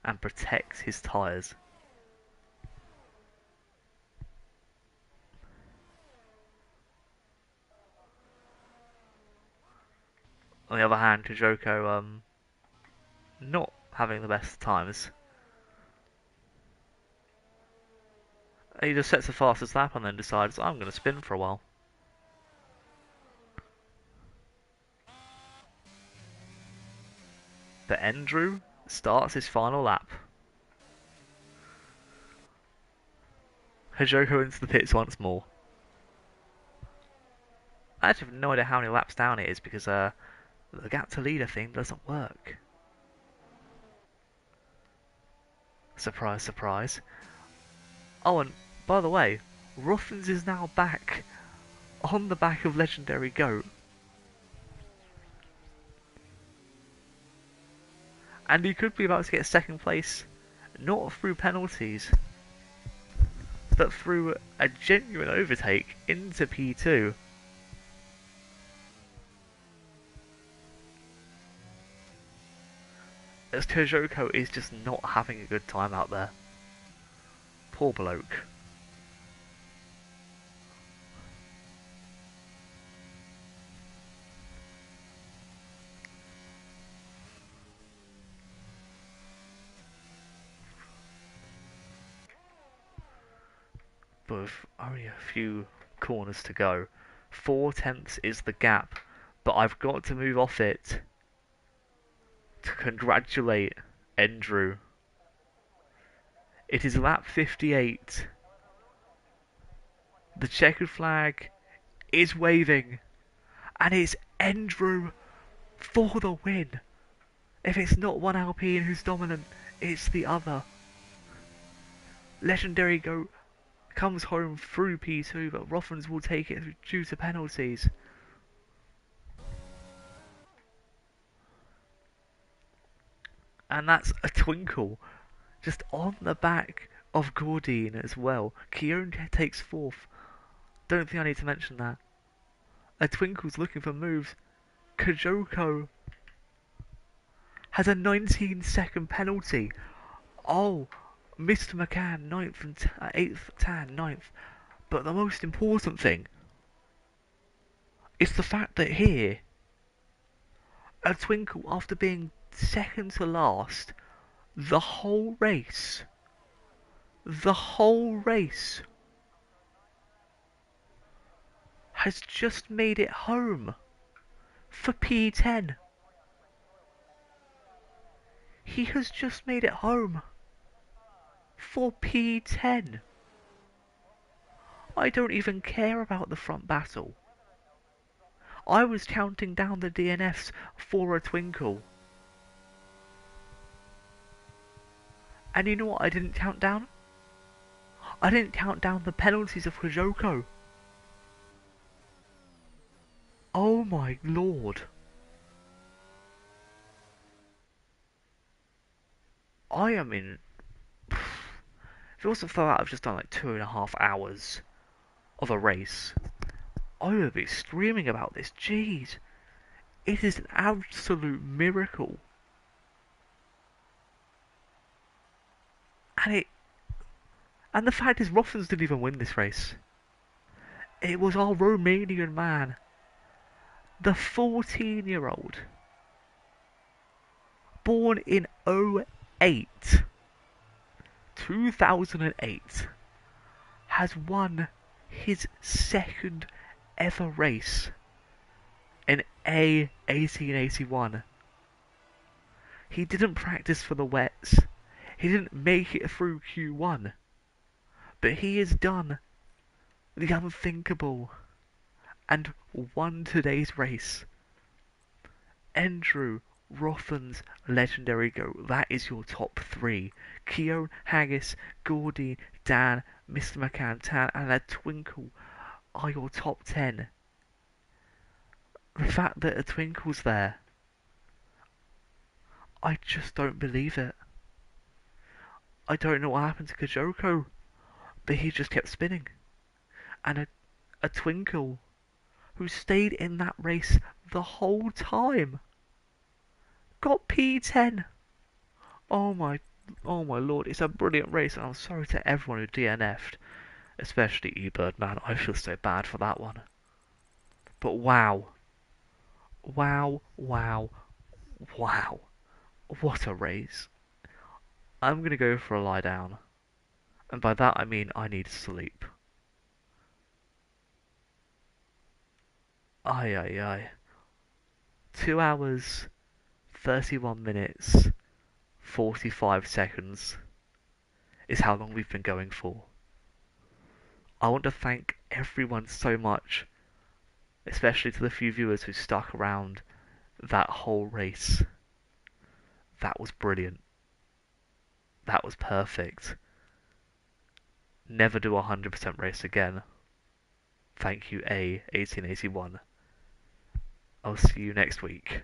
A: and protect his tyres. On the other hand, Kajoko, not having the best times. He just sets the fastest lap and then decides, I'm going to spin for a while. But Andrew starts his final lap. Kajoko into the pits once more. I actually have no idea how many laps down it is because the gap to leader thing doesn't work. Surprise, surprise. Oh, and by the way, Ruffins is now back on the back of Legendary Goat. And he could be about to get second place, not through penalties, but through a genuine overtake into P2. As Kajoko is just not having a good time out there. Poor bloke. But with only a few corners to go, 4/10 is the gap, but I've got to move off it to congratulate Andrew. It is lap 58. The checkered flag is waving, and it's Andrew for the win. If it's not one Alpine who's dominant, it's the other. Legendary Goat comes home through P2, but Rothmans will take it due to penalties. And that's a twinkle just on the back of Gordine as well. Keown takes fourth. Don't think I need to mention that. A twinkle's looking for moves. Kajoko has a 19-second penalty. Oh, Mr. McCann, 9th and 8th, Tan, 9th. But the most important thing is the fact that here, a twinkle after being second to last, the whole race, has just made it home for P10. He has just made it home for P10. I don't even care about the front battle. I was counting down the DNFs for a twinkle. And you know what I didn't count down? I didn't count down the penalties of Kajoko. Oh my lord. I am in... If it wasn't for that, I've just done like 2.5 hours of a race. I would be screaming about this. Jeez. It is an absolute miracle. And the fact is, Rothmans didn't even win this race. It was our Romanian man, the 14-year-old, born in 2008, has won his second ever race in A1881. He didn't practice for the wets. He didn't make it through Q1. But he has done the unthinkable and won today's race. Andrew Rothmans, Legendary Goat. That is your top three. Keown, Haggis, Gordy, Dan, Mr. McCann, Tan, and a Twinkle are your top 10. The fact that a Twinkle's there I just don't believe it. I don't know what happened to Kajoko, but he just kept spinning. And a Twinkle who stayed in that race the whole time got P10. Oh my, oh my lord! It's a brilliant race, and I'm sorry to everyone who DNF'd, especially eBird. Man, I feel so bad for that one. But wow, wow, wow, wow! What a race! I'm gonna go for a lie down, and by that I mean I need sleep. Ay ay ay. 2 hours, 31 minutes, 45 seconds is how long we've been going for. I want to thank everyone so much, especially to the few viewers who stuck around that whole race. That was brilliant. That was perfect. Never do a 100% race again. Thank you, A1881. I'll see you next week.